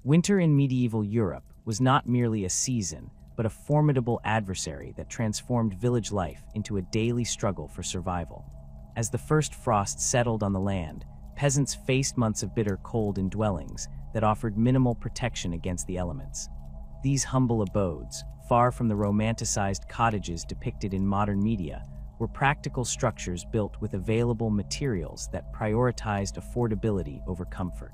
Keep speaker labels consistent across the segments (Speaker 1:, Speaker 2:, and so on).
Speaker 1: Winter in medieval Europe was not merely a season, but a formidable adversary that transformed village life into a daily struggle for survival. As the first frost settled on the land, peasants faced months of bitter cold in dwellings that offered minimal protection against the elements. These humble abodes, far from the romanticized cottages depicted in modern media, were practical structures built with available materials that prioritized affordability over comfort.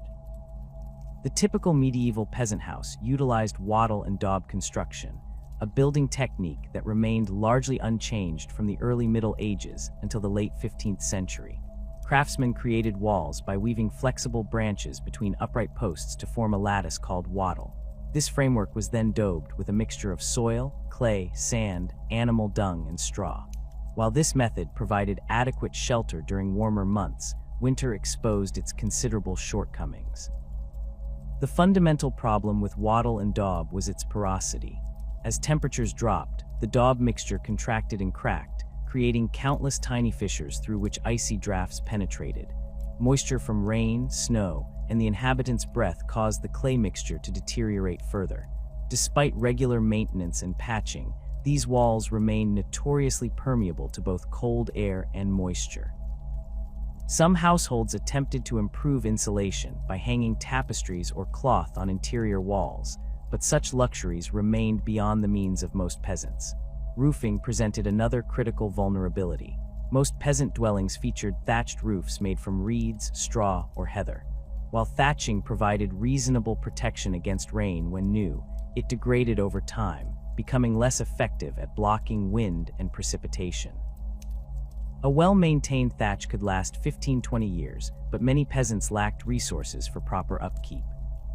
Speaker 1: The typical medieval peasant house utilized wattle and daub construction, a building technique that remained largely unchanged from the early Middle Ages until the late 15th century. Craftsmen created walls by weaving flexible branches between upright posts to form a lattice called wattle. This framework was then daubed with a mixture of soil, clay, sand, animal dung, and straw. While this method provided adequate shelter during warmer months, winter exposed its considerable shortcomings. The fundamental problem with wattle and daub was its porosity. As temperatures dropped, the daub mixture contracted and cracked, creating countless tiny fissures through which icy drafts penetrated. Moisture from rain, snow, and the inhabitants' breath caused the clay mixture to deteriorate further. Despite regular maintenance and patching, these walls remained notoriously permeable to both cold air and moisture. Some households attempted to improve insulation by hanging tapestries or cloth on interior walls, but such luxuries remained beyond the means of most peasants. Roofing presented another critical vulnerability. Most peasant dwellings featured thatched roofs made from reeds, straw, or heather. While thatching provided reasonable protection against rain when new, it degraded over time, becoming less effective at blocking wind and precipitation. A well-maintained thatch could last 15-20 years, but many peasants lacked resources for proper upkeep.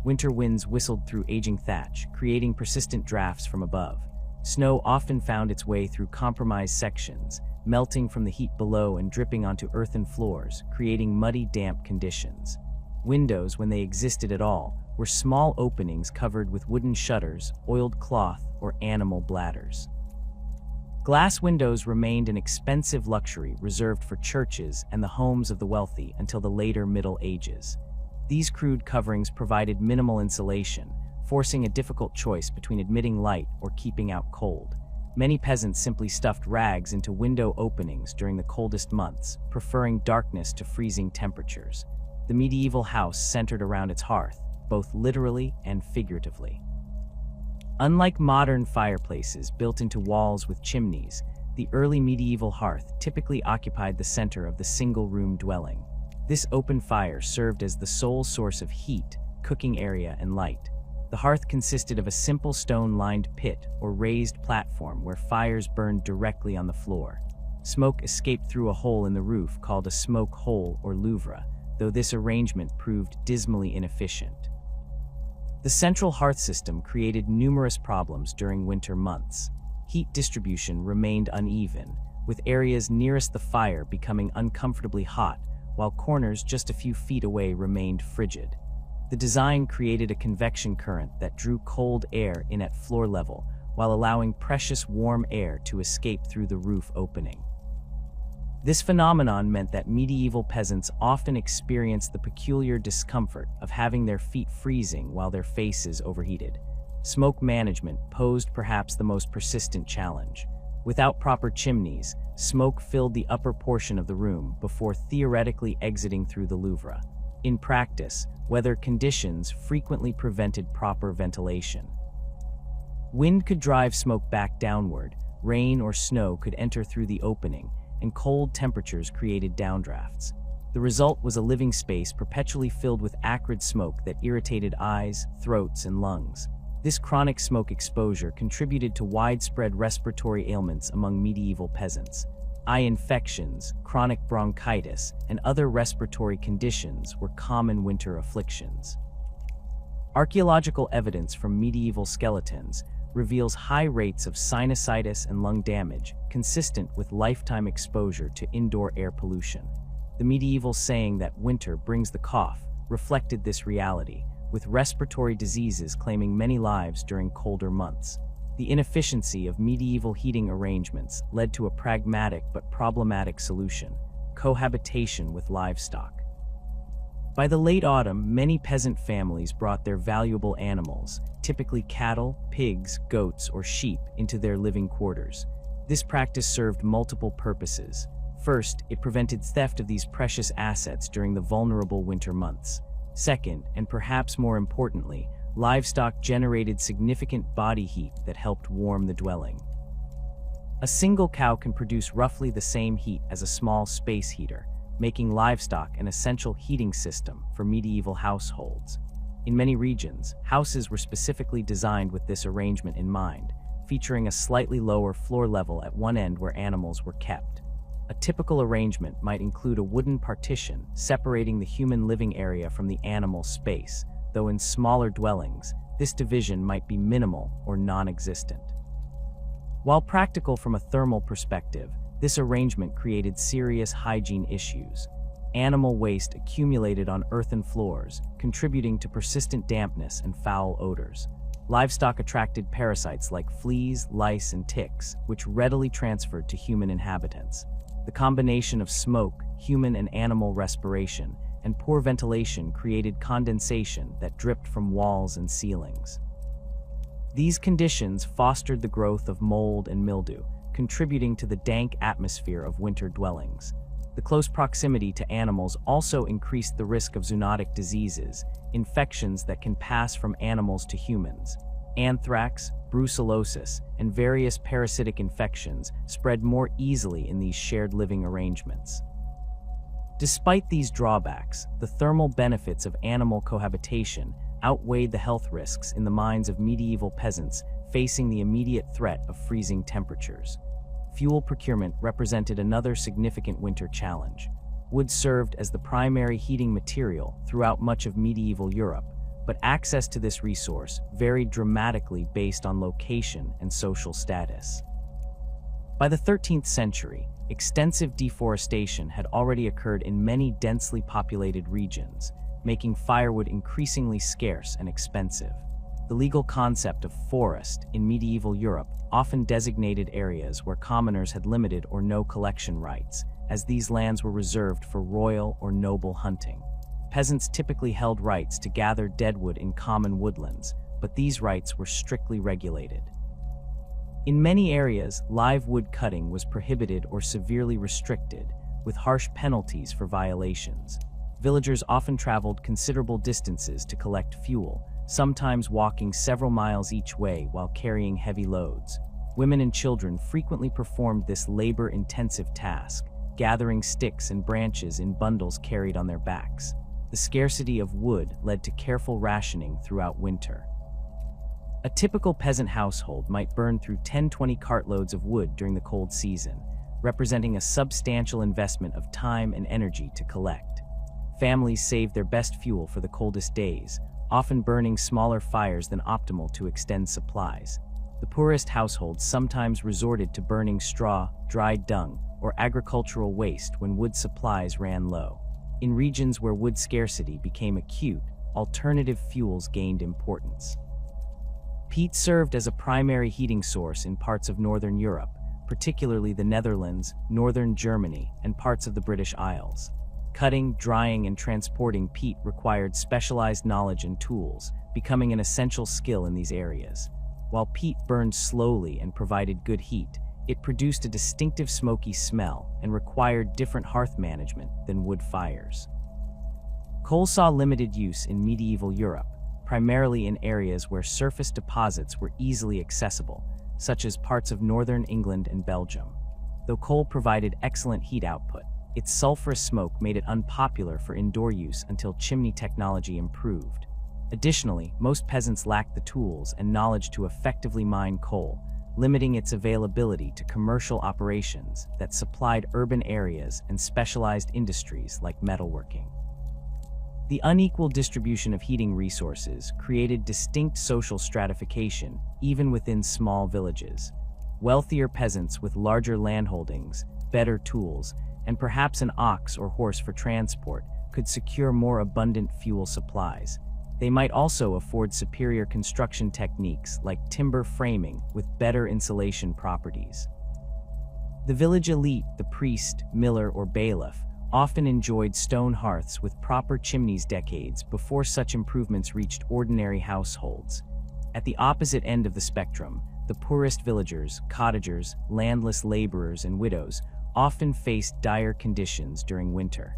Speaker 1: Winter winds whistled through aging thatch, creating persistent drafts from above. Snow often found its way through compromised sections, melting from the heat below and dripping onto earthen floors, creating muddy, damp conditions. Windows, when they existed at all, were small openings covered with wooden shutters, oiled cloth, or animal bladders. Glass windows remained an expensive luxury reserved for churches and the homes of the wealthy until the later Middle Ages. These crude coverings provided minimal insulation, forcing a difficult choice between admitting light or keeping out cold. Many peasants simply stuffed rags into window openings during the coldest months, preferring darkness to freezing temperatures. The medieval house centered around its hearth, both literally and figuratively. Unlike modern fireplaces built into walls with chimneys, the early medieval hearth typically occupied the center of the single-room dwelling. This open fire served as the sole source of heat, cooking area, and light. The hearth consisted of a simple stone-lined pit or raised platform where fires burned directly on the floor. Smoke escaped through a hole in the roof called a smoke hole or louvre, though this arrangement proved dismally inefficient. The central hearth system created numerous problems during winter months. Heat distribution remained uneven, with areas nearest the fire becoming uncomfortably hot, while corners just a few feet away remained frigid. The design created a convection current that drew cold air in at floor level, while allowing precious warm air to escape through the roof opening. This phenomenon meant that medieval peasants often experienced the peculiar discomfort of having their feet freezing while their faces overheated. Smoke management posed perhaps the most persistent challenge. Without proper chimneys, smoke filled the upper portion of the room before theoretically exiting through the louvre. In practice, weather conditions frequently prevented proper ventilation. Wind could drive smoke back downward, rain or snow could enter through the opening, and cold temperatures created downdrafts. The result was a living space perpetually filled with acrid smoke that irritated eyes, throats, and lungs. This chronic smoke exposure contributed to widespread respiratory ailments among medieval peasants. Eye infections, chronic bronchitis, and other respiratory conditions were common winter afflictions. Archaeological evidence from medieval skeletons reveals high rates of sinusitis and lung damage, consistent with lifetime exposure to indoor air pollution. The medieval saying that winter brings the cough reflected this reality, with respiratory diseases claiming many lives during colder months. The inefficiency of medieval heating arrangements led to a pragmatic but problematic solution: cohabitation with livestock. By the late autumn, many peasant families brought their valuable animals, typically cattle, pigs, goats, or sheep, into their living quarters. This practice served multiple purposes. First, it prevented theft of these precious assets during the vulnerable winter months. Second, and perhaps more importantly, livestock generated significant body heat that helped warm the dwelling. A single cow can produce roughly the same heat as a small space heater, making livestock an essential heating system for medieval households. In many regions, houses were specifically designed with this arrangement in mind, featuring a slightly lower floor level at one end where animals were kept. A typical arrangement might include a wooden partition separating the human living area from the animal space, though in smaller dwellings, this division might be minimal or non-existent. While practical from a thermal perspective, this arrangement created serious hygiene issues. Animal waste accumulated on earthen floors, contributing to persistent dampness and foul odors. Livestock attracted parasites like fleas, lice, and ticks, which readily transferred to human inhabitants. The combination of smoke, human and animal respiration, and poor ventilation created condensation that dripped from walls and ceilings. These conditions fostered the growth of mold and mildew, contributing to the dank atmosphere of winter dwellings. The close proximity to animals also increased the risk of zoonotic diseases, infections that can pass from animals to humans. Anthrax, brucellosis, and various parasitic infections spread more easily in these shared living arrangements. Despite these drawbacks, the thermal benefits of animal cohabitation outweighed the health risks in the minds of medieval peasants facing the immediate threat of freezing temperatures. Fuel procurement represented another significant winter challenge. Wood served as the primary heating material throughout much of medieval Europe, but access to this resource varied dramatically based on location and social status. By the 13th century, extensive deforestation had already occurred in many densely populated regions, making firewood increasingly scarce and expensive. The legal concept of forest in medieval Europe often designated areas where commoners had limited or no collection rights, as these lands were reserved for royal or noble hunting. Peasants typically held rights to gather deadwood in common woodlands, but these rights were strictly regulated. In many areas, live wood cutting was prohibited or severely restricted, with harsh penalties for violations. Villagers often traveled considerable distances to collect fuel, sometimes walking several miles each way while carrying heavy loads. Women and children frequently performed this labor-intensive task, gathering sticks and branches in bundles carried on their backs. The scarcity of wood led to careful rationing throughout winter. A typical peasant household might burn through 10-20 cartloads of wood during the cold season, representing a substantial investment of time and energy to collect. Families saved their best fuel for the coldest days, often burning smaller fires than optimal to extend supplies. The poorest households sometimes resorted to burning straw, dried dung, or agricultural waste when wood supplies ran low. In regions where wood scarcity became acute, alternative fuels gained importance. Peat served as a primary heating source in parts of northern Europe, particularly the Netherlands, northern Germany, and parts of the British Isles. Cutting, drying, and transporting peat required specialized knowledge and tools, becoming an essential skill in these areas. While peat burned slowly and provided good heat, it produced a distinctive smoky smell and required different hearth management than wood fires. Coal saw limited use in medieval Europe, primarily in areas where surface deposits were easily accessible, such as parts of northern England and Belgium. Though coal provided excellent heat output, its sulfurous smoke made it unpopular for indoor use until chimney technology improved. Additionally, most peasants lacked the tools and knowledge to effectively mine coal, limiting its availability to commercial operations that supplied urban areas and specialized industries like metalworking. The unequal distribution of heating resources created distinct social stratification, even within small villages. Wealthier peasants with larger landholdings, better tools, and perhaps an ox or horse for transport could secure more abundant fuel supplies. They might also afford superior construction techniques like timber framing with better insulation properties. The village elite, the priest, miller, or bailiff, often enjoyed stone hearths with proper chimneys decades before such improvements reached ordinary households. At the opposite end of the spectrum, the poorest villagers, cottagers, landless laborers, and widows often faced dire conditions during winter.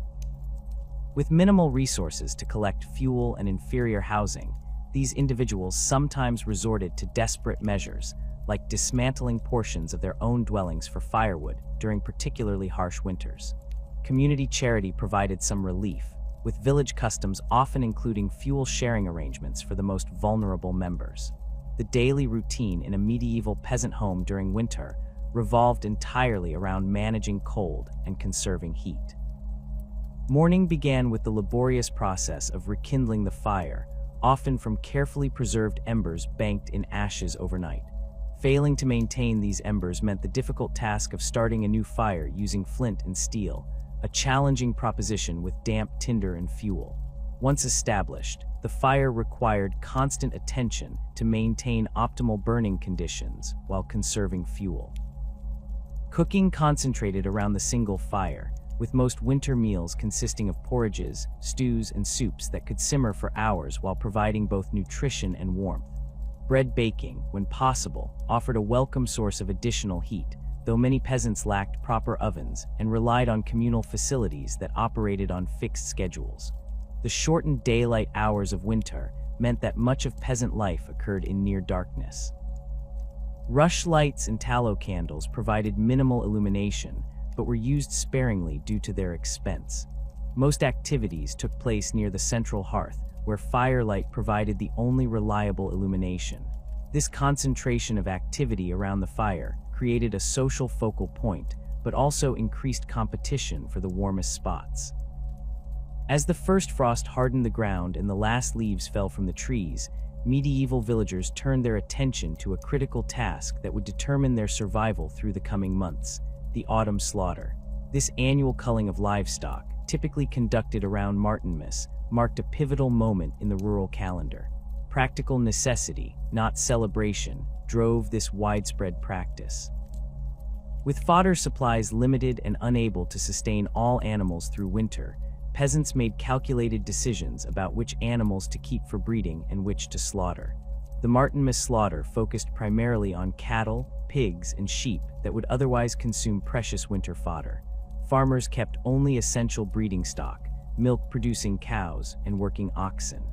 Speaker 1: With minimal resources to collect fuel and inferior housing, these individuals sometimes resorted to desperate measures, like dismantling portions of their own dwellings for firewood during particularly harsh winters. Community charity provided some relief, with village customs often including fuel-sharing arrangements for the most vulnerable members. The daily routine in a medieval peasant home during winter revolved entirely around managing cold and conserving heat. Morning began with the laborious process of rekindling the fire, often from carefully preserved embers banked in ashes overnight. Failing to maintain these embers meant the difficult task of starting a new fire using flint and steel, a challenging proposition with damp tinder and fuel. Once established, the fire required constant attention to maintain optimal burning conditions while conserving fuel. Cooking concentrated around the single fire, with most winter meals consisting of porridges, stews, and soups that could simmer for hours while providing both nutrition and warmth. Bread baking, when possible, offered a welcome source of additional heat, though many peasants lacked proper ovens and relied on communal facilities that operated on fixed schedules. The shortened daylight hours of winter meant that much of peasant life occurred in near darkness. Rush lights and tallow candles provided minimal illumination, but were used sparingly due to their expense. Most activities took place near the central hearth, where firelight provided the only reliable illumination. This concentration of activity around the fire created a social focal point, but also increased competition for the warmest spots. As the first frost hardened the ground and the last leaves fell from the trees, medieval villagers turned their attention to a critical task that would determine their survival through the coming months: the autumn slaughter. This annual culling of livestock, typically conducted around Martinmas, marked a pivotal moment in the rural calendar. Practical necessity, not celebration, drove this widespread practice. With fodder supplies limited and unable to sustain all animals through winter, peasants made calculated decisions about which animals to keep for breeding and which to slaughter. The Martinmas slaughter focused primarily on cattle, pigs, and sheep that would otherwise consume precious winter fodder. Farmers kept only essential breeding stock, milk-producing cows and working oxen.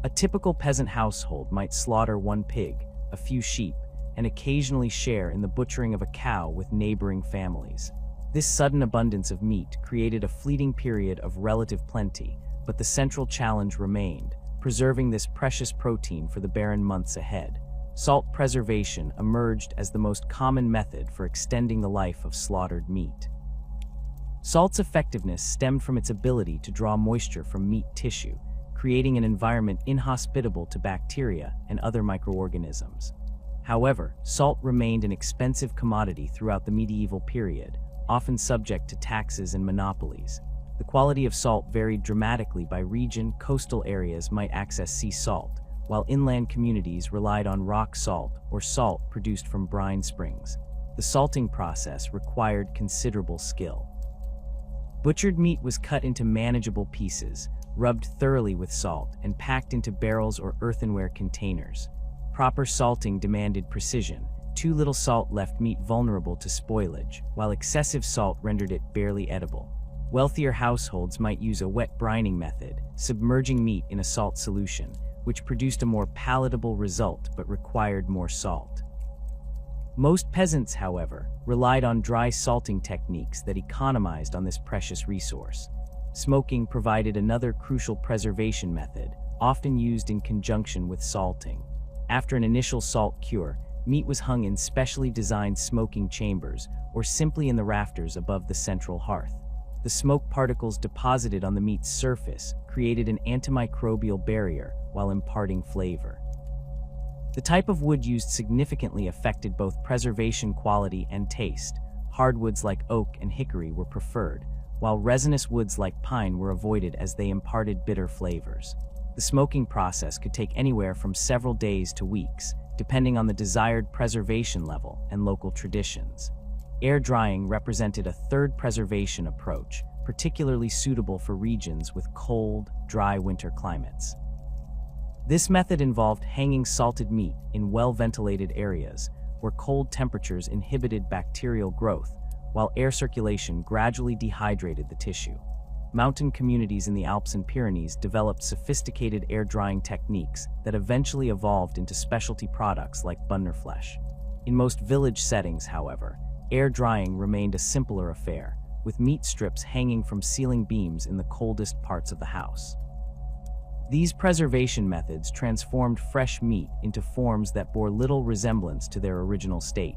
Speaker 1: A typical peasant household might slaughter one pig, a few sheep, and occasionally share in the butchering of a cow with neighboring families. This sudden abundance of meat created a fleeting period of relative plenty, but the central challenge remained: preserving this precious protein for the barren months ahead. Salt preservation emerged as the most common method for extending the life of slaughtered meat. Salt's effectiveness stemmed from its ability to draw moisture from meat tissue, creating an environment inhospitable to bacteria and other microorganisms. However, salt remained an expensive commodity throughout the medieval period, often subject to taxes and monopolies. The quality of salt varied dramatically by region. Coastal areas might access sea salt, while inland communities relied on rock salt or salt produced from brine springs. The salting process required considerable skill. Butchered meat was cut into manageable pieces, rubbed thoroughly with salt, and packed into barrels or earthenware containers. Proper salting demanded precision. Too little salt left meat vulnerable to spoilage, while excessive salt rendered it barely edible. Wealthier households might use a wet brining method, submerging meat in a salt solution, which produced a more palatable result but required more salt. Most peasants, however, relied on dry salting techniques that economized on this precious resource. Smoking provided another crucial preservation method, often used in conjunction with salting. After an initial salt cure, meat was hung in specially designed smoking chambers or simply in the rafters above the central hearth. The smoke particles deposited on the meat's surface created an antimicrobial barrier while imparting flavor. The type of wood used significantly affected both preservation quality and taste. Hardwoods like oak and hickory were preferred, while resinous woods like pine were avoided as they imparted bitter flavors. The smoking process could take anywhere from several days to weeks, depending on the desired preservation level and local traditions. Air drying represented a third preservation approach, particularly suitable for regions with cold, dry winter climates. This method involved hanging salted meat in well-ventilated areas where cold temperatures inhibited bacterial growth, while air circulation gradually dehydrated the tissue. Mountain communities in the Alps and Pyrenees developed sophisticated air-drying techniques that eventually evolved into specialty products like Bunderfleisch. In most village settings, however, air drying remained a simpler affair, with meat strips hanging from ceiling beams in the coldest parts of the house. These preservation methods transformed fresh meat into forms that bore little resemblance to their original state.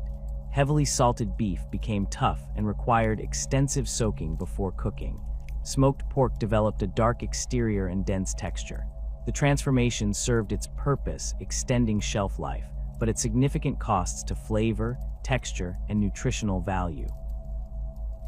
Speaker 1: Heavily salted beef became tough and required extensive soaking before cooking. Smoked pork developed a dark exterior and dense texture. The transformation served its purpose, extending shelf life, but at significant costs to flavor, texture, and nutritional value.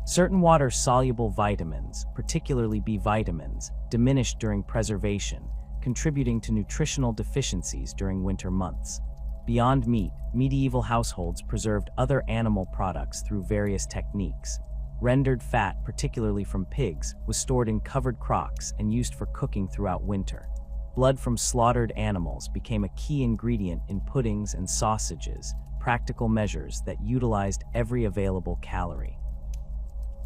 Speaker 1: Certain water-soluble vitamins, particularly B vitamins, diminished during preservation, contributing to nutritional deficiencies during winter months. Beyond meat, medieval households preserved other animal products through various techniques. Rendered fat, particularly from pigs, was stored in covered crocks and used for cooking throughout winter. Blood from slaughtered animals became a key ingredient in puddings and sausages, practical measures that utilized every available calorie.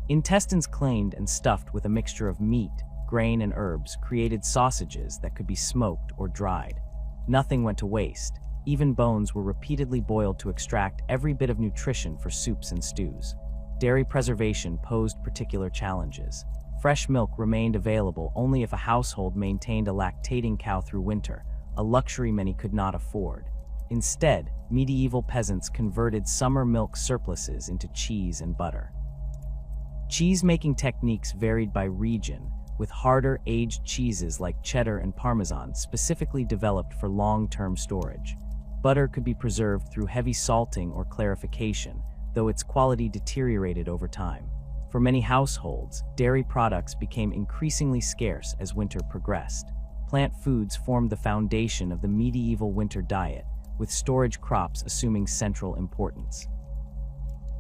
Speaker 1: Intestines cleaned and stuffed with a mixture of meat, grain, and herbs created sausages that could be smoked or dried. Nothing went to waste. Even bones were repeatedly boiled to extract every bit of nutrition for soups and stews. Dairy preservation posed particular challenges. Fresh milk remained available only if a household maintained a lactating cow through winter, a luxury many could not afford. Instead, medieval peasants converted summer milk surpluses into cheese and butter. Cheese-making techniques varied by region, with harder, aged cheeses like cheddar and parmesan specifically developed for long-term storage. Butter could be preserved through heavy salting or clarification, though its quality deteriorated over time. For many households, dairy products became increasingly scarce as winter progressed. Plant foods formed the foundation of the medieval winter diet, with storage crops assuming central importance.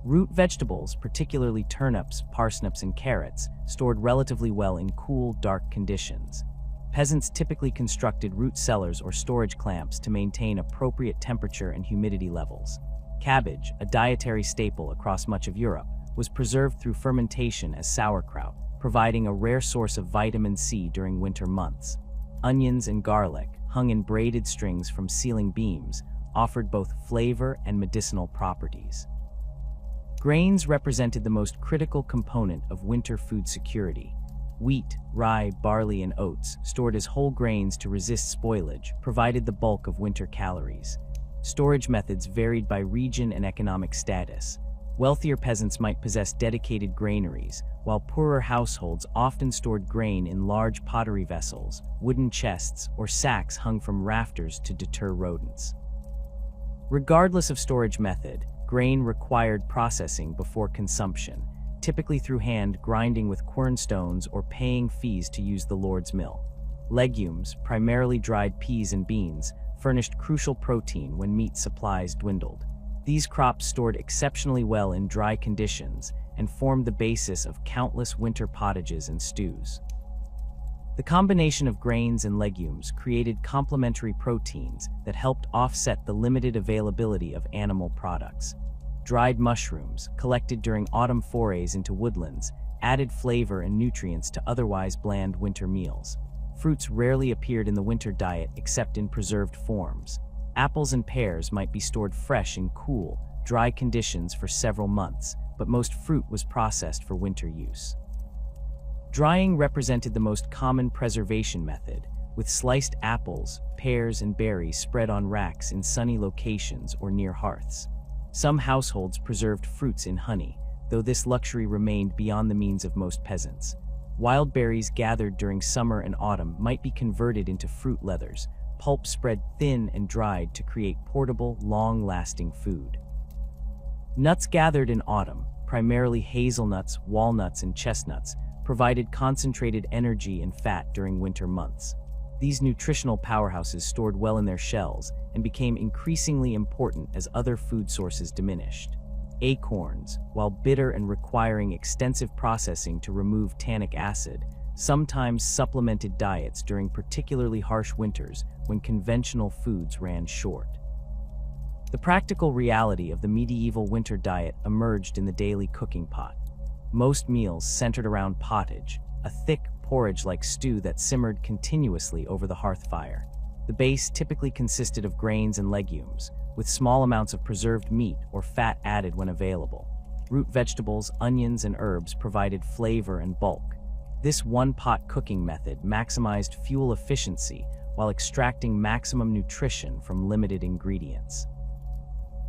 Speaker 1: Root vegetables, particularly turnips, parsnips, and carrots, stored relatively well in cool, dark conditions. Peasants typically constructed root cellars or storage clamps to maintain appropriate temperature and humidity levels. Cabbage, a dietary staple across much of Europe, was preserved through fermentation as sauerkraut, providing a rare source of vitamin C during winter months. Onions and garlic, hung in braided strings from ceiling beams, offered both flavor and medicinal properties. Grains represented the most critical component of winter food security. Wheat, rye, barley, and oats, stored as whole grains to resist spoilage, provided the bulk of winter calories. Storage methods varied by region and economic status. Wealthier peasants might possess dedicated granaries, while poorer households often stored grain in large pottery vessels, wooden chests, or sacks hung from rafters to deter rodents. Regardless of storage method, grain required processing before consumption, typically through hand grinding with quernstones or paying fees to use the Lord's mill. Legumes, primarily dried peas and beans, furnished crucial protein when meat supplies dwindled. These crops stored exceptionally well in dry conditions and formed the basis of countless winter pottages and stews. The combination of grains and legumes created complementary proteins that helped offset the limited availability of animal products. Dried mushrooms, collected during autumn forays into woodlands, added flavor and nutrients to otherwise bland winter meals. Fruits rarely appeared in the winter diet except in preserved forms. Apples and pears might be stored fresh in cool, dry conditions for several months, but most fruit was processed for winter use. Drying represented the most common preservation method, with sliced apples, pears, and berries spread on racks in sunny locations or near hearths. Some households preserved fruits in honey, though this luxury remained beyond the means of most peasants. Wild berries gathered during summer and autumn might be converted into fruit leathers, pulp spread thin and dried to create portable, long-lasting food. Nuts gathered in autumn, primarily hazelnuts, walnuts, and chestnuts, provided concentrated energy and fat during winter months. These nutritional powerhouses stored well in their shells and became increasingly important as other food sources diminished. acorns, while bitter and requiring extensive processing to remove tannic acid, sometimes supplemented diets during particularly harsh winters when conventional foods ran short. The practical reality of the medieval winter diet emerged in the daily cooking pot. Most meals centered around pottage, a thick, porridge-like stew that simmered continuously over the hearth fire. The base typically consisted of grains and legumes, with small amounts of preserved meat or fat added when available. Root vegetables, onions, and herbs provided flavor and bulk. This one-pot cooking method maximized fuel efficiency while extracting maximum nutrition from limited ingredients.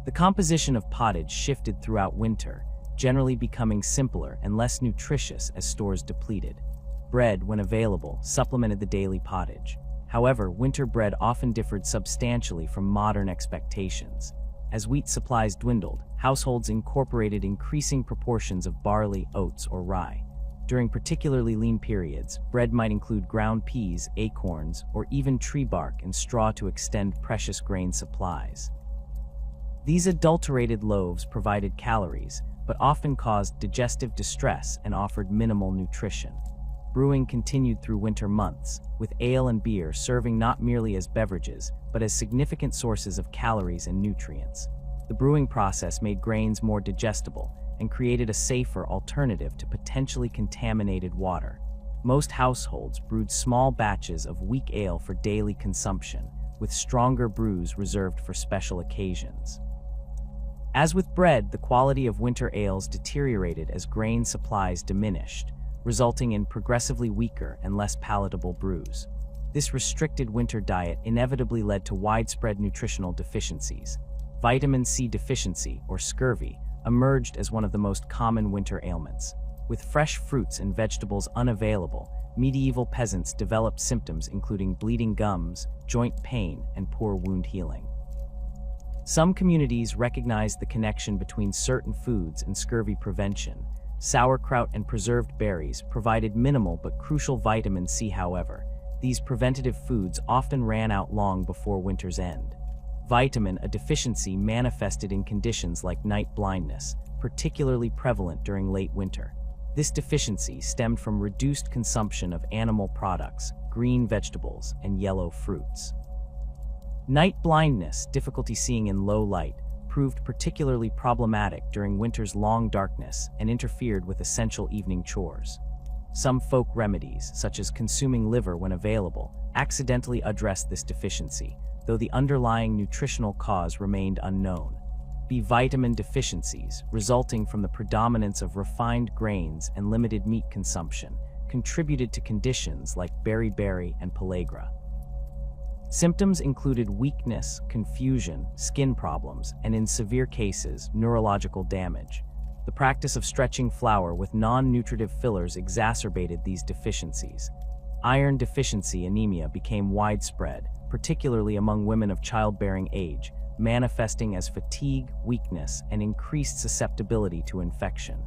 Speaker 1: The composition of pottage shifted throughout winter, generally becoming simpler and less nutritious as stores depleted. Bread, when available, supplemented the daily pottage. However, winter bread often differed substantially from modern expectations. As wheat supplies dwindled, households incorporated increasing proportions of barley, oats, or rye. During particularly lean periods, bread might include ground peas, acorns, or even tree bark and straw to extend precious grain supplies. These adulterated loaves provided calories, but often caused digestive distress and offered minimal nutrition. Brewing continued through winter months, with ale and beer serving not merely as beverages, but as significant sources of calories and nutrients. The brewing process made grains more digestible and created a safer alternative to potentially contaminated water. Most households brewed small batches of weak ale for daily consumption, with stronger brews reserved for special occasions. As with bread, the quality of winter ales deteriorated as grain supplies diminished, resulting in progressively weaker and less palatable brews. This restricted winter diet inevitably led to widespread nutritional deficiencies. Vitamin C deficiency, or scurvy, emerged as one of the most common winter ailments. With fresh fruits and vegetables unavailable, medieval peasants developed symptoms including bleeding gums, joint pain, and poor wound healing. Some communities recognized the connection between certain foods and scurvy prevention. Sauerkraut and preserved berries provided minimal but crucial vitamin C. However, these preventative foods often ran out long before winter's end. Vitamin A deficiency manifested in conditions like night blindness, particularly prevalent during late winter. This deficiency stemmed from reduced consumption of animal products, green vegetables, and yellow fruits. Night blindness, difficulty seeing in low light, proved particularly problematic during winter's long darkness and interfered with essential evening chores. Some folk remedies, such as consuming liver when available, accidentally addressed this deficiency, though the underlying nutritional cause remained unknown. B vitamin deficiencies, resulting from the predominance of refined grains and limited meat consumption, contributed to conditions like beriberi and pellagra. Symptoms included weakness, confusion, skin problems, and in severe cases, neurological damage. The practice of stretching flour with non-nutritive fillers exacerbated these deficiencies. Iron deficiency anemia became widespread, particularly among women of childbearing age, manifesting as fatigue, weakness, and increased susceptibility to infection.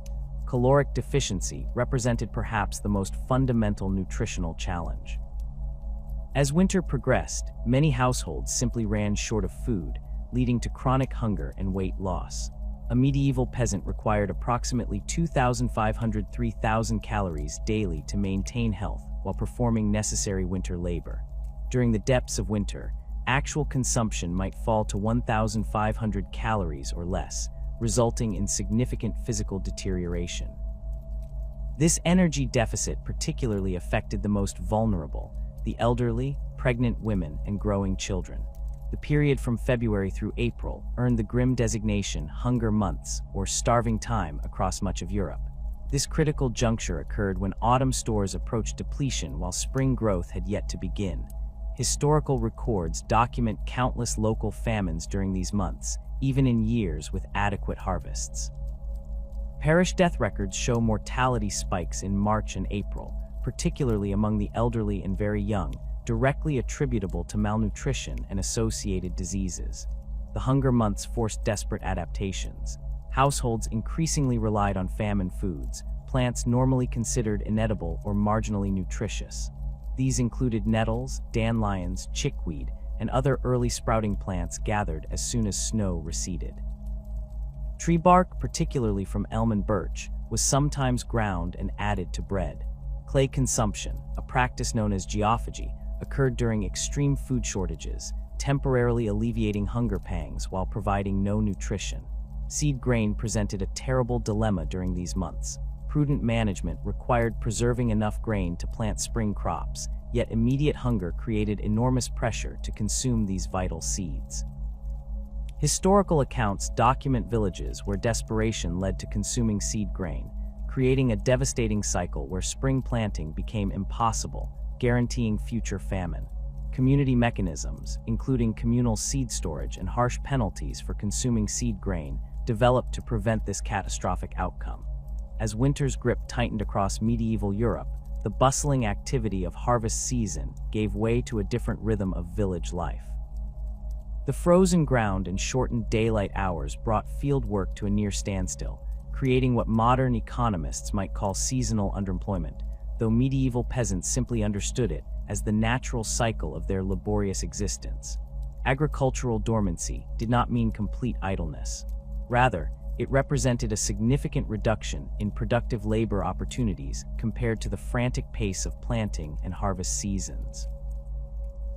Speaker 1: Caloric deficiency represented perhaps the most fundamental nutritional challenge. As winter progressed, many households simply ran short of food, leading to chronic hunger and weight loss. A medieval peasant required approximately 2,500 to 3,000 calories daily to maintain health while performing necessary winter labor. During the depths of winter, actual consumption might fall to 1,500 calories or less, resulting in significant physical deterioration. This energy deficit particularly affected the most vulnerable, the elderly, pregnant women, and growing children. The period from February through April earned the grim designation hunger months or starving time across much of Europe. This critical juncture occurred when autumn stores approached depletion while spring growth had yet to begin. Historical records document countless local famines during these months, even in years with adequate harvests. Parish death records show mortality spikes in March and April, particularly among the elderly and very young, directly attributable to malnutrition and associated diseases. The hunger months forced desperate adaptations. Households increasingly relied on famine foods, plants normally considered inedible or marginally nutritious. These included nettles, dandelions, chickweed, and other early sprouting plants gathered as soon as snow receded. Tree bark, particularly from elm and birch, was sometimes ground and added to bread. Clay consumption, a practice known as geophagy, occurred during extreme food shortages, temporarily alleviating hunger pangs while providing no nutrition. Seed grain presented a terrible dilemma during these months. Prudent management required preserving enough grain to plant spring crops, yet immediate hunger created enormous pressure to consume these vital seeds. Historical accounts document villages where desperation led to consuming seed grain, creating a devastating cycle where spring planting became impossible, guaranteeing future famine. Community mechanisms, including communal seed storage and harsh penalties for consuming seed grain, developed to prevent this catastrophic outcome. As winter's grip tightened across medieval Europe, the bustling activity of harvest season gave way to a different rhythm of village life. The frozen ground and shortened daylight hours brought field work to a near standstill, creating what modern economists might call seasonal underemployment, though medieval peasants simply understood it as the natural cycle of their laborious existence. Agricultural dormancy did not mean complete idleness. Rather, it represented a significant reduction in productive labor opportunities compared to the frantic pace of planting and harvest seasons.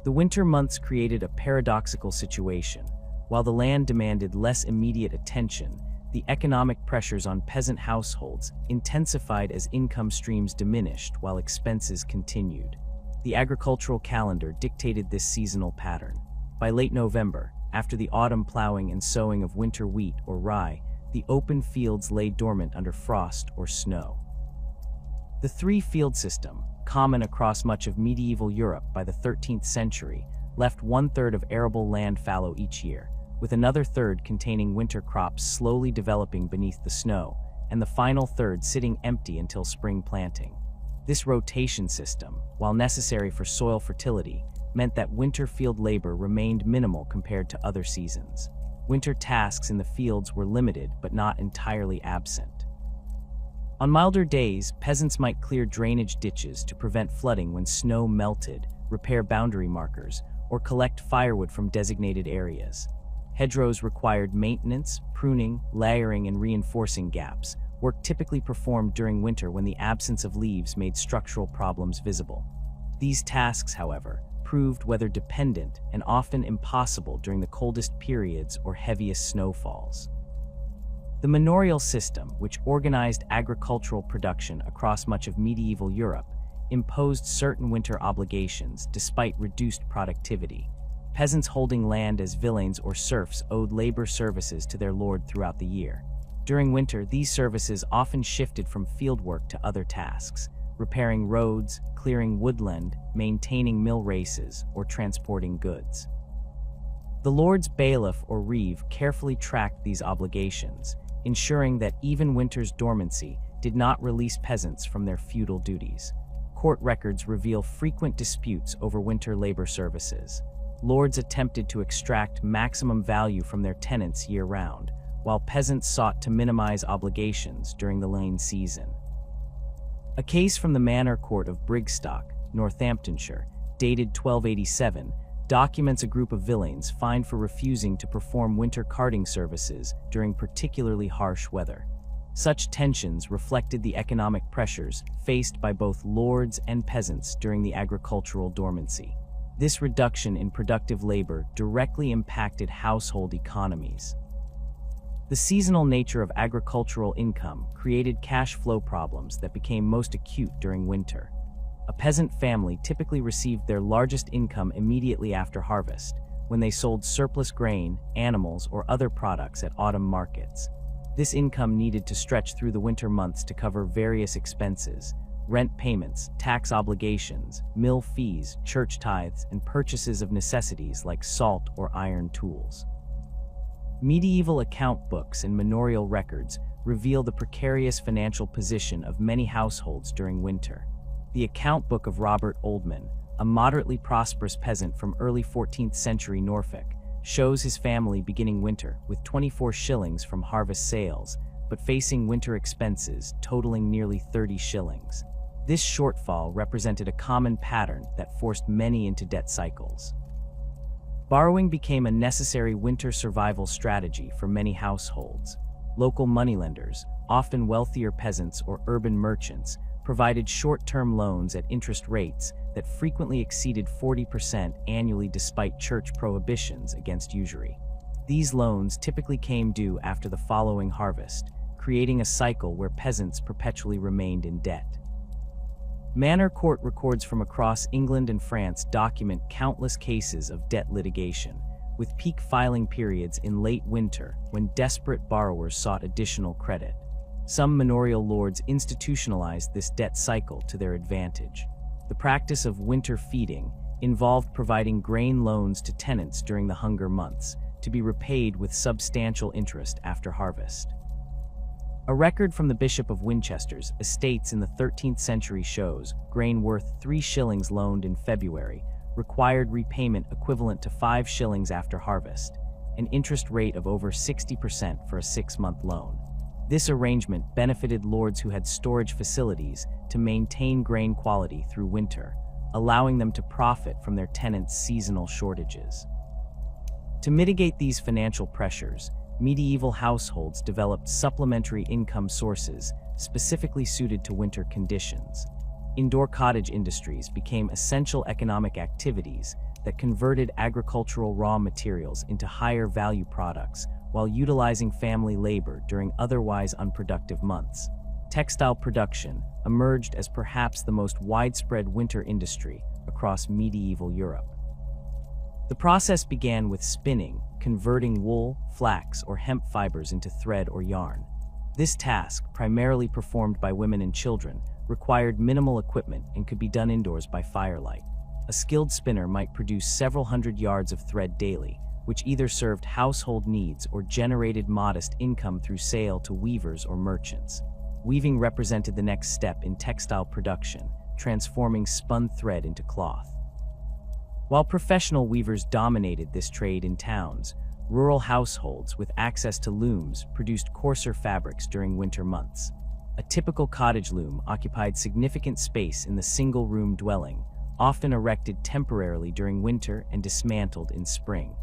Speaker 1: The winter months created a paradoxical situation. While the land demanded less immediate attention, the economic pressures on peasant households intensified as income streams diminished while expenses continued. The agricultural calendar dictated this seasonal pattern. By late November, after the autumn plowing and sowing of winter wheat or rye, the open fields lay dormant under frost or snow. The three-field system, common across much of medieval Europe by the 13th century, left one-third of arable land fallow each year, with another third containing winter crops slowly developing beneath the snow, and the final third sitting empty until spring planting. This rotation system, while necessary for soil fertility, meant that winter field labor remained minimal compared to other seasons. Winter tasks in the fields were limited but not entirely absent. On milder days, peasants might clear drainage ditches to prevent flooding when snow melted, repair boundary markers, or collect firewood from designated areas. Hedgerows required maintenance, pruning, layering, and reinforcing gaps, work typically performed during winter when the absence of leaves made structural problems visible. These tasks, however, proved weather-dependent and often impossible during the coldest periods or heaviest snowfalls. The manorial system, which organized agricultural production across much of medieval Europe, imposed certain winter obligations despite reduced productivity. Peasants holding land as villeins or serfs owed labor services to their lord throughout the year. During winter, these services often shifted from fieldwork to other tasks, repairing roads, clearing woodland, maintaining mill races, or transporting goods. The lord's bailiff or reeve carefully tracked these obligations, ensuring that even winter's dormancy did not release peasants from their feudal duties. Court records reveal frequent disputes over winter labor services. Lords attempted to extract maximum value from their tenants year-round, while peasants sought to minimize obligations during the lean season. A case from the Manor Court of Brigstock, Northamptonshire, dated 1287, documents a group of villeins fined for refusing to perform winter carting services during particularly harsh weather. Such tensions reflected the economic pressures faced by both lords and peasants during the agricultural dormancy. This reduction in productive labor directly impacted household economies. The seasonal nature of agricultural income created cash flow problems that became most acute during winter. A peasant family typically received their largest income immediately after harvest, when they sold surplus grain, animals, or other products at autumn markets. This income needed to stretch through the winter months to cover various expenses: rent payments, tax obligations, mill fees, church tithes, and purchases of necessities like salt or iron tools. Medieval account books and manorial records reveal the precarious financial position of many households during winter. The account book of Robert Oldman, a moderately prosperous peasant from early 14th century Norfolk, shows his family beginning winter with 24 shillings from harvest sales, but facing winter expenses totaling nearly 30 shillings. This shortfall represented a common pattern that forced many into debt cycles. Borrowing became a necessary winter survival strategy for many households. Local moneylenders, often wealthier peasants or urban merchants, provided short-term loans at interest rates that frequently exceeded 40% annually despite church prohibitions against usury. These loans typically came due after the following harvest, creating a cycle where peasants perpetually remained in debt. Manor court records from across England and France document countless cases of debt litigation, with peak filing periods in late winter when desperate borrowers sought additional credit. Some manorial lords institutionalized this debt cycle to their advantage. The practice of winter feeding involved providing grain loans to tenants during the hunger months, to be repaid with substantial interest after harvest. A record from the Bishop of Winchester's estates in the 13th century shows grain worth 3 shillings loaned in February required repayment equivalent to 5 shillings after harvest, an interest rate of over 60% for a 6-month loan. This arrangement benefited lords who had storage facilities to maintain grain quality through winter, allowing them to profit from their tenants' seasonal shortages. To mitigate these financial pressures, medieval households developed supplementary income sources specifically suited to winter conditions. Indoor cottage industries became essential economic activities that converted agricultural raw materials into higher value products while utilizing family labor during otherwise unproductive months. Textile production emerged as perhaps the most widespread winter industry across medieval Europe. The process began with spinning, converting wool, flax, or hemp fibers into thread or yarn. This task, primarily performed by women and children, required minimal equipment and could be done indoors by firelight. A skilled spinner might produce several hundred yards of thread daily, which either served household needs or generated modest income through sale to weavers or merchants. Weaving represented the next step in textile production, transforming spun thread into cloth. While professional weavers dominated this trade in towns, rural households with access to looms produced coarser fabrics during winter months. A typical cottage loom occupied significant space in the single-room dwelling, often erected temporarily during winter and dismantled in spring.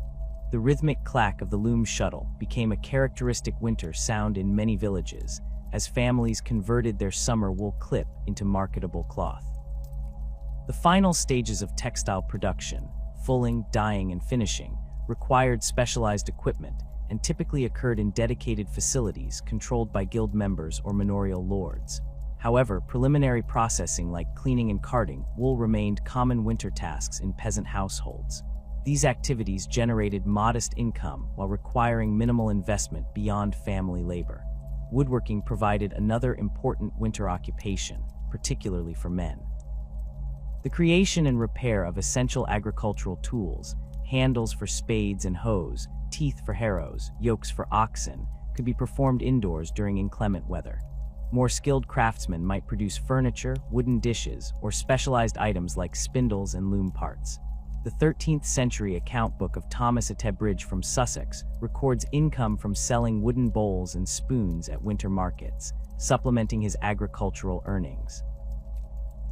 Speaker 1: The rhythmic clack of the loom shuttle became a characteristic winter sound in many villages, as families converted their summer wool clip into marketable cloth. The final stages of textile production, fulling, dyeing, and finishing, required specialized equipment and typically occurred in dedicated facilities controlled by guild members or manorial lords. However, preliminary processing like cleaning and carding wool remained common winter tasks in peasant households. These activities generated modest income while requiring minimal investment beyond family labor. Woodworking provided another important winter occupation, particularly for men. The creation and repair of essential agricultural tools, handles for spades and hoes, teeth for harrows, yokes for oxen, could be performed indoors during inclement weather. More skilled craftsmen might produce furniture, wooden dishes, or specialized items like spindles and loom parts. The 13th century account book of Thomas Attebridge from Sussex records income from selling wooden bowls and spoons at winter markets, supplementing his agricultural earnings.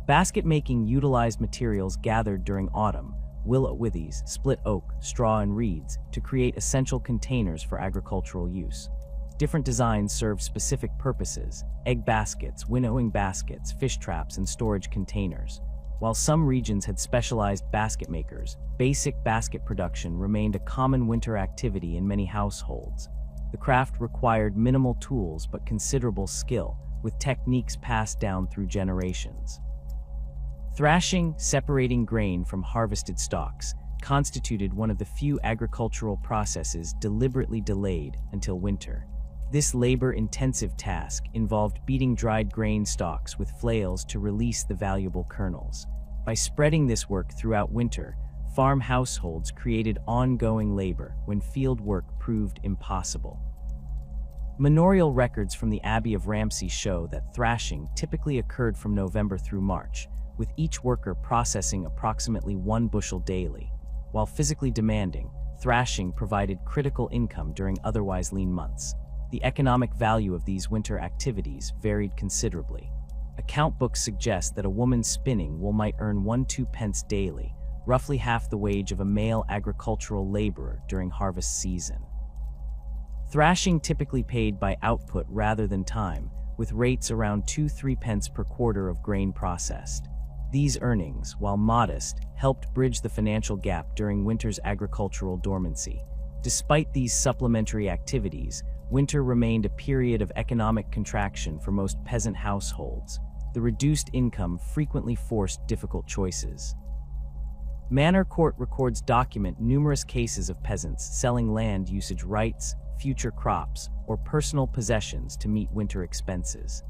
Speaker 1: Basket making utilized materials gathered during autumn, willow withies, split oak, straw, and reeds to create essential containers for agricultural use. Different designs served specific purposes: egg baskets, winnowing baskets, fish traps, and storage containers. While some regions had specialized basket makers, basic basket production remained a common winter activity in many households. The craft required minimal tools but considerable skill, with techniques passed down through generations. Thrashing, separating grain from harvested stalks, constituted one of the few agricultural processes deliberately delayed until winter. This labor-intensive task involved beating dried grain stalks with flails to release the valuable kernels. By spreading this work throughout winter, farm households created ongoing labor when field work proved impossible. Manorial records from the Abbey of Ramsey show that thrashing typically occurred from November through March, with each worker processing approximately 1 bushel daily. While physically demanding, thrashing provided critical income during otherwise lean months. The economic value of these winter activities varied considerably. Account books suggest that a woman spinning wool might earn 1-2 pence daily, roughly half the wage of a male agricultural laborer during harvest season. Thrashing typically paid by output rather than time, with rates around 2–3 pence per quarter of grain processed. These earnings, while modest, helped bridge the financial gap during winter's agricultural dormancy. Despite these supplementary activities, winter remained a period of economic contraction for most peasant households. The reduced income frequently forced difficult choices. Manor Court records document numerous cases of peasants selling land usage rights, future crops, or personal possessions to meet winter expenses.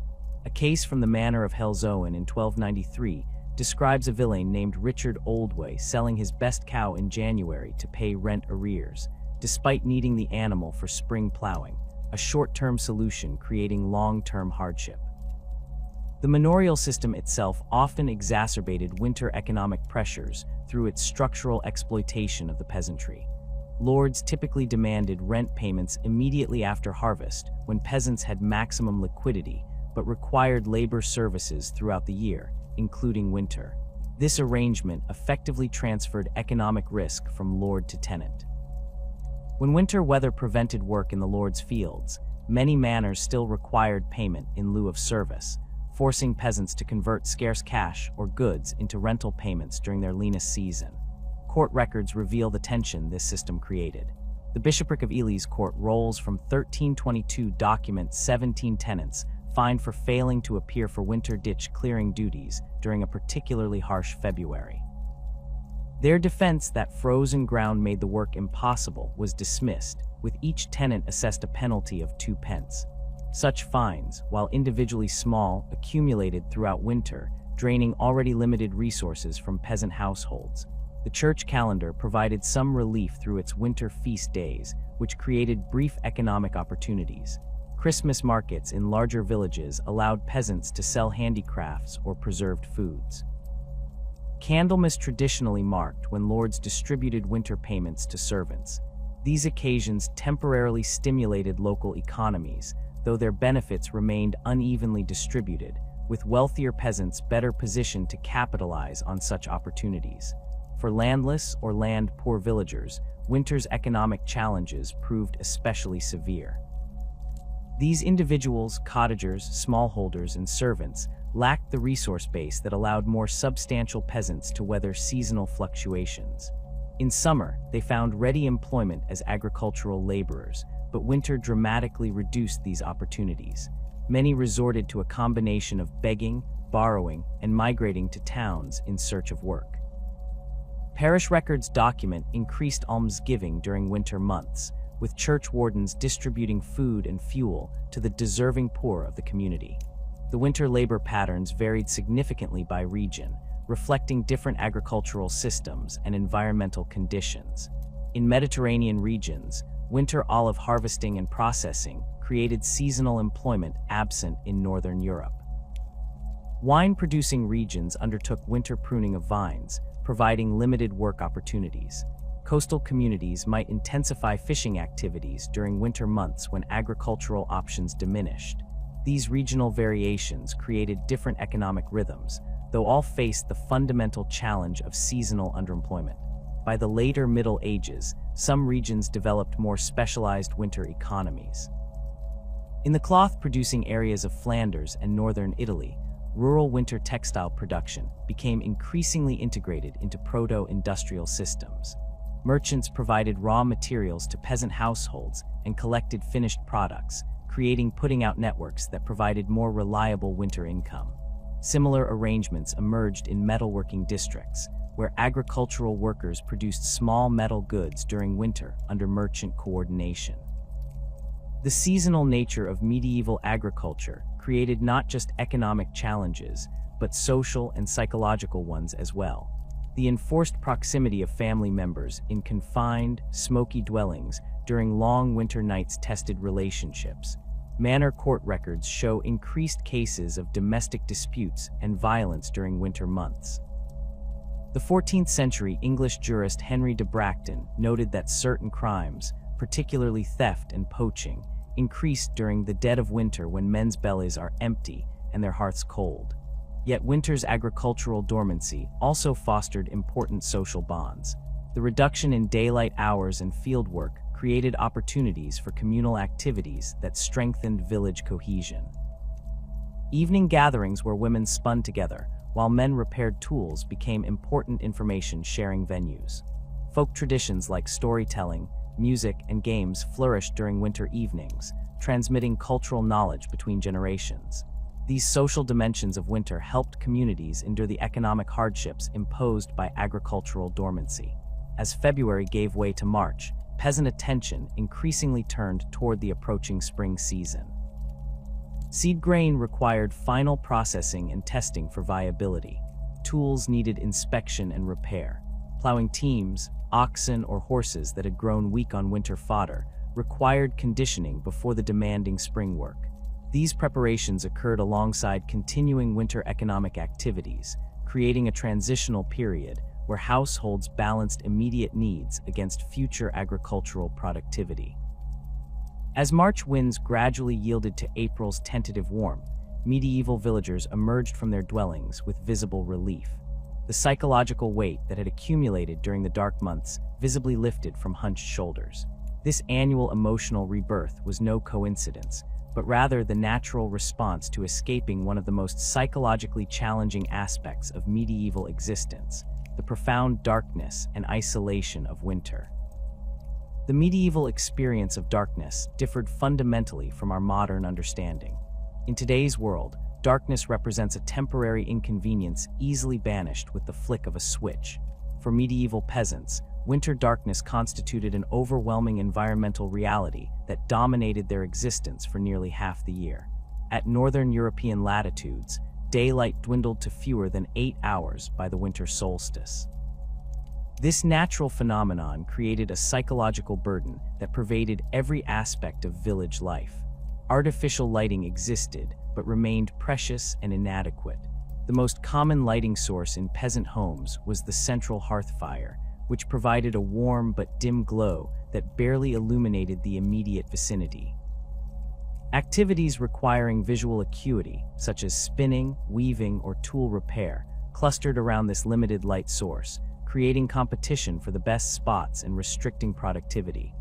Speaker 1: A case from the manor of Helzoen in 1293 describes a villain named Richard Oldway selling his best cow in January to pay rent arrears, despite needing the animal for spring plowing, a short-term solution creating long-term hardship. The manorial system itself often exacerbated winter economic pressures through its structural exploitation of the peasantry. Lords typically demanded rent payments immediately after harvest, when peasants had maximum liquidity, but required labor services throughout the year, including winter. This arrangement effectively transferred economic risk from lord to tenant. When winter weather prevented work in the lord's fields, many manors still required payment in lieu of service, forcing peasants to convert scarce cash or goods into rental payments during their leanest season. Court records reveal the tension this system created. The Bishopric of Ely's court rolls from 1322 documents 17 tenants fined for failing to appear for winter ditch clearing duties during a particularly harsh February. Their defense that frozen ground made the work impossible was dismissed, with each tenant assessed a penalty of 2 pence. Such fines, while individually small, accumulated throughout winter, draining already limited resources from peasant households. The church calendar provided some relief through its winter feast days, which created brief economic opportunities. Christmas markets in larger villages allowed peasants to sell handicrafts or preserved foods. Candlemas traditionally marked when lords distributed winter payments to servants. These occasions temporarily stimulated local economies, though their benefits remained unevenly distributed, with wealthier peasants better positioned to capitalize on such opportunities. For landless or land-poor villagers, winter's economic challenges proved especially severe. These individuals, cottagers, smallholders, and servants lacked the resource base that allowed more substantial peasants to weather seasonal fluctuations. In summer, they found ready employment as agricultural laborers, but winter dramatically reduced these opportunities. Many resorted to a combination of begging, borrowing, and migrating to towns in search of work. Parish records document increased almsgiving during winter months, with church wardens distributing food and fuel to the deserving poor of the community. The winter labor patterns varied significantly by region, reflecting different agricultural systems and environmental conditions. In Mediterranean regions, winter olive harvesting and processing created seasonal employment absent in Northern Europe. Wine-producing regions undertook winter pruning of vines, providing limited work opportunities. Coastal communities might intensify fishing activities during winter months when agricultural options diminished. These regional variations created different economic rhythms, though all faced the fundamental challenge of seasonal underemployment. By the later Middle Ages, some regions developed more specialized winter economies. In the cloth-producing areas of Flanders and northern Italy, rural winter textile production became increasingly integrated into proto-industrial systems. Merchants provided raw materials to peasant households and collected finished products, creating putting-out networks that provided more reliable winter income. Similar arrangements emerged in metalworking districts, where agricultural workers produced small metal goods during winter under merchant coordination. The seasonal nature of medieval agriculture created not just economic challenges, but social and psychological ones as well. The enforced proximity of family members in confined, smoky dwellings during long winter nights tested relationships. Manor court records show increased cases of domestic disputes and violence during winter months. The 14th century English jurist Henry de Bracton noted that certain crimes, particularly theft and poaching, increased during the dead of winter when men's bellies are empty and their hearths cold. Yet winter's agricultural dormancy also fostered important social bonds. The reduction in daylight hours and fieldwork created opportunities for communal activities that strengthened village cohesion. Evening gatherings where women spun together, while men repaired tools, became important information-sharing venues. Folk traditions like storytelling, music, and games flourished during winter evenings, transmitting cultural knowledge between generations. These social dimensions of winter helped communities endure the economic hardships imposed by agricultural dormancy. As February gave way to March, peasant attention increasingly turned toward the approaching spring season. Seed grain required final processing and testing for viability. Tools needed inspection and repair. Plowing teams, oxen, or horses that had grown weak on winter fodder required conditioning before the demanding spring work. These preparations occurred alongside continuing winter economic activities, creating a transitional period where households balanced immediate needs against future agricultural productivity. As March winds gradually yielded to April's tentative warmth, medieval villagers emerged from their dwellings with visible relief. The psychological weight that had accumulated during the dark months visibly lifted from hunched shoulders. This annual emotional rebirth was no coincidence, but rather the natural response to escaping one of the most psychologically challenging aspects of medieval existence, the profound darkness and isolation of winter. The medieval experience of darkness differed fundamentally from our modern understanding. In today's world, darkness represents a temporary inconvenience easily banished with the flick of a switch. For medieval peasants, winter darkness constituted an overwhelming environmental reality that dominated their existence for nearly half the year. At northern European latitudes, daylight dwindled to fewer than 8 hours by the winter solstice. This natural phenomenon created a psychological burden that pervaded every aspect of village life. Artificial lighting existed, but remained precious and inadequate. The most common lighting source in peasant homes was the central hearth fire, which provided a warm but dim glow that barely illuminated the immediate vicinity. Activities requiring visual acuity, such as spinning, weaving, or tool repair, clustered around this limited light source, creating competition for the best spots and restricting productivity.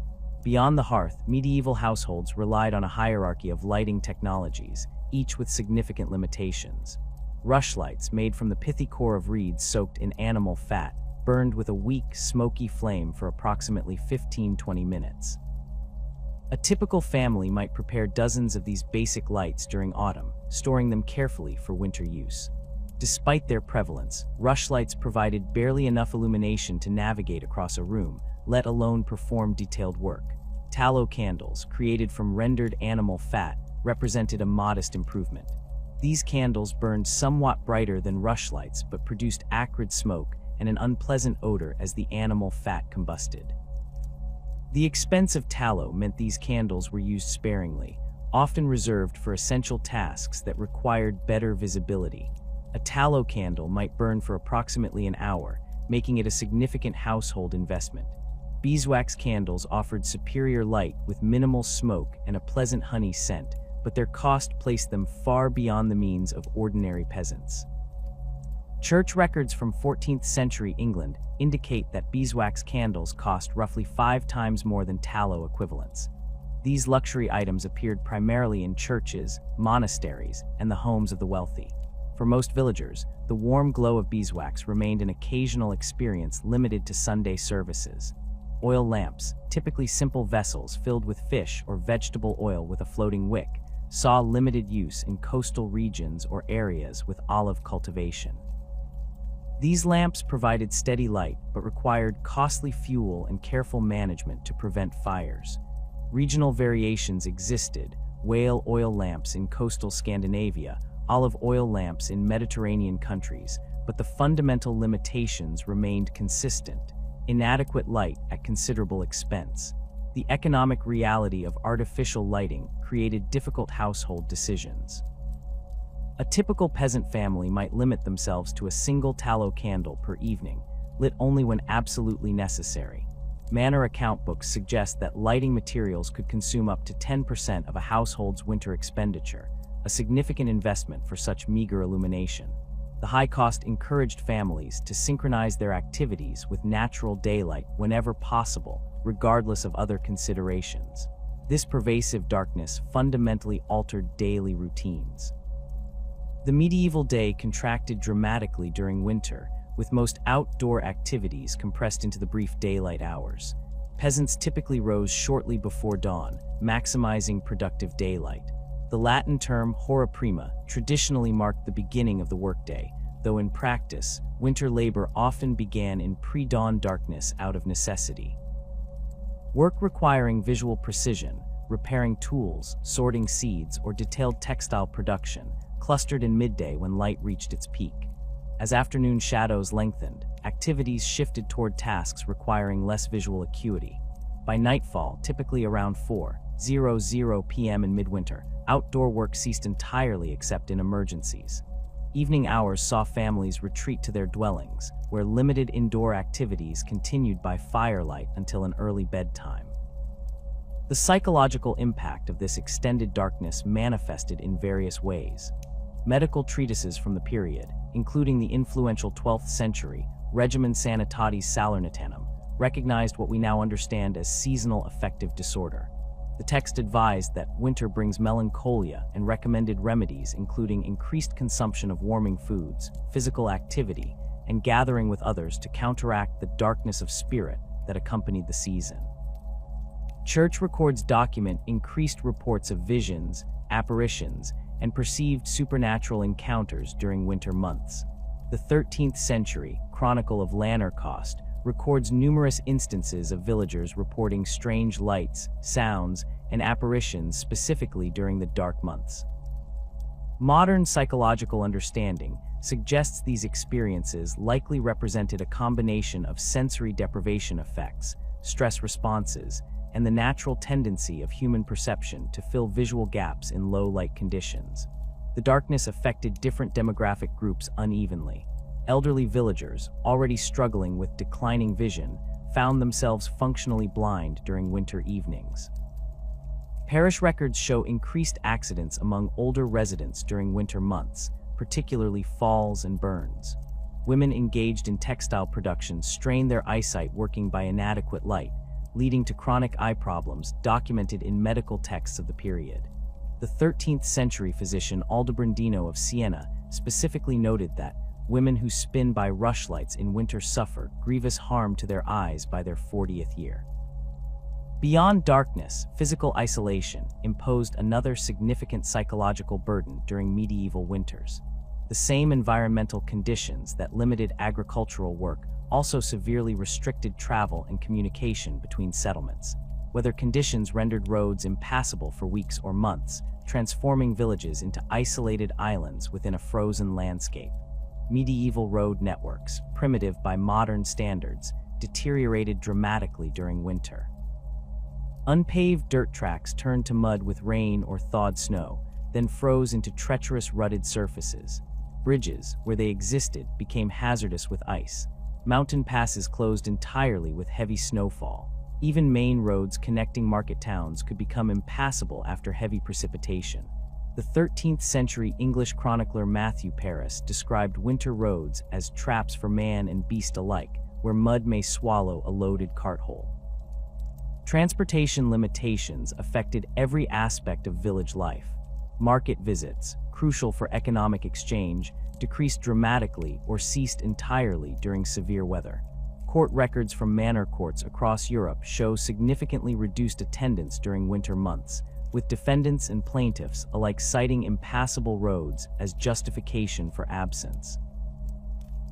Speaker 1: Beyond the hearth, medieval households relied on a hierarchy of lighting technologies, each with significant limitations. Rushlights, made from the pithy core of reeds soaked in animal fat, burned with a weak, smoky flame for approximately 15-20 minutes. A typical family might prepare dozens of these basic lights during autumn, storing them carefully for winter use. Despite their prevalence, rushlights provided barely enough illumination to navigate across a room, let alone perform detailed work. Tallow candles, created from rendered animal fat, represented a modest improvement. These candles burned somewhat brighter than rushlights but produced acrid smoke and an unpleasant odor as the animal fat combusted. The expense of tallow meant these candles were used sparingly, often reserved for essential tasks that required better visibility. A tallow candle might burn for approximately an hour, making it a significant household investment. Beeswax candles offered superior light with minimal smoke and a pleasant honey scent, but their cost placed them far beyond the means of ordinary peasants. Church records from 14th century England indicate that beeswax candles cost roughly 5 times more than tallow equivalents. These luxury items appeared primarily in churches, monasteries, and the homes of the wealthy. For most villagers, the warm glow of beeswax remained an occasional experience limited to Sunday services. Oil lamps, typically simple vessels filled with fish or vegetable oil with a floating wick, saw limited use in coastal regions or areas with olive cultivation. These lamps provided steady light but required costly fuel and careful management to prevent fires. Regional variations existed: whale oil lamps in coastal Scandinavia, olive oil lamps in Mediterranean countries, but the fundamental limitations remained consistent: inadequate light at considerable expense. The economic reality of artificial lighting created difficult household decisions. A typical peasant family might limit themselves to a single tallow candle per evening, lit only when absolutely necessary. Manor account books suggest that lighting materials could consume up to 10% of a household's winter expenditure, a significant investment for such meager illumination. The high cost encouraged families to synchronize their activities with natural daylight whenever possible, regardless of other considerations. This pervasive darkness fundamentally altered daily routines. The medieval day contracted dramatically during winter, with most outdoor activities compressed into the brief daylight hours. Peasants typically rose shortly before dawn, maximizing productive daylight. The Latin term hora prima traditionally marked the beginning of the workday, though in practice, winter labor often began in pre-dawn darkness out of necessity. Work requiring visual precision, repairing tools, sorting seeds, or detailed textile production clustered in midday when light reached its peak. As afternoon shadows lengthened, activities shifted toward tasks requiring less visual acuity. By nightfall, typically around 4:00 p.m. in midwinter, outdoor work ceased entirely except in emergencies. Evening hours saw families retreat to their dwellings, where limited indoor activities continued by firelight until an early bedtime. The psychological impact of this extended darkness manifested in various ways. Medical treatises from the period, including the influential 12th century Regimen Sanitatis Salernitanum, recognized what we now understand as seasonal affective disorder. The text advised that winter brings melancholia and recommended remedies including increased consumption of warming foods, physical activity, and gathering with others to counteract the darkness of spirit that accompanied the season. Church records document increased reports of visions, apparitions, and perceived supernatural encounters during winter months. The 13th century Chronicle of Lannercost records numerous instances of villagers reporting strange lights, sounds, and apparitions specifically during the dark months. Modern psychological understanding suggests these experiences likely represented a combination of sensory deprivation effects, stress responses, and the natural tendency of human perception to fill visual gaps in low-light conditions. The darkness affected different demographic groups unevenly. Elderly villagers, already struggling with declining vision, found themselves functionally blind during winter evenings. Parish records show increased accidents among older residents during winter months, particularly falls and burns. Women engaged in textile production strained their eyesight working by inadequate light, leading to chronic eye problems documented in medical texts of the period. The 13th century physician Aldobrandino of Siena specifically noted that women who spin by rushlights in winter suffer grievous harm to their eyes by their 40th year. Beyond darkness, physical isolation imposed another significant psychological burden during medieval winters. The same environmental conditions that limited agricultural work also severely restricted travel and communication between settlements. Weather conditions rendered roads impassable for weeks or months, transforming villages into isolated islands within a frozen landscape. Medieval road networks, primitive by modern standards, deteriorated dramatically during winter. Unpaved dirt tracks turned to mud with rain or thawed snow, then froze into treacherous rutted surfaces. Bridges, where they existed, became hazardous with ice. Mountain passes closed entirely with heavy snowfall. Even main roads connecting market towns could become impassable after heavy precipitation. The 13th century English chronicler Matthew Paris described winter roads as traps for man and beast alike, where mud may swallow a loaded cart whole. Transportation limitations affected every aspect of village life. Market visits, crucial for economic exchange, decreased dramatically or ceased entirely during severe weather. Court records from manor courts across Europe show significantly reduced attendance during winter months, with defendants and plaintiffs alike citing impassable roads as justification for absence.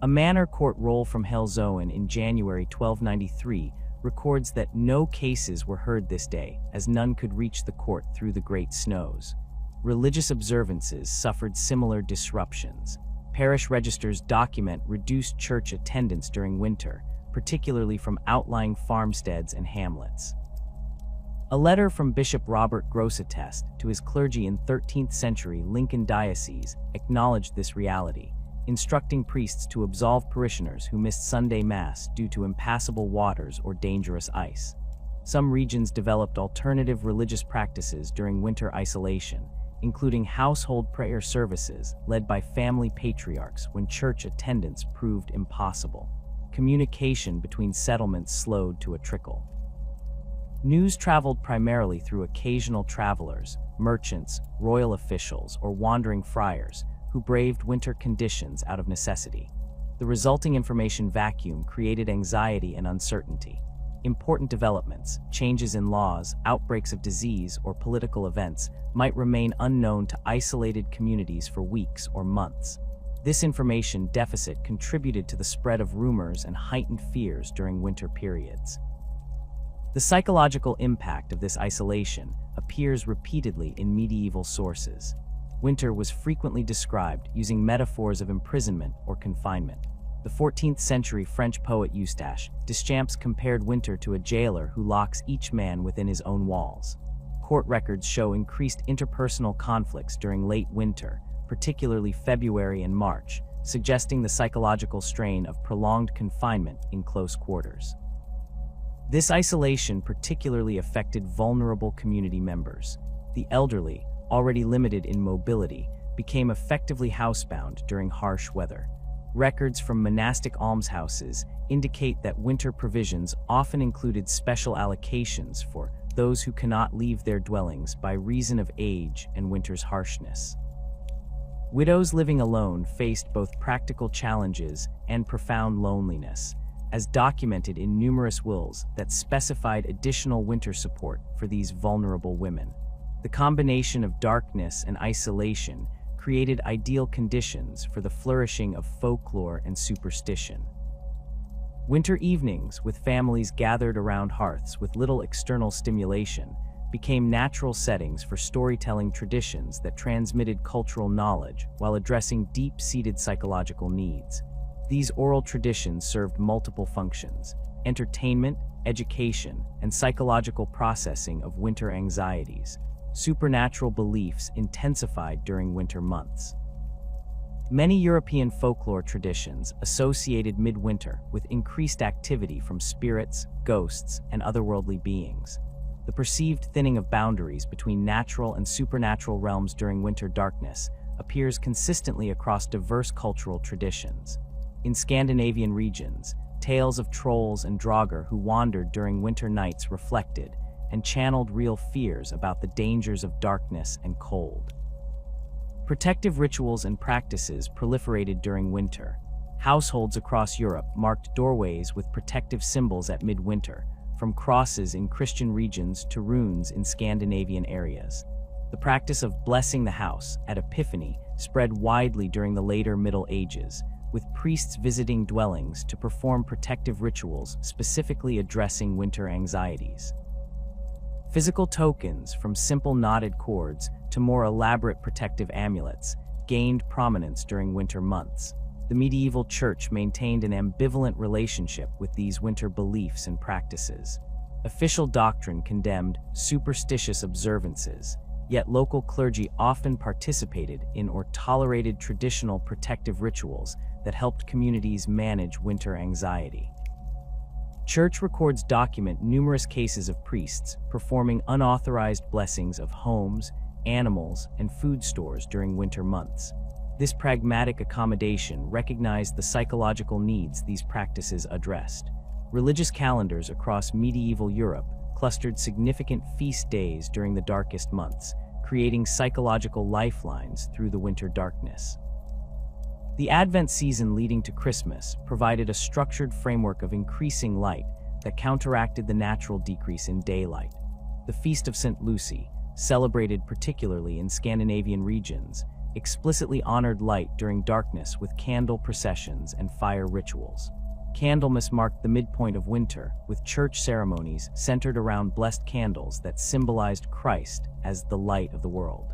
Speaker 1: A manor court roll from Helzoen in January 1293 records that no cases were heard this day, as none could reach the court through the great snows. Religious observances suffered similar disruptions. Parish registers document reduced church attendance during winter, particularly from outlying farmsteads and hamlets. A letter from Bishop Robert Grosseteste to his clergy in 13th century Lincoln diocese acknowledged this reality, instructing priests to absolve parishioners who missed Sunday Mass due to impassable waters or dangerous ice. Some regions developed alternative religious practices during winter isolation, including household prayer services led by family patriarchs when church attendance proved impossible. Communication between settlements slowed to a trickle. News traveled primarily through occasional travelers, merchants, royal officials, or wandering friars who braved winter conditions out of necessity. The resulting information vacuum created anxiety and uncertainty. Important developments, changes in laws, outbreaks of disease, or political events might remain unknown to isolated communities for weeks or months. This information deficit contributed to the spread of rumors and heightened fears during winter periods. The psychological impact of this isolation appears repeatedly in medieval sources. Winter was frequently described using metaphors of imprisonment or confinement. The 14th century French poet Eustache Deschamps compared winter to a jailer who locks each man within his own walls. Court records show increased interpersonal conflicts during late winter, particularly February and March, suggesting the psychological strain of prolonged confinement in close quarters. This isolation particularly affected vulnerable community members. The elderly, already limited in mobility, became effectively housebound during harsh weather. Records from monastic almshouses indicate that winter provisions often included special allocations for those who cannot leave their dwellings by reason of age and winter's harshness. Widows living alone faced both practical challenges and profound loneliness, as documented in numerous wills that specified additional winter support for these vulnerable women. The combination of darkness and isolation created ideal conditions for the flourishing of folklore and superstition. Winter evenings, with families gathered around hearths with little external stimulation, became natural settings for storytelling traditions that transmitted cultural knowledge while addressing deep-seated psychological needs. These oral traditions served multiple functions: entertainment, education, and psychological processing of winter anxieties. Supernatural beliefs intensified during winter months. Many European folklore traditions associated midwinter with increased activity from spirits, ghosts, and otherworldly beings. The perceived thinning of boundaries between natural and supernatural realms during winter darkness appears consistently across diverse cultural traditions. In Scandinavian regions, tales of trolls and draugr who wandered during winter nights reflected and channeled real fears about the dangers of darkness and cold. Protective rituals and practices proliferated during winter. Households across Europe marked doorways with protective symbols at midwinter, from crosses in Christian regions to runes in Scandinavian areas. The practice of blessing the house at Epiphany spread widely during the later Middle Ages, with priests visiting dwellings to perform protective rituals specifically addressing winter anxieties. Physical tokens, from simple knotted cords to more elaborate protective amulets, gained prominence during winter months. The medieval church maintained an ambivalent relationship with these winter beliefs and practices. Official doctrine condemned superstitious observances, yet local clergy often participated in or tolerated traditional protective rituals that helped communities manage winter anxiety. Church records document numerous cases of priests performing unauthorized blessings of homes, animals, and food stores during winter months. This pragmatic accommodation recognized the psychological needs these practices addressed. Religious calendars across medieval Europe clustered significant feast days during the darkest months, creating psychological lifelines through the winter darkness. The Advent season leading to Christmas provided a structured framework of increasing light that counteracted the natural decrease in daylight. The Feast of St. Lucy, celebrated particularly in Scandinavian regions, explicitly honored light during darkness with candle processions and fire rituals. Candlemas marked the midpoint of winter, with church ceremonies centered around blessed candles that symbolized Christ as the light of the world.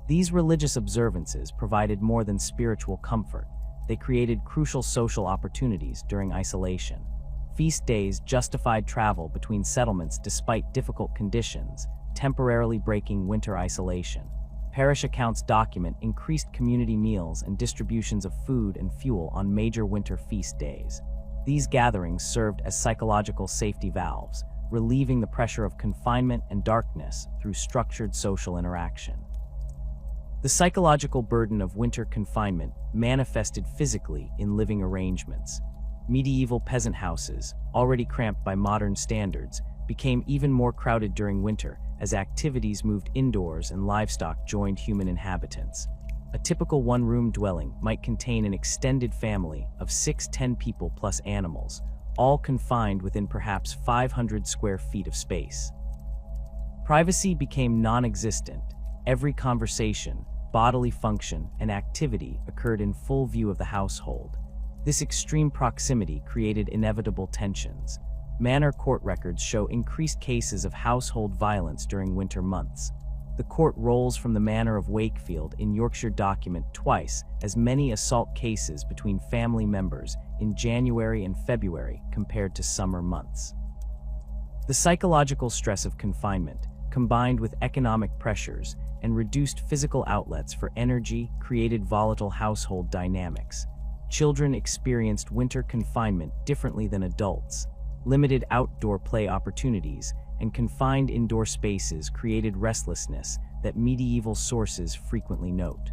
Speaker 1: These religious observances provided more than spiritual comfort. They created crucial social opportunities during isolation. Feast days justified travel between settlements despite difficult conditions, temporarily breaking winter isolation. Parish accounts document increased community meals and distributions of food and fuel on major winter feast days. These gatherings served as psychological safety valves, relieving the pressure of confinement and darkness through structured social interaction. The psychological burden of winter confinement manifested physically in living arrangements. Medieval peasant houses, already cramped by modern standards, became even more crowded during winter as activities moved indoors and livestock joined human inhabitants. A typical one-room dwelling might contain an extended family of 6–10 people plus animals, all confined within perhaps 500 square feet of space. Privacy became non-existent. Every conversation, bodily function, and activity occurred in full view of the household. This extreme proximity created inevitable tensions. Manor court records show increased cases of household violence during winter months. The court rolls from the Manor of Wakefield in Yorkshire document twice as many assault cases between family members in January and February compared to summer months. The psychological stress of confinement, combined with economic pressures and reduced physical outlets for energy, created volatile household dynamics. Children experienced winter confinement differently than adults. Limited outdoor play opportunities and confined indoor spaces created restlessness that medieval sources frequently note.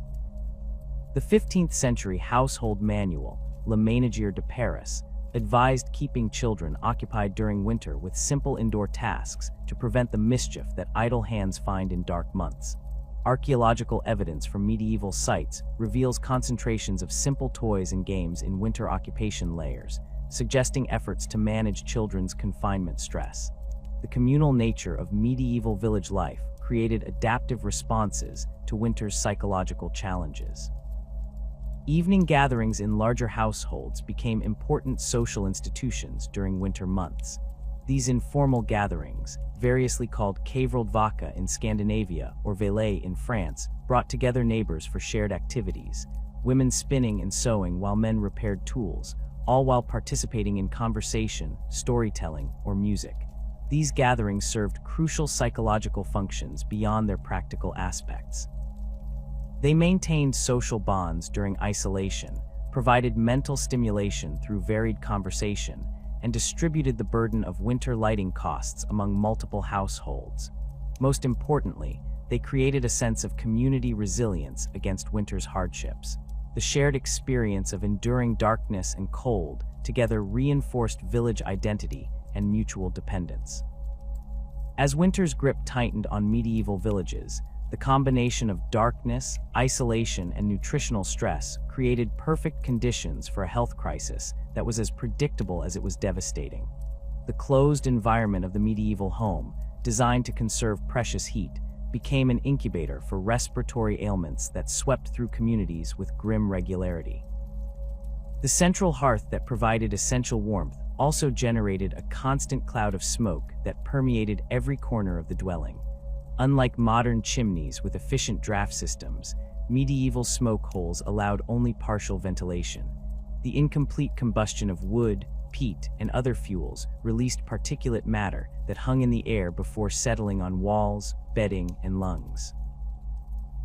Speaker 1: The 15th century household manual, Le Ménagère de Paris, advised keeping children occupied during winter with simple indoor tasks to prevent the mischief that idle hands find in dark months. Archaeological evidence from medieval sites reveals concentrations of simple toys and games in winter occupation layers, suggesting efforts to manage children's confinement stress. The communal nature of medieval village life created adaptive responses to winter's psychological challenges. Evening gatherings in larger households became important social institutions during winter months. These informal gatherings, variously called kveldvaka in Scandinavia or veillée in France, brought together neighbors for shared activities, women spinning and sewing while men repaired tools, all while participating in conversation, storytelling, or music. These gatherings served crucial psychological functions beyond their practical aspects. They maintained social bonds during isolation, provided mental stimulation through varied conversation, and distributed the burden of winter lighting costs among multiple households. Most importantly, they created a sense of community resilience against winter's hardships. The shared experience of enduring darkness and cold together reinforced village identity and mutual dependence. As winter's grip tightened on medieval villages, the combination of darkness, isolation, and nutritional stress created perfect conditions for a health crisis that was as predictable as it was devastating. The closed environment of the medieval home, designed to conserve precious heat, became an incubator for respiratory ailments that swept through communities with grim regularity. The central hearth that provided essential warmth also generated a constant cloud of smoke that permeated every corner of the dwelling. Unlike modern chimneys with efficient draft systems, medieval smoke holes allowed only partial ventilation. The incomplete combustion of wood, peat, and other fuels released particulate matter that hung in the air before settling on walls, bedding, and lungs.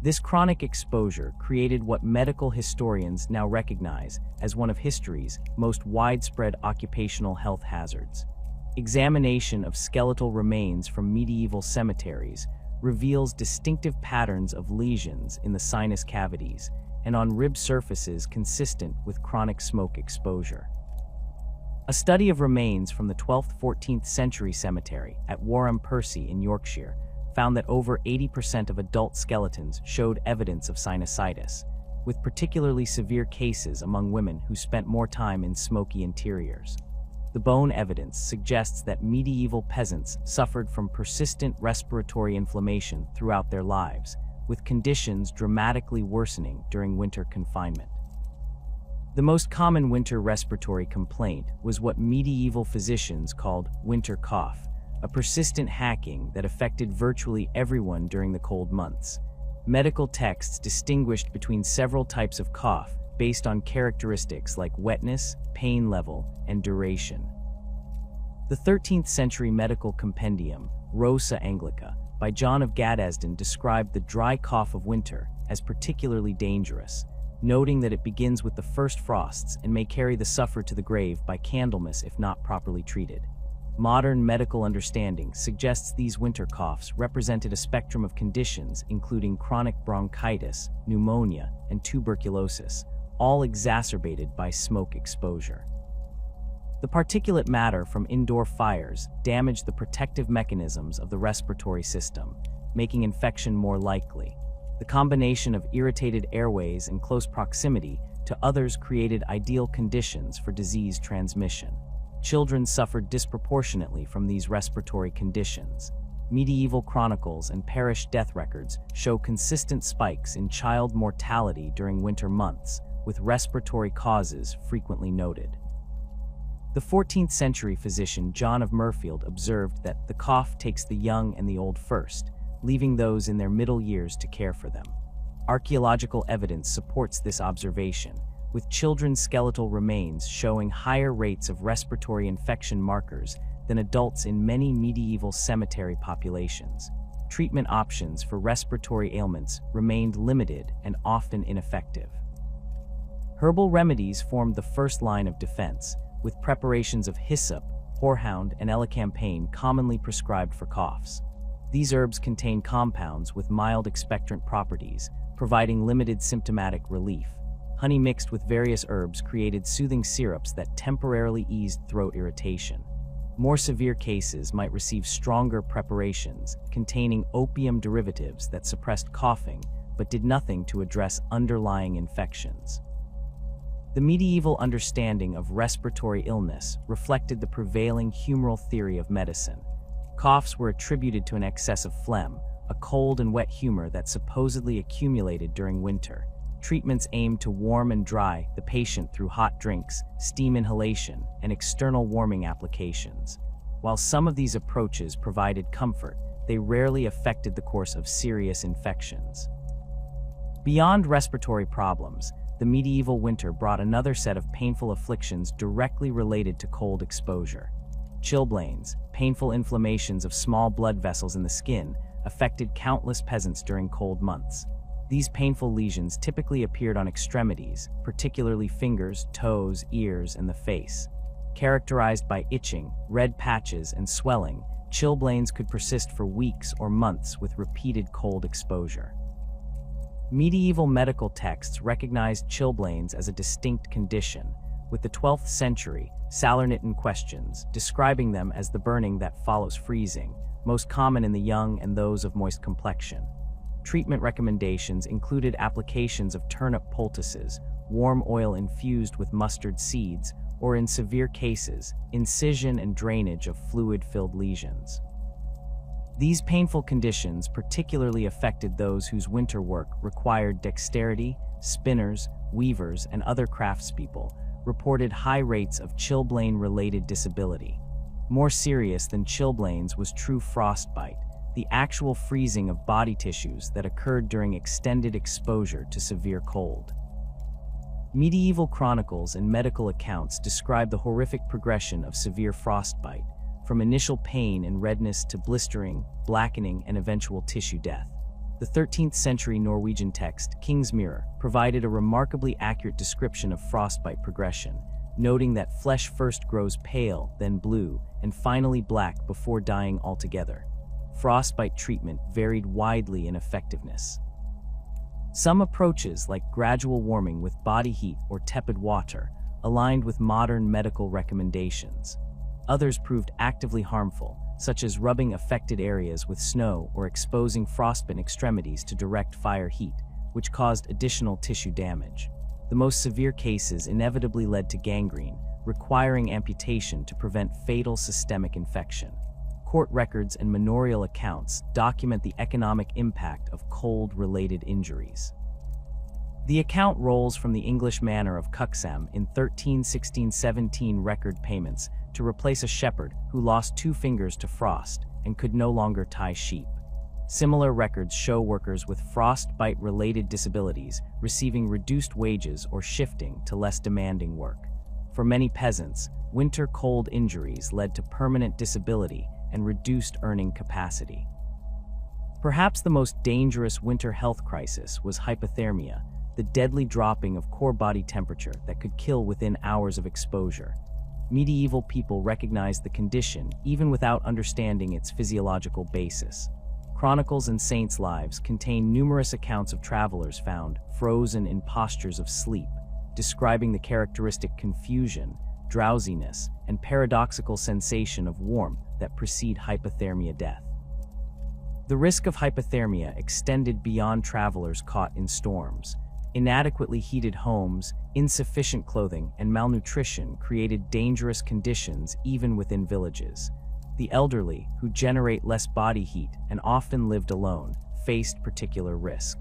Speaker 1: This chronic exposure created what medical historians now recognize as one of history's most widespread occupational health hazards. Examination of skeletal remains from medieval cemeteries reveals distinctive patterns of lesions in the sinus cavities and on rib surfaces consistent with chronic smoke exposure. A study of remains from the 12th–14th century cemetery at Warham Percy in Yorkshire found that over 80% of adult skeletons showed evidence of sinusitis, with particularly severe cases among women who spent more time in smoky interiors. The bone evidence suggests that medieval peasants suffered from persistent respiratory inflammation throughout their lives, with conditions dramatically worsening during winter confinement. The most common winter respiratory complaint was what medieval physicians called winter cough, a persistent hacking that affected virtually everyone during the cold months. Medical texts distinguished between several types of cough based on characteristics like wetness, pain level, and duration. The 13th century medical compendium, Rosa Anglica, by John of Gaddesden described the dry cough of winter as particularly dangerous, noting that it begins with the first frosts and may carry the sufferer to the grave by Candlemas if not properly treated. Modern medical understanding suggests these winter coughs represented a spectrum of conditions including chronic bronchitis, pneumonia, and tuberculosis, all exacerbated by smoke exposure. The particulate matter from indoor fires damaged the protective mechanisms of the respiratory system, making infection more likely. The combination of irritated airways and close proximity to others created ideal conditions for disease transmission. Children suffered disproportionately from these respiratory conditions. Medieval chronicles and parish death records show consistent spikes in child mortality during winter months, with respiratory causes frequently noted. The 14th century physician John of Murfield observed that the cough takes the young and the old first, leaving those in their middle years to care for them. Archaeological evidence supports this observation, with children's skeletal remains showing higher rates of respiratory infection markers than adults in many medieval cemetery populations. Treatment options for respiratory ailments remained limited and often ineffective. Herbal remedies formed the first line of defense, with preparations of hyssop, horehound, and elecampane commonly prescribed for coughs. These herbs contain compounds with mild expectorant properties, providing limited symptomatic relief. Honey mixed with various herbs created soothing syrups that temporarily eased throat irritation. More severe cases might receive stronger preparations containing opium derivatives that suppressed coughing but did nothing to address underlying infections. The medieval understanding of respiratory illness reflected the prevailing humoral theory of medicine. Coughs were attributed to an excess of phlegm, a cold and wet humor that supposedly accumulated during winter. Treatments aimed to warm and dry the patient through hot drinks, steam inhalation, and external warming applications. While some of these approaches provided comfort, they rarely affected the course of serious infections. Beyond respiratory problems, the medieval winter brought another set of painful afflictions directly related to cold exposure. Chilblains, painful inflammations of small blood vessels in the skin, affected countless peasants during cold months. These painful lesions typically appeared on extremities, particularly fingers, toes, ears, and the face. Characterized by itching, red patches, and swelling, chilblains could persist for weeks or months with repeated cold exposure. Medieval medical texts recognized chilblains as a distinct condition, with the 12th century Salernitan questions describing them as the burning that follows freezing, most common in the young and those of moist complexion. Treatment recommendations included applications of turnip poultices, warm oil infused with mustard seeds, or in severe cases, incision and drainage of fluid-filled lesions. These painful conditions particularly affected those whose winter work required dexterity. Spinners, weavers, and other craftspeople reported high rates of chilblain-related disability. More serious than chilblains was true frostbite, the actual freezing of body tissues that occurred during extended exposure to severe cold. Medieval chronicles and medical accounts describe the horrific progression of severe frostbite, from initial pain and redness to blistering, blackening, and eventual tissue death. The 13th century Norwegian text, King's Mirror, provided a remarkably accurate description of frostbite progression, noting that flesh first grows pale, then blue, and finally black before dying altogether. Frostbite treatment varied widely in effectiveness. Some approaches, like gradual warming with body heat or tepid water, aligned with modern medical recommendations. Others proved actively harmful, such as rubbing affected areas with snow or exposing frostbitten extremities to direct fire heat, which caused additional tissue damage. The most severe cases inevitably led to gangrene, requiring amputation to prevent fatal systemic infection. Court records and manorial accounts document the economic impact of cold-related injuries. The account rolls from the English manor of Cuxham in 1316-17 record payments to replace a shepherd who lost 2 fingers to frost and could no longer tie sheep. Similar records show workers with frostbite-related disabilities receiving reduced wages or shifting to less demanding work. For many peasants, winter cold injuries led to permanent disability and reduced earning capacity. Perhaps the most dangerous winter health crisis was hypothermia, the deadly dropping of core body temperature that could kill within hours of exposure. medieval people recognized the condition even without understanding its physiological basis. Chronicles and saints' lives contain numerous accounts of travelers found frozen in postures of sleep, describing the characteristic confusion, drowsiness, and paradoxical sensation of warmth that precede hypothermia death. The risk of hypothermia extended beyond travelers caught in storms. Inadequately heated homes, insufficient clothing, and malnutrition created dangerous conditions even within villages. The elderly, who generate less body heat and often lived alone, faced particular risk.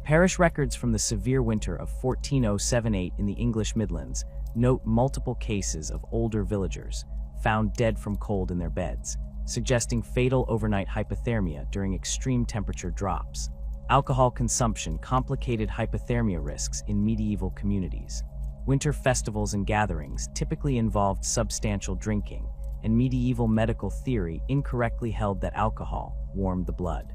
Speaker 1: Parish records from the severe winter of 14078 in the English Midlands note multiple cases of older villagers found dead from cold in their beds, suggesting fatal overnight hypothermia during extreme temperature drops. Alcohol consumption complicated hypothermia risks in medieval communities. Winter festivals and gatherings typically involved substantial drinking, and medieval medical theory incorrectly held that alcohol warmed the blood.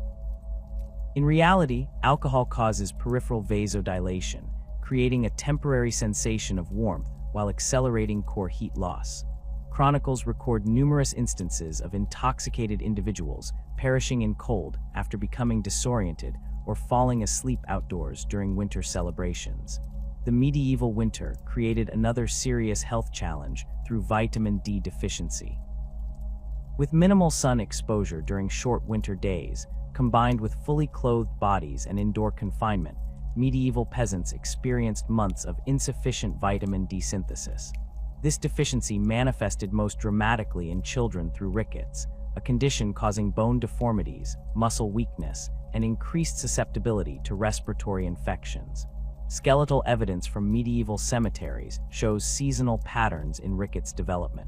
Speaker 1: In reality, alcohol causes peripheral vasodilation, creating a temporary sensation of warmth while accelerating core heat loss. Chronicles record numerous instances of intoxicated individuals perishing in cold after becoming disoriented or falling asleep outdoors during winter celebrations. The medieval winter created another serious health challenge through vitamin D deficiency. With minimal sun exposure during short winter days, combined with fully clothed bodies and indoor confinement, medieval peasants experienced months of insufficient vitamin D synthesis. This deficiency manifested most dramatically in children through rickets, a condition causing bone deformities, muscle weakness, and increased susceptibility to respiratory infections. Skeletal evidence from medieval cemeteries shows seasonal patterns in rickets development.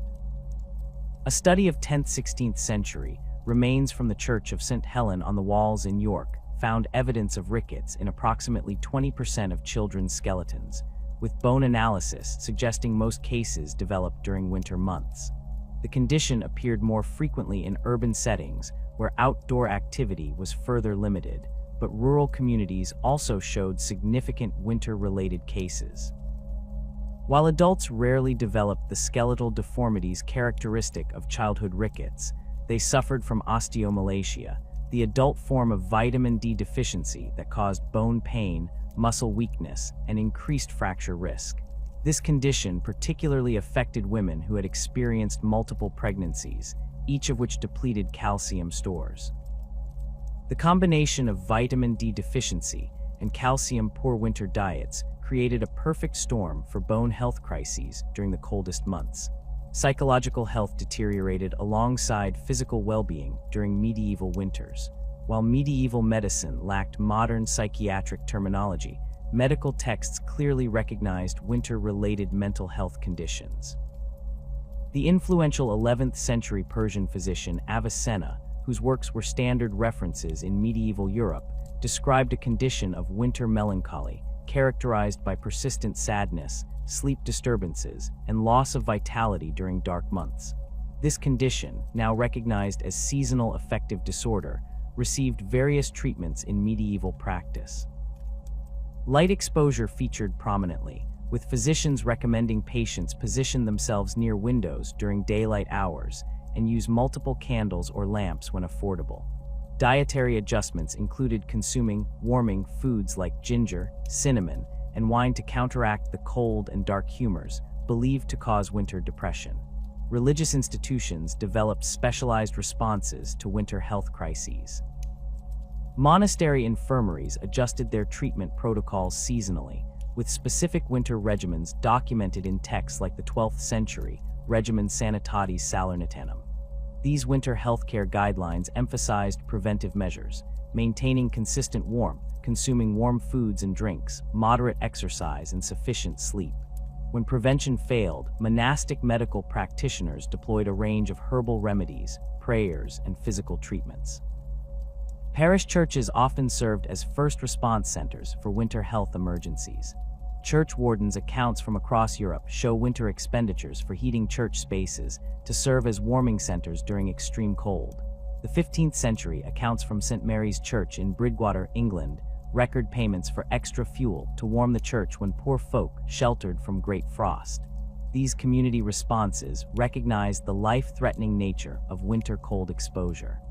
Speaker 1: A study of 10th–16th century remains from the Church of St. Helen on the Walls in York found evidence of rickets in approximately 20% of children's skeletons, with bone analysis suggesting most cases developed during winter months. The condition appeared more frequently in urban settings where outdoor activity was further limited, but rural communities also showed significant winter-related cases. While adults rarely developed the skeletal deformities characteristic of childhood rickets, they suffered from osteomalacia, the adult form of vitamin D deficiency that caused bone pain, muscle weakness, and increased fracture risk. This condition particularly affected women who had experienced multiple pregnancies, each of which depleted calcium stores. The combination of vitamin D deficiency and calcium-poor winter diets created a perfect storm for bone health crises during the coldest months. Psychological health deteriorated alongside physical well-being during medieval winters. While medieval medicine lacked modern psychiatric terminology, medical texts clearly recognized winter-related mental health conditions. The influential 11th century Persian physician Avicenna, whose works were standard references in medieval Europe, described a condition of winter melancholy characterized by persistent sadness, sleep disturbances, and loss of vitality during dark months. This condition, now recognized as seasonal affective disorder, received various treatments in medieval practice. Light exposure featured prominently, with physicians recommending patients position themselves near windows during daylight hours and use multiple candles or lamps when affordable. Dietary adjustments included consuming warming foods like ginger, cinnamon, and wine to counteract the cold and dark humors believed to cause winter depression. Religious institutions developed specialized responses to winter health crises. Monastery infirmaries adjusted their treatment protocols seasonally, with specific winter regimens documented in texts like the 12th century Regimen Sanitatis Salernitanum. These winter healthcare guidelines emphasized preventive measures, maintaining consistent warmth, consuming warm foods and drinks, moderate exercise, and sufficient sleep. When prevention failed, monastic medical practitioners deployed a range of herbal remedies, prayers, and physical treatments. Parish churches often served as first response centers for winter health emergencies. Church wardens' accounts from across Europe show winter expenditures for heating church spaces to serve as warming centers during extreme cold. The 15th century accounts from St. Mary's Church in Bridgwater, England, record payments for extra fuel to warm the church when poor folk sheltered from great frost. these community responses recognized the life-threatening nature of winter cold exposure.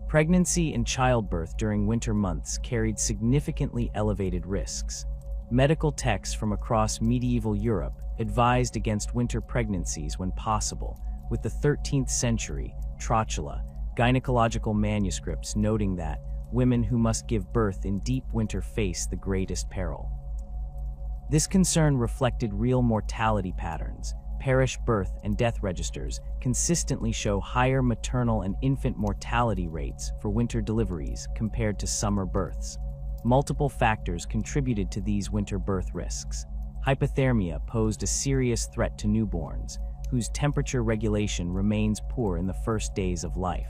Speaker 1: Pregnancy and childbirth during winter months carried significantly elevated risks. Medical texts from across medieval Europe advised against winter pregnancies when possible, with the 13th century Trocula gynecological manuscripts noting that women who must give birth in deep winter face the greatest peril. This concern reflected real mortality patterns. Parish birth and death registers consistently show higher maternal and infant mortality rates for winter deliveries compared to summer births. Multiple factors contributed to these winter birth risks. Hypothermia posed a serious threat to newborns, whose temperature regulation remains poor in the first days of life.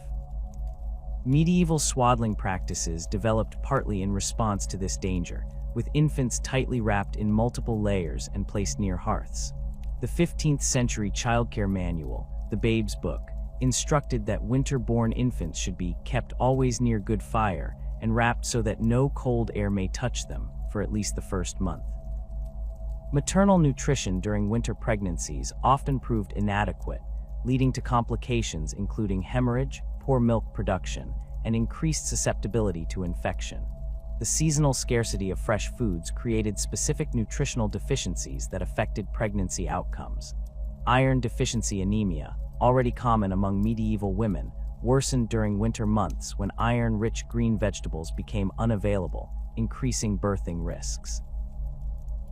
Speaker 1: Medieval swaddling practices developed partly in response to this danger, with infants tightly wrapped in multiple layers and placed near hearths. The 15th century childcare manual, the Babe's Book, instructed that winter-born infants should be kept always near good fire and wrapped so that no cold air may touch them for at least the first month. Maternal nutrition during winter pregnancies often proved inadequate, leading to complications including hemorrhage, poor milk production, and increased susceptibility to infection. The seasonal scarcity of fresh foods created specific nutritional deficiencies that affected pregnancy outcomes. Iron deficiency anemia, already common among medieval women, worsened during winter months when iron-rich green vegetables became unavailable, increasing birthing risks.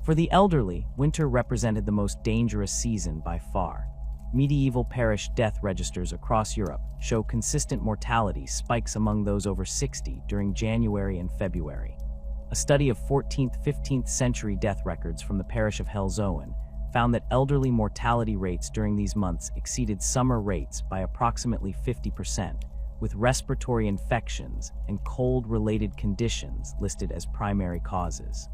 Speaker 1: For the elderly, winter represented the most dangerous season by far. Medieval parish death registers across Europe show consistent mortality spikes among those over 60 during January and February. A study of 14th–15th century death records from the parish of Helzoen found that elderly mortality rates during these months exceeded summer rates by approximately 50%, with respiratory infections and cold-related conditions listed as primary causes.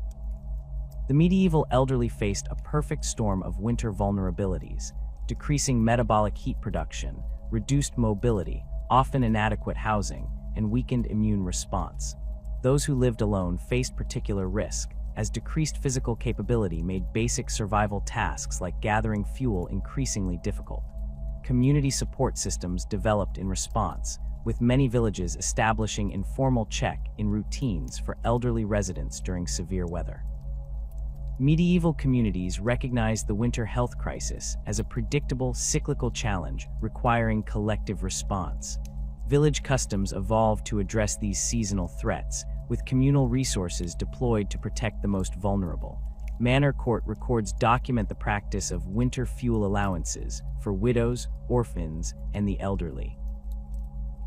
Speaker 1: The medieval elderly faced a perfect storm of winter vulnerabilities: decreasing metabolic heat production, reduced mobility, often inadequate housing, and weakened immune response. Those who lived alone faced particular risk, as decreased physical capability made basic survival tasks like gathering fuel increasingly difficult. Community support systems developed in response, with many villages establishing informal check-in routines for elderly residents during severe weather. Medieval communities recognized the winter health crisis as a predictable, cyclical challenge requiring collective response. Village customs evolved to address these seasonal threats, with communal resources deployed to protect the most vulnerable. Manor court records document the practice of winter fuel allowances for widows, orphans, and the elderly.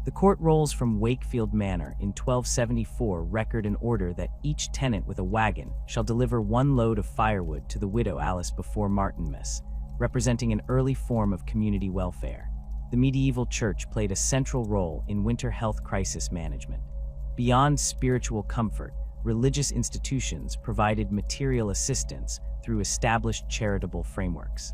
Speaker 1: The court rolls from Wakefield Manor in 1274 record an order that each tenant with a wagon shall deliver 1 load of firewood to the widow Alice before Martinmas, representing an early form of community welfare. The medieval church played a central role in winter health crisis management. Beyond spiritual comfort, religious institutions provided material assistance through established charitable frameworks.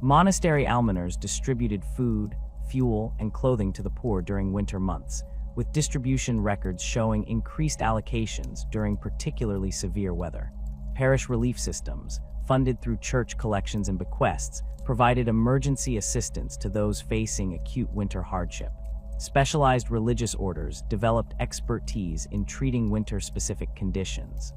Speaker 1: Monastery almoners distributed food, fuel, and clothing to the poor during winter months, with distribution records showing increased allocations during particularly severe weather. Parish relief systems, funded through church collections and bequests, provided emergency assistance to those facing acute winter hardship. Specialized religious orders developed expertise in treating winter-specific conditions.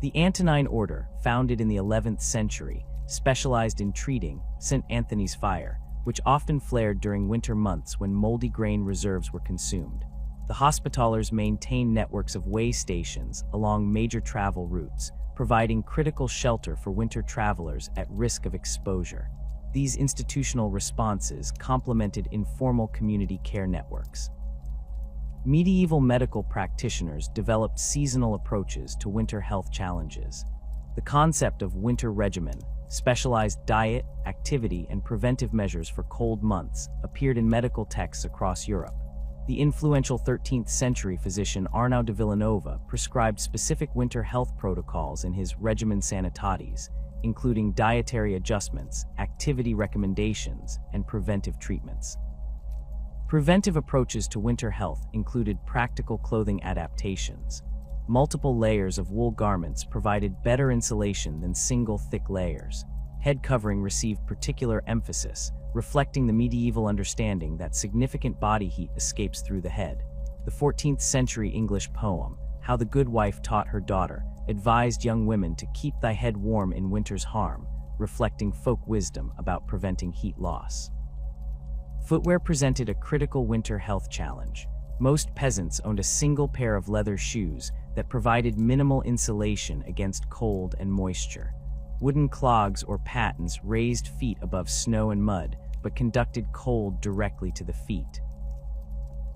Speaker 1: The Antonine Order, founded in the 11th century, specialized in treating St. Anthony's fire, which often flared during winter months when moldy grain reserves were consumed. The Hospitallers maintained networks of way stations along major travel routes, providing critical shelter for winter travelers at risk of exposure. These institutional responses complemented informal community care networks. Medieval medical practitioners developed seasonal approaches to winter health challenges. The concept of winter regimen, specialized diet, activity, and preventive measures for cold months appeared in medical texts across Europe. The influential 13th century physician Arnaud de Villanova prescribed specific winter health protocols in his Regimen Sanitatis, including dietary adjustments, activity recommendations, and preventive treatments. Preventive approaches to winter health included practical clothing adaptations. Multiple layers of wool garments provided better insulation than single thick layers. head covering received particular emphasis, reflecting the medieval understanding that significant body heat escapes through the head. The 14th century English poem, How the Good Wife Taught Her Daughter, advised young women to keep thy head warm in winter's harm, reflecting folk wisdom about preventing heat loss. Footwear presented a critical winter health challenge. Most peasants owned a single pair of leather shoes that provided minimal insulation against cold and moisture. Wooden clogs or pattens raised feet above snow and mud, but conducted cold directly to the feet.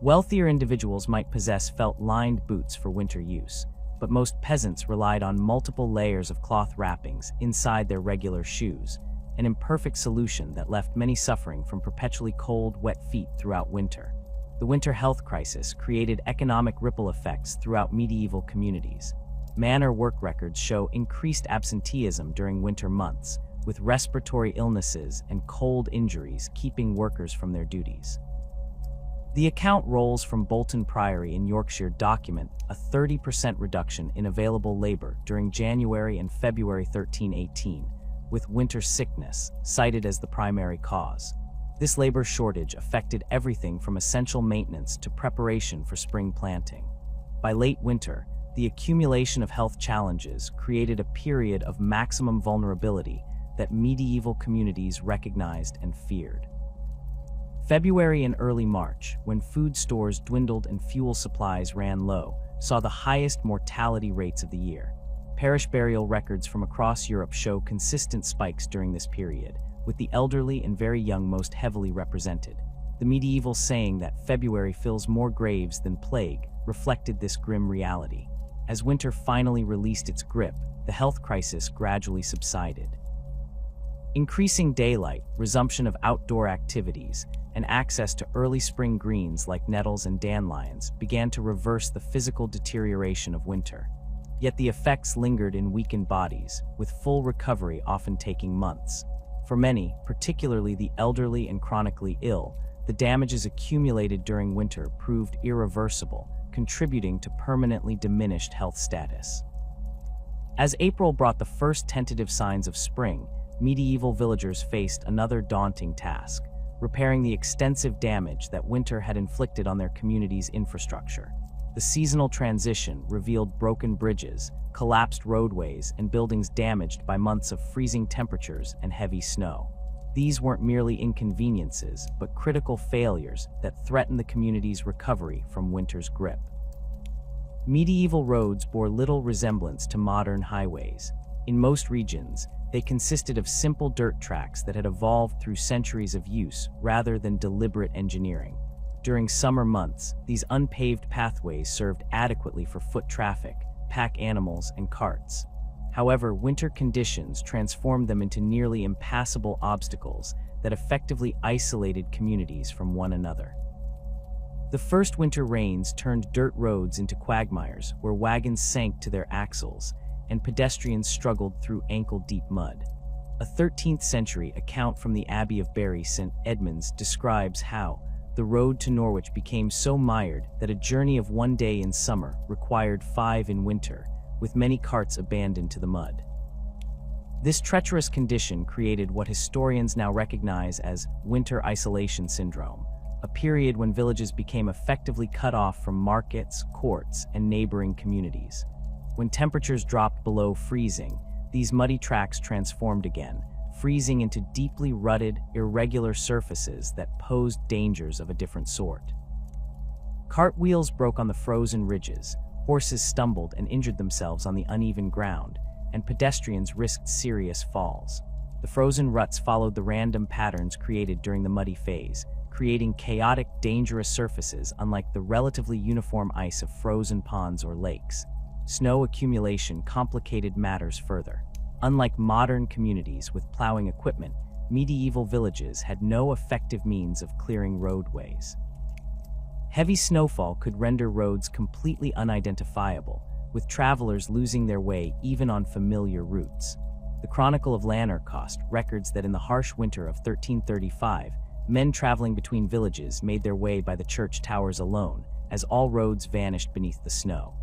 Speaker 1: Wealthier individuals might possess felt-lined boots for winter use, but most peasants relied on multiple layers of cloth wrappings inside their regular shoes, an imperfect solution that left many suffering from perpetually cold, wet feet throughout winter. The winter health crisis created economic ripple effects throughout medieval communities. Manor work records show increased absenteeism during winter months, with respiratory illnesses and cold injuries keeping workers from their duties. The account rolls from Bolton Priory in Yorkshire document a 30% reduction in available labor during January and February 1318, with winter sickness cited as the primary cause. This labor shortage affected everything from essential maintenance to preparation for spring planting. By late winter, the accumulation of health challenges created a period of maximum vulnerability that medieval communities recognized and feared. February and early March, when food stores dwindled and fuel supplies ran low, saw the highest mortality rates of the year. Parish burial records from across Europe show consistent spikes during this period, with the elderly and very young most heavily represented. The medieval saying that February fills more graves than plague reflected this grim reality. As winter finally released its grip, the health crisis gradually subsided. Increasing daylight, resumption of outdoor activities, and access to early spring greens like nettles and dandelions began to reverse the physical deterioration of winter. Yet the effects lingered in weakened bodies, with full recovery often taking months. For many, particularly the elderly and chronically ill, the damages accumulated during winter proved irreversible, contributing to permanently diminished health status. As April brought the first tentative signs of spring, medieval villagers faced another daunting task: repairing the extensive damage that winter had inflicted on their community's infrastructure. The seasonal transition revealed broken bridges, collapsed roadways, and buildings damaged by months of freezing temperatures and heavy snow. These weren't merely inconveniences, but critical failures that threatened the community's recovery from winter's grip. Medieval roads bore little resemblance to modern highways. In most regions, they consisted of simple dirt tracks that had evolved through centuries of use rather than deliberate engineering. During summer months, these unpaved pathways served adequately for foot traffic, pack animals, and carts. However, winter conditions transformed them into nearly impassable obstacles that effectively isolated communities from one another. The first winter rains turned dirt roads into quagmires where wagons sank to their axles and pedestrians struggled through ankle-deep mud. A 13th century account from the Abbey of Bury St. Edmunds describes how the road to Norwich became so mired that a journey of one day in summer required 5 in winter, with many carts abandoned to the mud. This treacherous condition created what historians now recognize as winter isolation syndrome, a period when villages became effectively cut off from markets, courts, and neighboring communities. When temperatures dropped below freezing, these muddy tracks transformed again, freezing into deeply rutted, irregular surfaces that posed dangers of a different sort. Cartwheels broke on the frozen ridges, horses stumbled and injured themselves on the uneven ground, and pedestrians risked serious falls. The frozen ruts followed the random patterns created during the muddy phase, creating chaotic, dangerous surfaces unlike the relatively uniform ice of frozen ponds or lakes. Snow accumulation complicated matters further. Unlike modern communities with plowing equipment, medieval villages had no effective means of clearing roadways. Heavy snowfall could render roads completely unidentifiable, with travelers losing their way even on familiar routes. The Chronicle of Lanarcost records that in the harsh winter of 1335, men traveling between villages made their way by the church towers alone, as all roads vanished beneath the snow.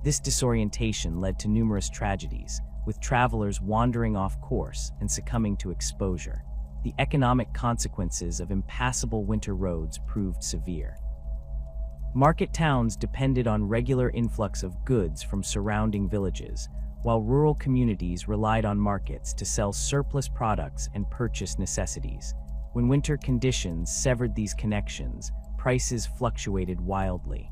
Speaker 1: This disorientation led to numerous tragedies, with travelers wandering off course and succumbing to exposure. The economic consequences of impassable winter roads proved severe. Market towns depended on regular influx of goods from surrounding villages, while rural communities relied on markets to sell surplus products and purchase necessities. When winter conditions severed these connections, prices fluctuated wildly.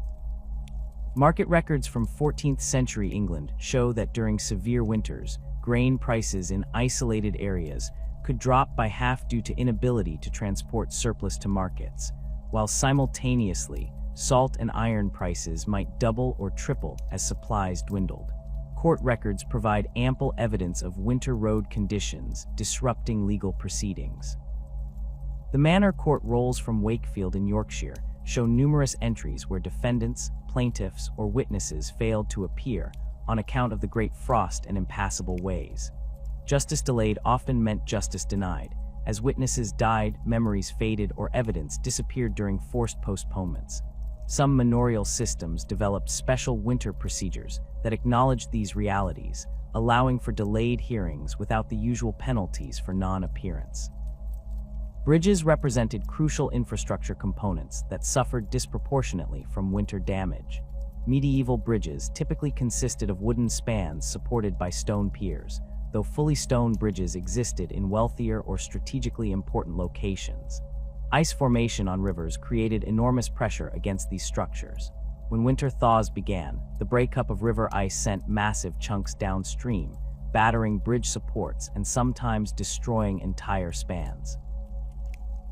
Speaker 1: Market records from 14th century England show that during severe winters, grain prices in isolated areas could drop by half due to inability to transport surplus to markets, while simultaneously, salt and iron prices might double or triple as supplies dwindled. Court records provide ample evidence of winter road conditions disrupting legal proceedings. The Manor Court rolls from Wakefield in Yorkshire show numerous entries where defendants, plaintiffs, or witnesses failed to appear on account of the great frost and impassable ways. Justice delayed often meant justice denied. As witnesses died, memories faded, or evidence disappeared during forced postponements. Some manorial systems developed special winter procedures that acknowledged these realities, allowing for delayed hearings without the usual penalties for non-appearance. Bridges represented crucial infrastructure components that suffered disproportionately from winter damage. Medieval bridges typically consisted of wooden spans supported by stone piers, though fully stone bridges existed in wealthier or strategically important locations. Ice formation on rivers created enormous pressure against these structures. When winter thaws began, the breakup of river ice sent massive chunks downstream, battering bridge supports and sometimes destroying entire spans.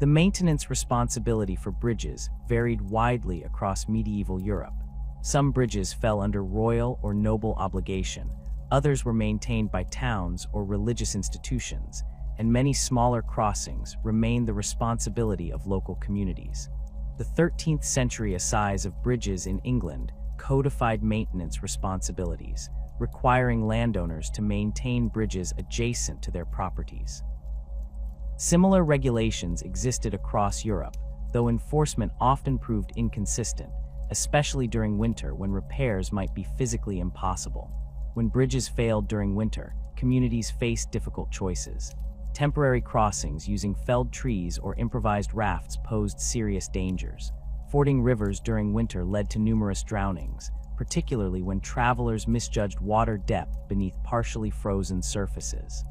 Speaker 1: The maintenance responsibility for bridges varied widely across medieval Europe. Some bridges fell under royal or noble obligation, others were maintained by towns or religious institutions, and many smaller crossings remained the responsibility of local communities. The 13th century assize of bridges in England codified maintenance responsibilities, requiring landowners to maintain bridges adjacent to their properties. Similar regulations existed across Europe, though enforcement often proved inconsistent, especially during winter when repairs might be physically impossible. When bridges failed during winter, communities faced difficult choices. Temporary crossings using felled trees or improvised rafts posed serious dangers. Fording rivers during winter led to numerous drownings, particularly when travelers misjudged water depth beneath partially frozen surfaces.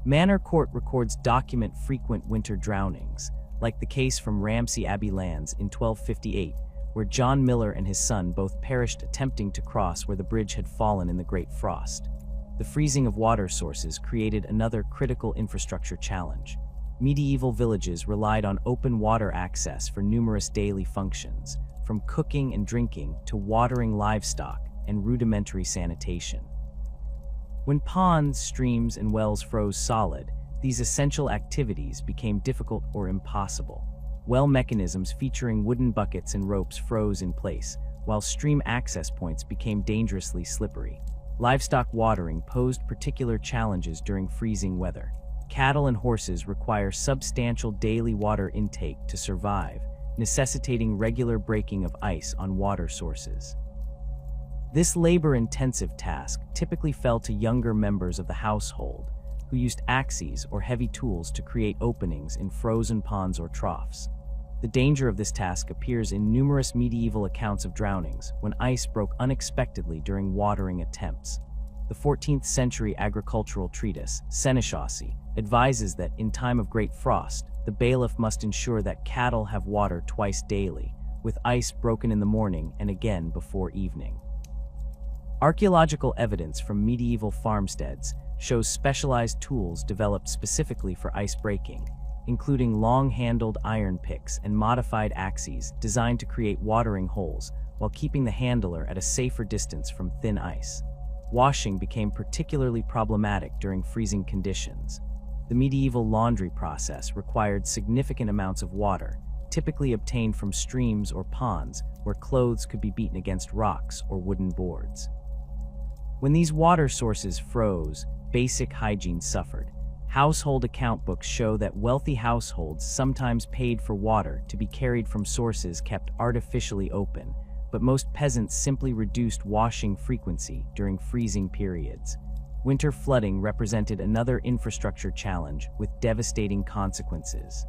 Speaker 1: Manor Court records document frequent winter drownings, like the case from Ramsey Abbey lands in 1258, where John Miller and his son both perished attempting to cross where the bridge had fallen in the Great Frost. The freezing of water sources created another critical infrastructure challenge. Medieval villages relied on open water access for numerous daily functions, from cooking and drinking to watering livestock and rudimentary sanitation. When ponds, streams, and wells froze solid, these essential activities became difficult or impossible. Well mechanisms featuring wooden buckets and ropes froze in place, while stream access points became dangerously slippery. Livestock watering posed particular challenges during freezing weather. Cattle and horses require substantial daily water intake to survive, necessitating regular breaking of ice on water sources. This labor-intensive task typically fell to younger members of the household, who used axes or heavy tools to create openings in frozen ponds or troughs. The danger of this task appears in numerous medieval accounts of drownings when ice broke unexpectedly during watering attempts. The 14th century agricultural treatise, Seneschalcy, advises that in time of great frost, the bailiff must ensure that cattle have water twice daily, with ice broken in the morning and again before evening. Archaeological evidence from medieval farmsteads shows specialized tools developed specifically for ice breaking, including long-handled iron picks and modified axes designed to create watering holes while keeping the handler at a safer distance from thin ice. Washing became particularly problematic during freezing conditions. The medieval laundry process required significant amounts of water, typically obtained from streams or ponds where clothes could be beaten against rocks or wooden boards. When these water sources froze, basic hygiene suffered. Household account books show that wealthy households sometimes paid for water to be carried from sources kept artificially open, but most peasants simply reduced washing frequency during freezing periods. Winter flooding represented another infrastructure challenge with devastating consequences.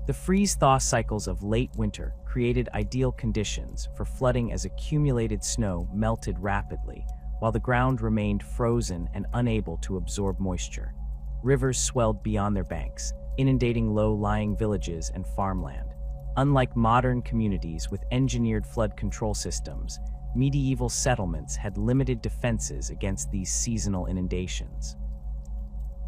Speaker 1: The freeze-thaw cycles of late winter created ideal conditions for flooding as accumulated snow melted rapidly, while the ground remained frozen and unable to absorb moisture. Rivers swelled beyond their banks, inundating low-lying villages and farmland. Unlike modern communities with engineered flood control systems, medieval settlements had limited defenses against these seasonal inundations.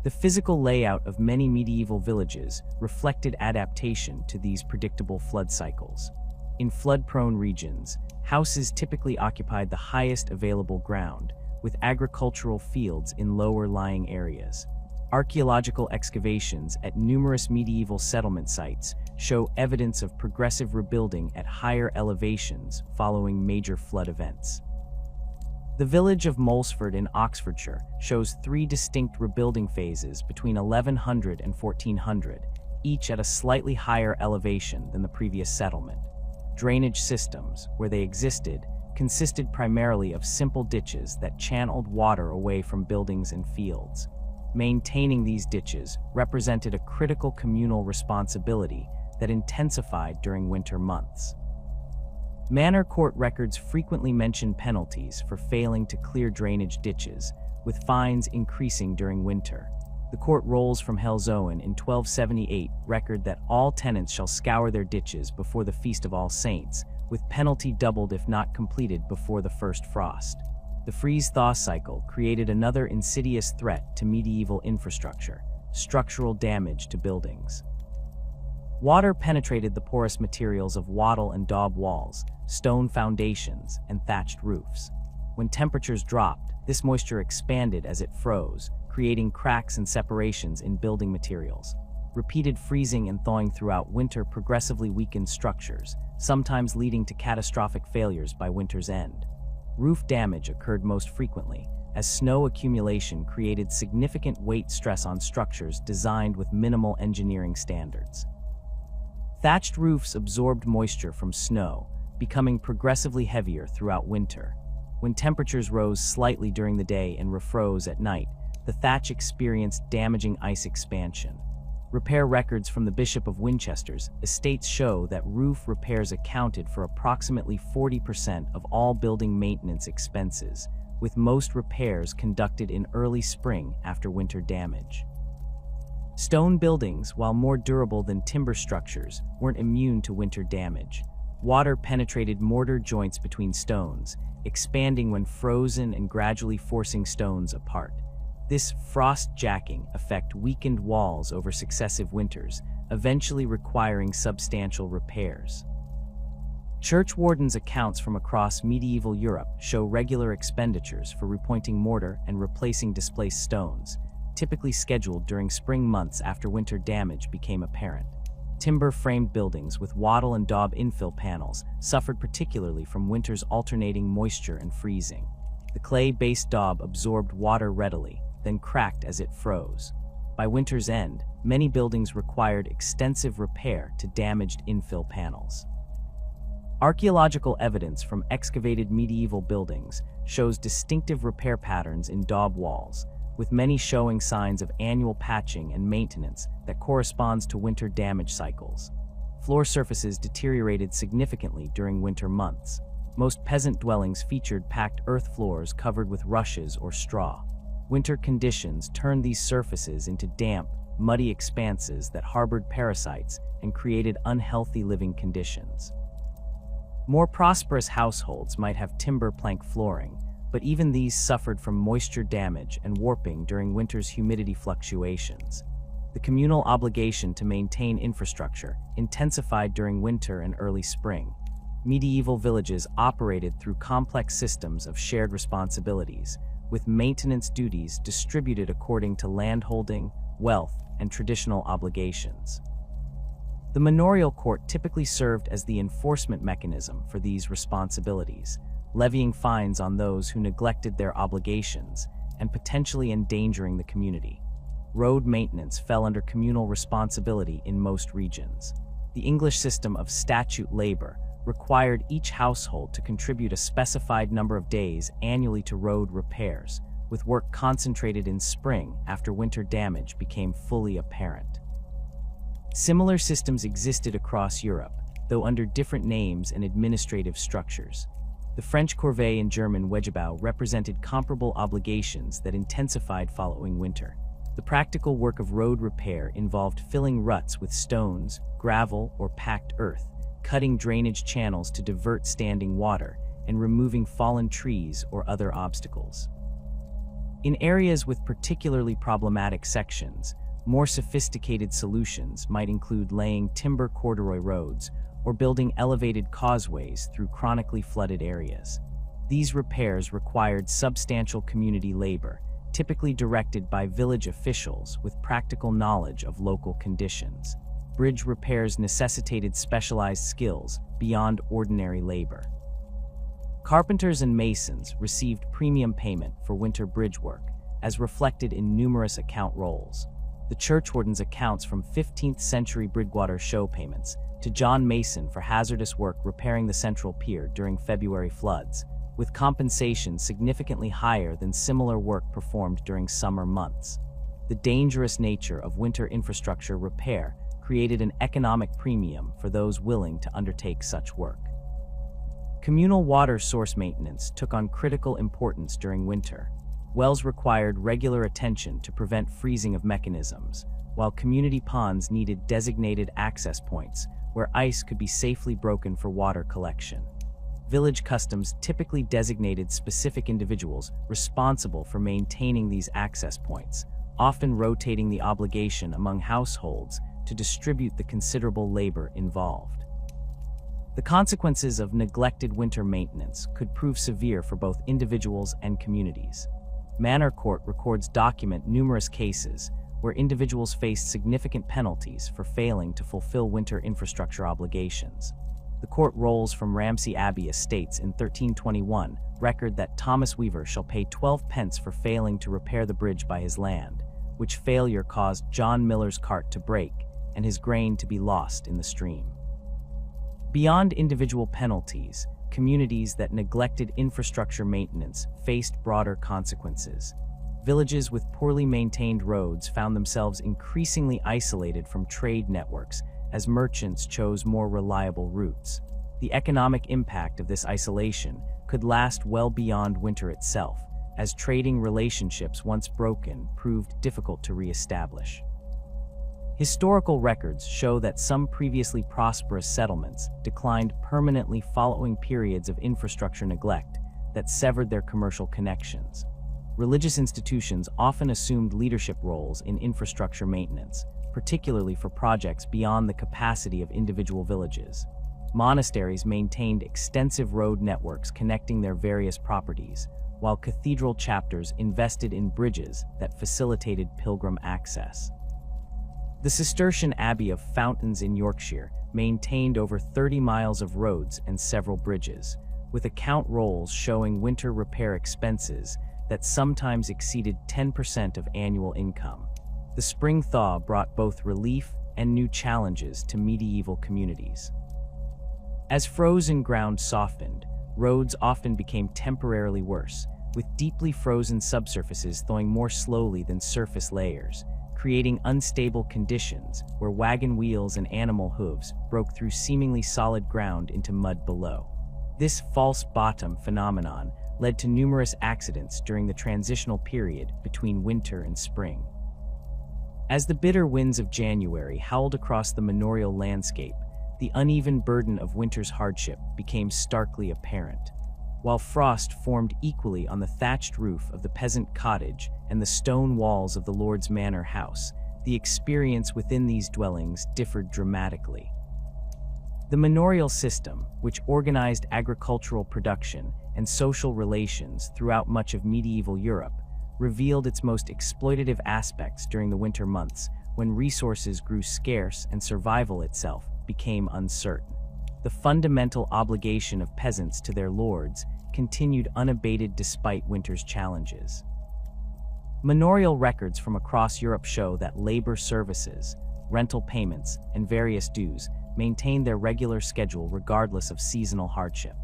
Speaker 1: The physical layout of many medieval villages reflected adaptation to these predictable flood cycles. In flood-prone regions, houses typically occupied the highest available ground, with agricultural fields in lower-lying areas. Archaeological excavations at numerous medieval settlement sites show evidence of progressive rebuilding at higher elevations following major flood events. The village of Molesford in Oxfordshire shows three distinct rebuilding phases between 1100 and 1400, each at a slightly higher elevation than the previous settlement. Drainage systems, where they existed, consisted primarily of simple ditches that channeled water away from buildings and fields. Maintaining these ditches represented a critical communal responsibility that intensified during winter months. Manor court records frequently mention penalties for failing to clear drainage ditches, with fines increasing during winter. The court rolls from Helzoen in 1278 record that all tenants shall scour their ditches before the Feast of All Saints, with penalty doubled if not completed before the first frost. The freeze-thaw cycle created another insidious threat to medieval infrastructure: structural damage to buildings. Water penetrated the porous materials of wattle and daub walls, stone foundations, and thatched roofs. When temperatures dropped, this moisture expanded as it froze, creating cracks and separations in building materials. Repeated freezing and thawing throughout winter progressively weakened structures, sometimes leading to catastrophic failures by winter's end. Roof damage occurred most frequently, as snow accumulation created significant weight stress on structures designed with minimal engineering standards. Thatched roofs absorbed moisture from snow, becoming progressively heavier throughout winter. When temperatures rose slightly during the day and refroze at night, the thatch experienced damaging ice expansion. Repair records from the Bishop of Winchester's estates show that roof repairs accounted for approximately 40% of all building maintenance expenses, with most repairs conducted in early spring after winter damage. Stone buildings, while more durable than timber structures, weren't immune to winter damage. Water penetrated mortar joints between stones, expanding when frozen and gradually forcing stones apart. This frost-jacking effect weakened walls over successive winters, eventually requiring substantial repairs. Church wardens' accounts from across medieval Europe show regular expenditures for repointing mortar and replacing displaced stones, typically scheduled during spring months after winter damage became apparent. Timber-framed buildings with wattle and daub infill panels suffered particularly from winter's alternating moisture and freezing. The clay-based daub absorbed water readily, then cracked as it froze. By winter's end, many buildings required extensive repair to damaged infill panels. Archaeological evidence from excavated medieval buildings shows distinctive repair patterns in daub walls, with many showing signs of annual patching and maintenance that corresponds to winter damage cycles. Floor surfaces deteriorated significantly during winter months. Most peasant dwellings featured packed earth floors covered with rushes or straw. Winter conditions turned these surfaces into damp, muddy expanses that harbored parasites and created unhealthy living conditions. More prosperous households might have timber plank flooring, but even these suffered from moisture damage and warping during winter's humidity fluctuations. The communal obligation to maintain infrastructure intensified during winter and early spring. Medieval villages operated through complex systems of shared responsibilities, with maintenance duties distributed according to landholding, wealth, and traditional obligations. The manorial court typically served as the enforcement mechanism for these responsibilities, levying fines on those who neglected their obligations and potentially endangering the community. Road maintenance fell under communal responsibility in most regions. The English system of statute labor required each household to contribute a specified number of days annually to road repairs, with work concentrated in spring after winter damage became fully apparent. Similar systems existed across Europe, though under different names and administrative structures. The French corvée and German Wegebau represented comparable obligations that intensified following winter. The practical work of road repair involved filling ruts with stones, gravel, or packed earth, cutting drainage channels to divert standing water, and removing fallen trees or other obstacles. In areas with particularly problematic sections, more sophisticated solutions might include laying timber corduroy roads or building elevated causeways through chronically flooded areas. These repairs required substantial community labor, typically directed by village officials with practical knowledge of local conditions. Bridge repairs necessitated specialized skills beyond ordinary labor. Carpenters and masons received premium payment for winter bridge work, as reflected in numerous account rolls. The churchwarden's accounts from 15th century Bridgewater show payments to John Mason for hazardous work repairing the central pier during February floods, with compensation significantly higher than similar work performed during summer months. The dangerous nature of winter infrastructure repair created an economic premium for those willing to undertake such work. Communal water source maintenance took on critical importance during winter. Wells required regular attention to prevent freezing of mechanisms, while community ponds needed designated access points where ice could be safely broken for water collection. Village customs typically designated specific individuals responsible for maintaining these access points, often rotating the obligation among households to distribute the considerable labor involved. The consequences of neglected winter maintenance could prove severe for both individuals and communities. Manor Court records numerous cases where individuals faced significant penalties for failing to fulfill winter infrastructure obligations. The court rolls from Ramsey Abbey Estates in 1321 record that Thomas Weaver shall pay 12 pence for failing to repair the bridge by his land, which failure caused John Miller's cart to break and his grain to be lost in the stream. Beyond individual penalties, communities that neglected infrastructure maintenance faced broader consequences. Villages with poorly maintained roads found themselves increasingly isolated from trade networks as merchants chose more reliable routes. The economic impact of this isolation could last well beyond winter itself, as trading relationships once broken proved difficult to re-establish. Historical records show that some previously prosperous settlements declined permanently following periods of infrastructure neglect that severed their commercial connections. Religious institutions often assumed leadership roles in infrastructure maintenance, particularly for projects beyond the capacity of individual villages. Monasteries maintained extensive road networks connecting their various properties, while cathedral chapters invested in bridges that facilitated pilgrim access. The Cistercian Abbey of Fountains in Yorkshire maintained over 30 miles of roads and several bridges, with account rolls showing winter repair expenses that sometimes exceeded 10% of annual income. The spring thaw brought both relief and new challenges to medieval communities. As frozen ground softened, roads often became temporarily worse, with deeply frozen subsurfaces thawing more slowly than surface layers, creating unstable conditions where wagon wheels and animal hooves broke through seemingly solid ground into mud below. This false bottom phenomenon led to numerous accidents during the transitional period between winter and spring. As the bitter winds of January howled across the manorial landscape, the uneven burden of winter's hardship became starkly apparent. While frost formed equally on the thatched roof of the peasant cottage and the stone walls of the lord's manor house, the experience within these dwellings differed dramatically. The manorial system, which organized agricultural production and social relations throughout much of medieval Europe, revealed its most exploitative aspects during the winter months when resources grew scarce and survival itself became uncertain. The fundamental obligation of peasants to their lords continued unabated despite winter's challenges. Manorial records from across Europe show that labor services, rental payments, and various dues maintained their regular schedule regardless of seasonal hardship.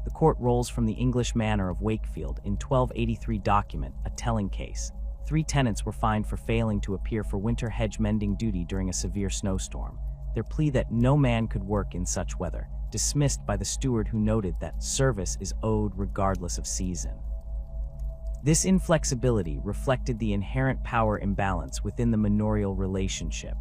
Speaker 1: The court rolls from the English manor of Wakefield in 1283 document a telling case. 3 tenants were fined for failing to appear for winter hedge mending duty during a severe snowstorm. Their plea that no man could work in such weather, dismissed by the steward who noted that service is owed regardless of season. This inflexibility reflected the inherent power imbalance within the manorial relationship.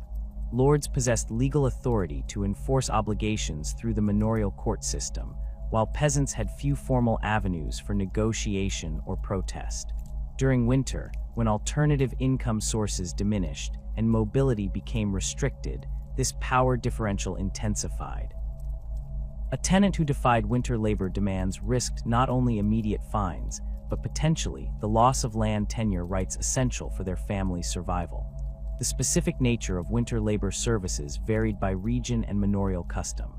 Speaker 1: Lords possessed legal authority to enforce obligations through the manorial court system, while peasants had few formal avenues for negotiation or protest. During winter, when alternative income sources diminished and mobility became restricted, this power differential intensified. A tenant who defied winter labor demands risked not only immediate fines, but potentially the loss of land tenure rights essential for their family's survival. The specific nature of winter labor services varied by region and manorial custom.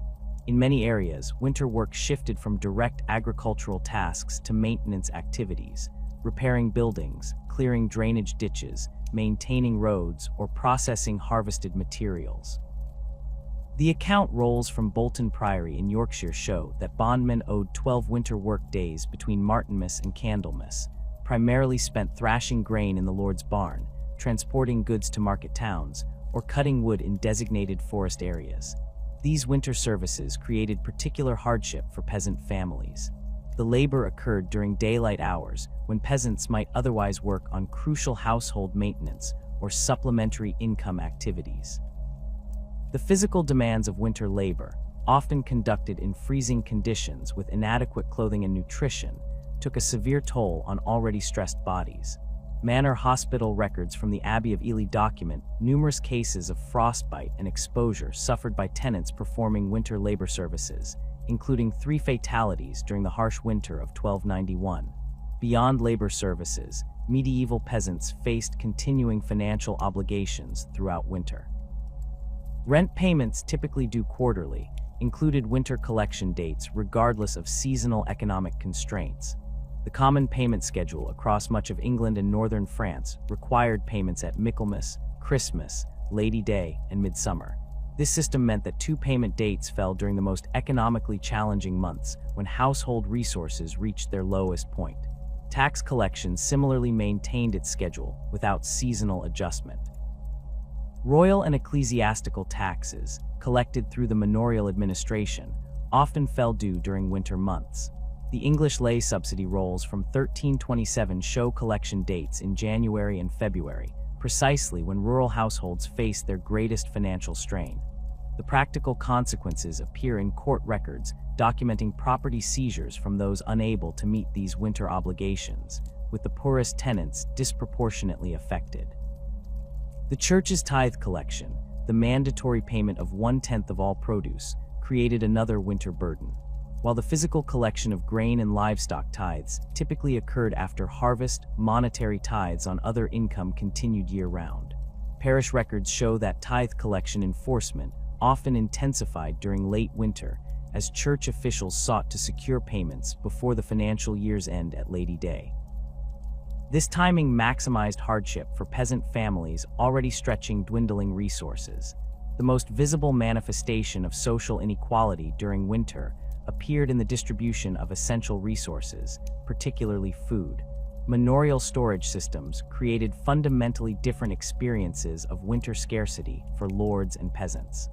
Speaker 1: In many areas, winter work shifted from direct agricultural tasks to maintenance activities, repairing buildings, clearing drainage ditches, maintaining roads, or processing harvested materials. The account rolls from Bolton Priory in Yorkshire show that bondmen owed 12 winter work days between Martinmas and Candlemas, primarily spent thrashing grain in the Lord's barn, transporting goods to market towns, or cutting wood in designated forest areas. These winter services created particular hardship for peasant families. The labor occurred during daylight hours, when peasants might otherwise work on crucial household maintenance or supplementary income activities. The physical demands of winter labor, often conducted in freezing conditions with inadequate clothing and nutrition, took a severe toll on already stressed bodies. Manor hospital records from the Abbey of Ely document numerous cases of frostbite and exposure suffered by tenants performing winter labor services, including 3 fatalities during the harsh winter of 1291. Beyond labor services, medieval peasants faced continuing financial obligations throughout winter. Rent payments, typically due quarterly, included winter collection dates regardless of seasonal economic constraints. The common payment schedule across much of England and northern France required payments at Michaelmas, Christmas, Lady Day, and Midsummer. This system meant that 2 payment dates fell during the most economically challenging months, when household resources reached their lowest point. Tax collection similarly maintained its schedule without seasonal adjustment. Royal and ecclesiastical taxes, collected through the manorial administration, often fell due during winter months. The English lay subsidy rolls from 1327 show collection dates in January and February, precisely when rural households faced their greatest financial strain. The practical consequences appear in court records documenting property seizures from those unable to meet these winter obligations, with the poorest tenants disproportionately affected. The church's tithe collection, the mandatory payment of 1/10 of all produce, created another winter burden. While the physical collection of grain and livestock tithes typically occurred after harvest, monetary tithes on other income continued year-round. Parish records show that tithe collection enforcement often intensified during late winter as church officials sought to secure payments before the financial year's end at Lady Day. This timing maximized hardship for peasant families already stretching dwindling resources. The most visible manifestation of social inequality during winter appeared in the distribution of essential resources, particularly food. Manorial storage systems created fundamentally different experiences of winter scarcity for lords and peasants.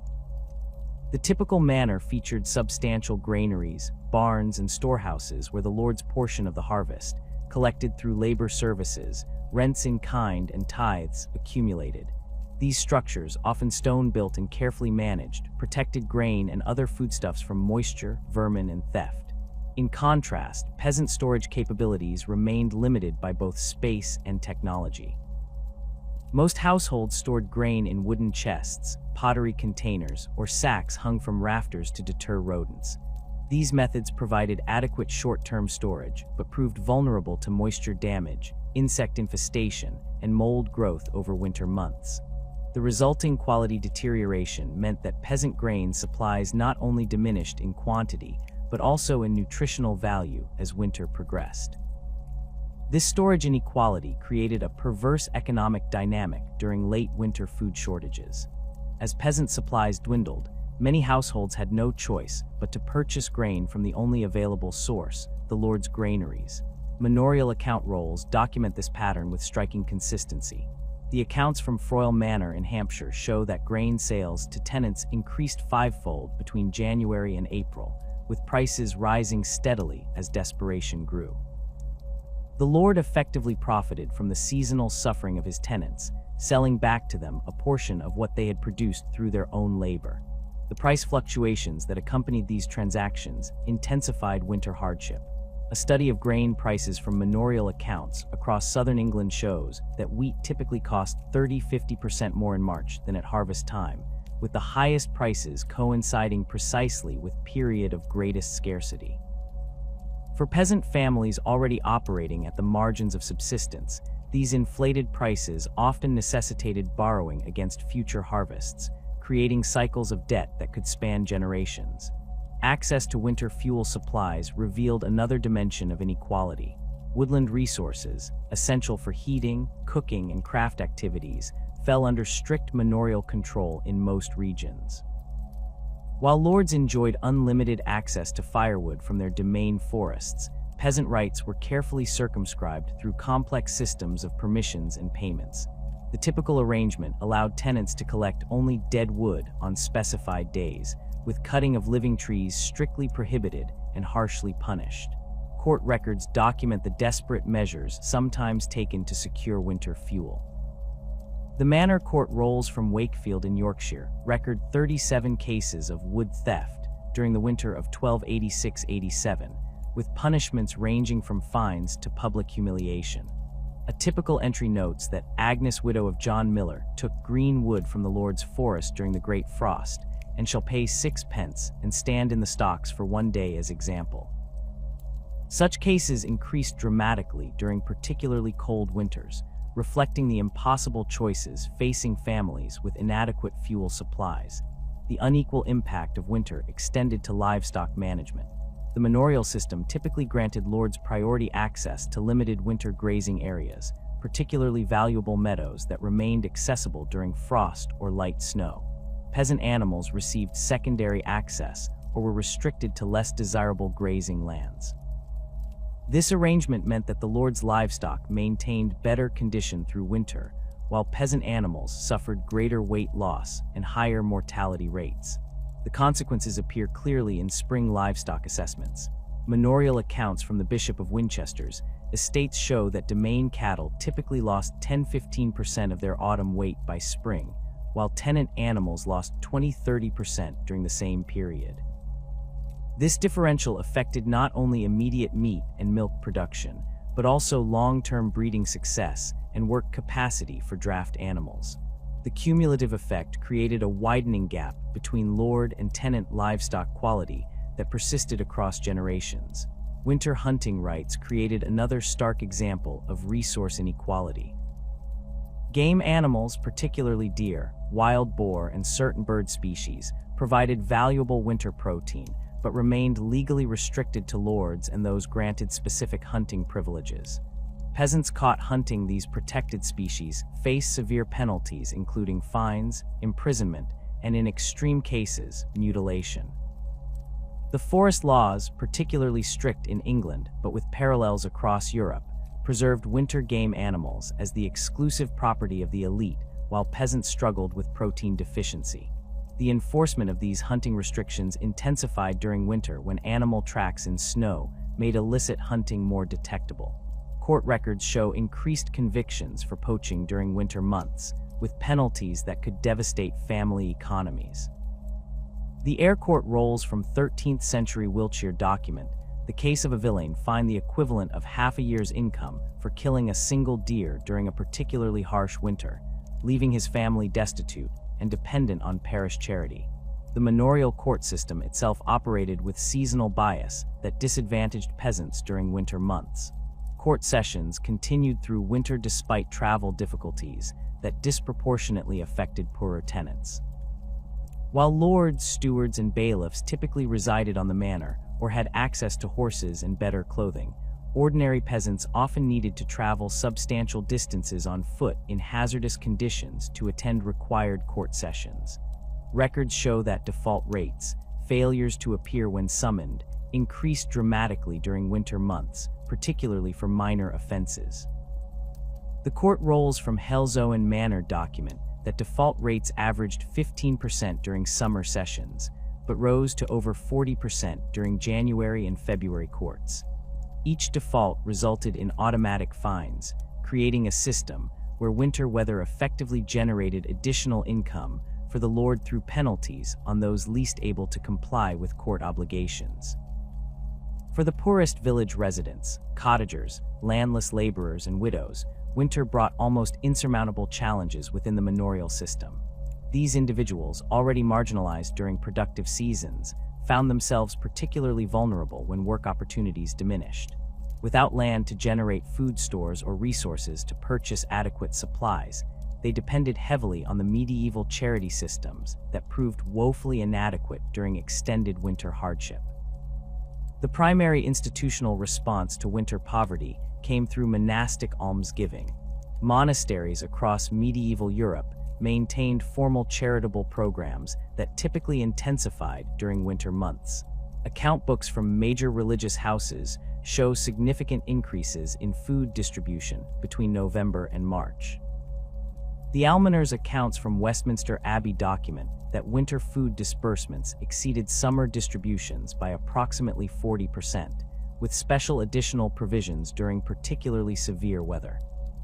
Speaker 1: The typical manor featured substantial granaries, barns, and storehouses where the lord's portion of the harvest, collected through labor services, rents in kind, and tithes, accumulated. These structures, often stone-built and carefully managed, protected grain and other foodstuffs from moisture, vermin, and theft. In contrast, peasant storage capabilities remained limited by both space and technology. Most households stored grain in wooden chests, pottery containers, or sacks hung from rafters to deter rodents. These methods provided adequate short-term storage, but proved vulnerable to moisture damage, insect infestation, and mold growth over winter months. The resulting quality deterioration meant that peasant grain supplies not only diminished in quantity, but also in nutritional value as winter progressed. This storage inequality created a perverse economic dynamic during late winter food shortages. As peasant supplies dwindled, many households had no choice but to purchase grain from the only available source, the lord's granaries. Manorial account rolls document this pattern with striking consistency. The accounts from Froyle Manor in Hampshire show that grain sales to tenants increased fivefold between January and April, with prices rising steadily as desperation grew. The lord effectively profited from the seasonal suffering of his tenants, selling back to them a portion of what they had produced through their own labor. The price fluctuations that accompanied these transactions intensified winter hardship. A study of grain prices from manorial accounts across southern England shows that wheat typically cost 30–50% more in March than at harvest time, with the highest prices coinciding precisely with period of greatest scarcity. For peasant families already operating at the margins of subsistence, these inflated prices often necessitated borrowing against future harvests, creating cycles of debt that could span generations. Access to winter fuel supplies revealed another dimension of inequality. Woodland resources, essential for heating, cooking, and craft activities, fell under strict manorial control in most regions. While lords enjoyed unlimited access to firewood from their domain forests, peasant rights were carefully circumscribed through complex systems of permissions and payments. The typical arrangement allowed tenants to collect only dead wood on specified days, with cutting of living trees strictly prohibited and harshly punished. Court records document the desperate measures sometimes taken to secure winter fuel. The Manor Court rolls from Wakefield in Yorkshire record 37 cases of wood theft during the winter of 1286–87, with punishments ranging from fines to public humiliation. A typical entry notes that Agnes, widow of John Miller, took green wood from the lord's forest during the Great Frost, and shall pay 6 pence and stand in the stocks for 1 day as example. Such cases increased dramatically during particularly cold winters, reflecting the impossible choices facing families with inadequate fuel supplies. The unequal impact of winter extended to livestock management. The manorial system typically granted lords priority access to limited winter grazing areas, particularly valuable meadows that remained accessible during frost or light snow. Peasant animals received secondary access or were restricted to less desirable grazing lands. This arrangement meant that the lord's livestock maintained better condition through winter, while peasant animals suffered greater weight loss and higher mortality rates. The consequences appear clearly in spring livestock assessments. Manorial accounts from the Bishop of Winchester's estates show that domain cattle typically lost 10–15% of their autumn weight by spring, while tenant animals lost 20–30% during the same period. This differential affected not only immediate meat and milk production, but also long-term breeding success and work capacity for draft animals. The cumulative effect created a widening gap between lord and tenant livestock quality that persisted across generations. Winter hunting rights created another stark example of resource inequality. Game animals, particularly deer, wild boar, and certain bird species, provided valuable winter protein, but remained legally restricted to lords and those granted specific hunting privileges. Peasants caught hunting these protected species faced severe penalties including fines, imprisonment, and in extreme cases, mutilation. The forest laws, particularly strict in England but with parallels across Europe, preserved winter game animals as the exclusive property of the elite while peasants struggled with protein deficiency. The enforcement of these hunting restrictions intensified during winter when animal tracks in snow made illicit hunting more detectable. Court records show increased convictions for poaching during winter months, with penalties that could devastate family economies. The Eyre Court rolls from 13th century Wiltshire document the case of a villain fined the equivalent of half a year's income for killing a single deer during a particularly harsh winter, leaving his family destitute and dependent on parish charity. The manorial court system itself operated with seasonal bias that disadvantaged peasants during winter months. Court sessions continued through winter despite travel difficulties that disproportionately affected poorer tenants. While lords, stewards, and bailiffs typically resided on the manor or had access to horses and better clothing, ordinary peasants often needed to travel substantial distances on foot in hazardous conditions to attend required court sessions. records show that default rates, failures to appear when summoned, increased dramatically during winter months, particularly for minor offenses. The court rolls from Helzoen Manor document that default rates averaged 15% during summer sessions, but rose to over 40% during January and February courts. Each default resulted in automatic fines, creating a system where winter weather effectively generated additional income for the Lord through penalties on those least able to comply with court obligations. For the poorest village residents, cottagers, landless laborers, and widows, winter brought almost insurmountable challenges within the manorial system. These individuals, already marginalized during productive seasons, found themselves particularly vulnerable when work opportunities diminished. Without land to generate food stores or resources to purchase adequate supplies, they depended heavily on the medieval charity systems that proved woefully inadequate during extended winter hardship. The primary institutional response to winter poverty came through monastic almsgiving. Monasteries across medieval Europe maintained formal charitable programs that typically intensified during winter months. Account books from major religious houses show significant increases in food distribution between November and March. The Almoner's accounts from Westminster Abbey document that winter food disbursements exceeded summer distributions by approximately 40%, with special additional provisions during particularly severe weather.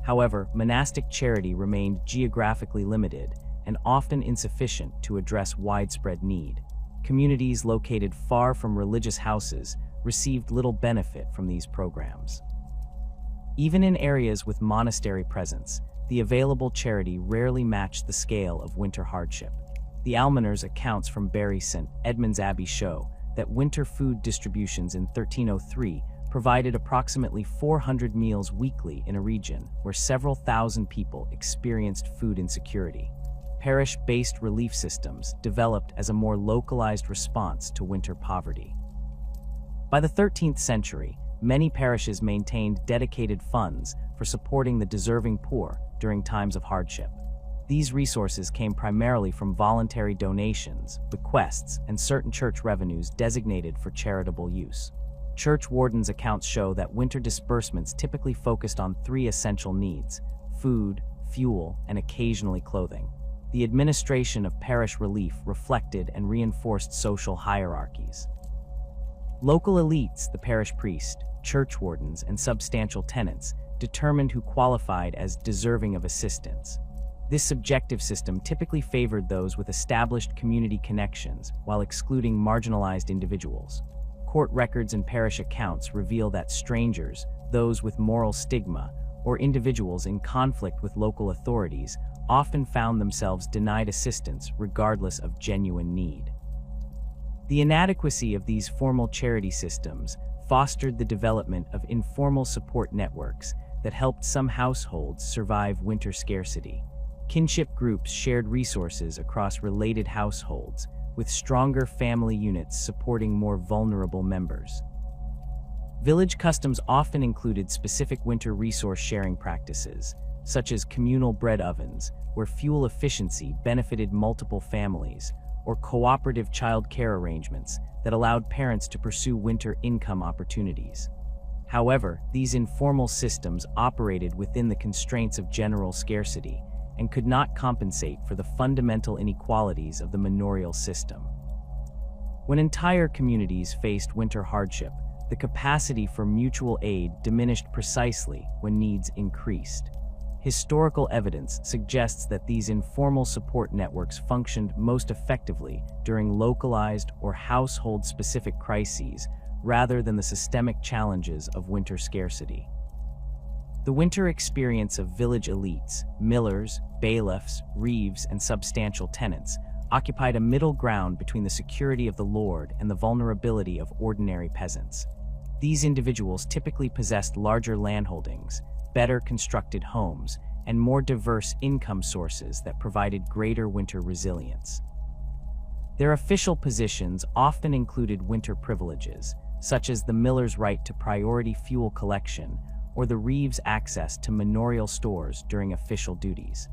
Speaker 1: However, monastic charity remained geographically limited and often insufficient to address widespread need. Communities located far from religious houses received little benefit from these programs. Even in areas with monastery presence, the available charity rarely matched the scale of winter hardship. The Almoner's accounts from Bury St. Edmund's Abbey show that winter food distributions in 1303 provided approximately 400 meals weekly in a region where several thousand people experienced food insecurity. Parish-based relief systems developed as a more localized response to winter poverty. By the 13th century, many parishes maintained dedicated funds for supporting the deserving poor during times of hardship. These resources came primarily from voluntary donations, bequests, and certain church revenues designated for charitable use. Church wardens' accounts show that winter disbursements typically focused on three essential needs: food, fuel, and occasionally clothing. The administration of parish relief reflected and reinforced social hierarchies. Local elites, the parish priest, church wardens, and substantial tenants, determined who qualified as deserving of assistance. This subjective system typically favored those with established community connections while excluding marginalized individuals. Court records and parish accounts reveal that strangers, those with moral stigma, or individuals in conflict with local authorities often found themselves denied assistance regardless of genuine need. The inadequacy of these formal charity systems fostered the development of informal support networks that helped some households survive winter scarcity. Kinship groups shared resources across related households, with stronger family units supporting more vulnerable members. Village customs often included specific winter resource sharing practices, such as communal bread ovens, where fuel efficiency benefited multiple families, or cooperative child care arrangements that allowed parents to pursue winter income opportunities. However, these informal systems operated within the constraints of general scarcity and could not compensate for the fundamental inequalities of the manorial system. When entire communities faced winter hardship, the capacity for mutual aid diminished precisely when needs increased. Historical evidence suggests that these informal support networks functioned most effectively during localized or household-specific crises rather than the systemic challenges of winter scarcity. The winter experience of village elites, millers, bailiffs, reeves, and substantial tenants occupied a middle ground between the security of the lord and the vulnerability of ordinary peasants. These individuals typically possessed larger landholdings, better constructed homes, and more diverse income sources that provided greater winter resilience. Their official positions often included winter privileges, such as the miller's right to priority fuel collection or the reeve's access to manorial stores during official duties.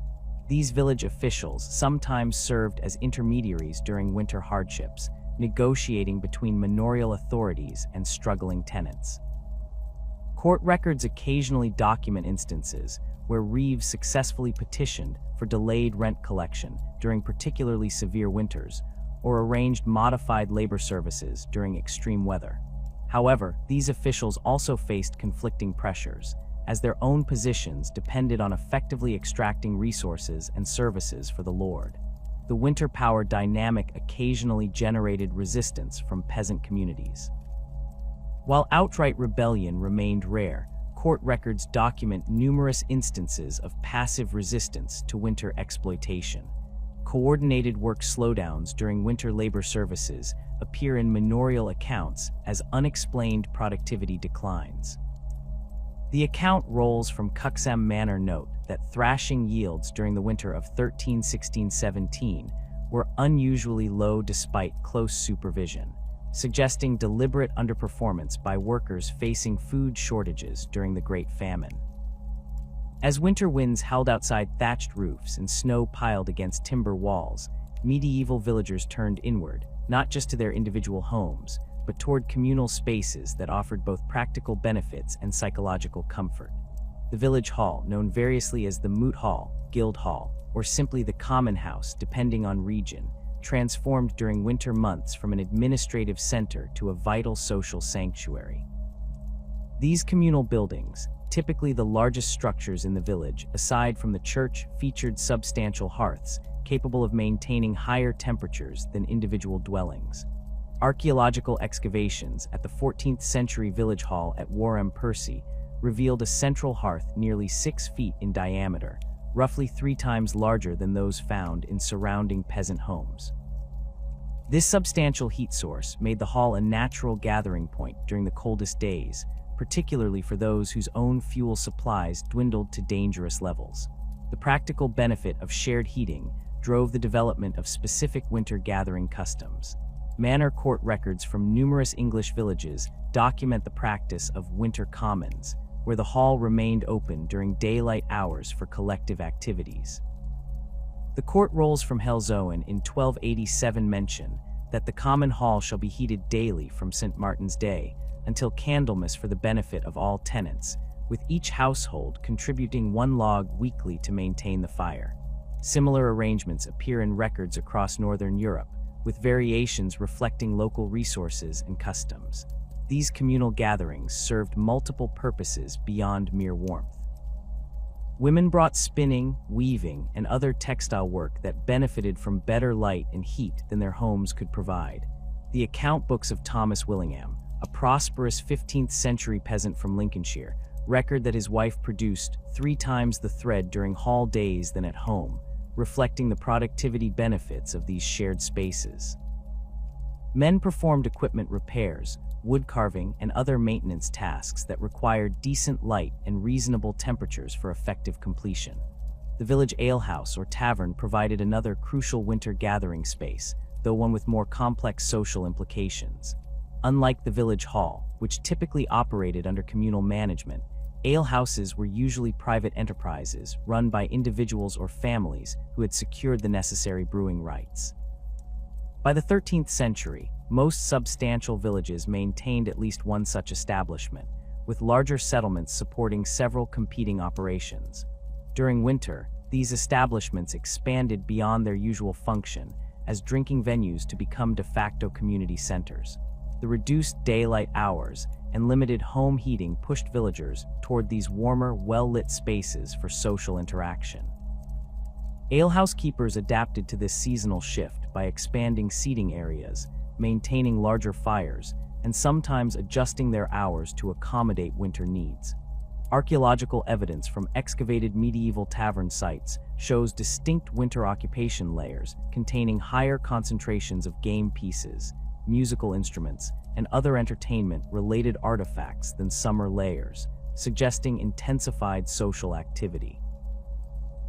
Speaker 1: These village officials sometimes served as intermediaries during winter hardships, negotiating between manorial authorities and struggling tenants. Court records occasionally document instances where reeves successfully petitioned for delayed rent collection during particularly severe winters, or arranged modified labor services during extreme weather. However, these officials also faced conflicting pressures, as their own positions depended on effectively extracting resources and services for the lord. The winter power dynamic occasionally generated resistance from peasant communities. While outright rebellion remained rare, court records document numerous instances of passive resistance to winter exploitation. Coordinated work slowdowns during winter labor services appear in manorial accounts as unexplained productivity declines. The account rolls from Cuxham Manor note that thrashing yields during the winter of 1316-17 were unusually low despite close supervision, suggesting deliberate underperformance by workers facing food shortages during the Great Famine. As winter winds howled outside thatched roofs and snow piled against timber walls, medieval villagers turned inward, not just to their individual homes, but toward communal spaces that offered both practical benefits and psychological comfort. The village hall, known variously as the Moot Hall, Guild Hall, or simply the Common House depending on region, transformed during winter months from an administrative center to a vital social sanctuary. These communal buildings, typically the largest structures in the village, aside from the church, featured substantial hearths, capable of maintaining higher temperatures than individual dwellings. Archaeological excavations at the 14th century village hall at Warham Percy revealed a central hearth nearly 6 feet in diameter, roughly 3 times larger than those found in surrounding peasant homes. This substantial heat source made the hall a natural gathering point during the coldest days, particularly for those whose own fuel supplies dwindled to dangerous levels. The practical benefit of shared heating drove the development of specific winter gathering customs. Manor court records from numerous English villages document the practice of winter commons, where the hall remained open during daylight hours for collective activities. The court rolls from Helzowen in 1287 mention that the common hall shall be heated daily from St. Martin's Day until Candlemas for the benefit of all tenants, with each household contributing 1 log weekly to maintain the fire. Similar arrangements appear in records across Northern Europe, with variations reflecting local resources and customs. These communal gatherings served multiple purposes beyond mere warmth. Women brought spinning, weaving, and other textile work that benefited from better light and heat than their homes could provide. The account books of Thomas Willingham, a prosperous 15th century peasant from Lincolnshire, record that his wife produced 3 times the thread during hall days than at home, reflecting the productivity benefits of these shared spaces. Men performed equipment repairs, wood carving, and other maintenance tasks that required decent light and reasonable temperatures for effective completion. The village alehouse or tavern provided another crucial winter gathering space, though one with more complex social implications. Unlike the village hall, which typically operated under communal management, alehouses were usually private enterprises run by individuals or families who had secured the necessary brewing rights. By the 13th century, most substantial villages maintained at least one such establishment, with larger settlements supporting several competing operations. During winter, these establishments expanded beyond their usual function as drinking venues to become de facto community centers. The reduced daylight hours and limited home heating pushed villagers toward these warmer, well-lit spaces for social interaction. Alehouse keepers adapted to this seasonal shift by expanding seating areas, maintaining larger fires, and sometimes adjusting their hours to accommodate winter needs. Archaeological evidence from excavated medieval tavern sites shows distinct winter occupation layers containing higher concentrations of game pieces, musical instruments, and other entertainment-related artifacts than summer layers, suggesting intensified social activity.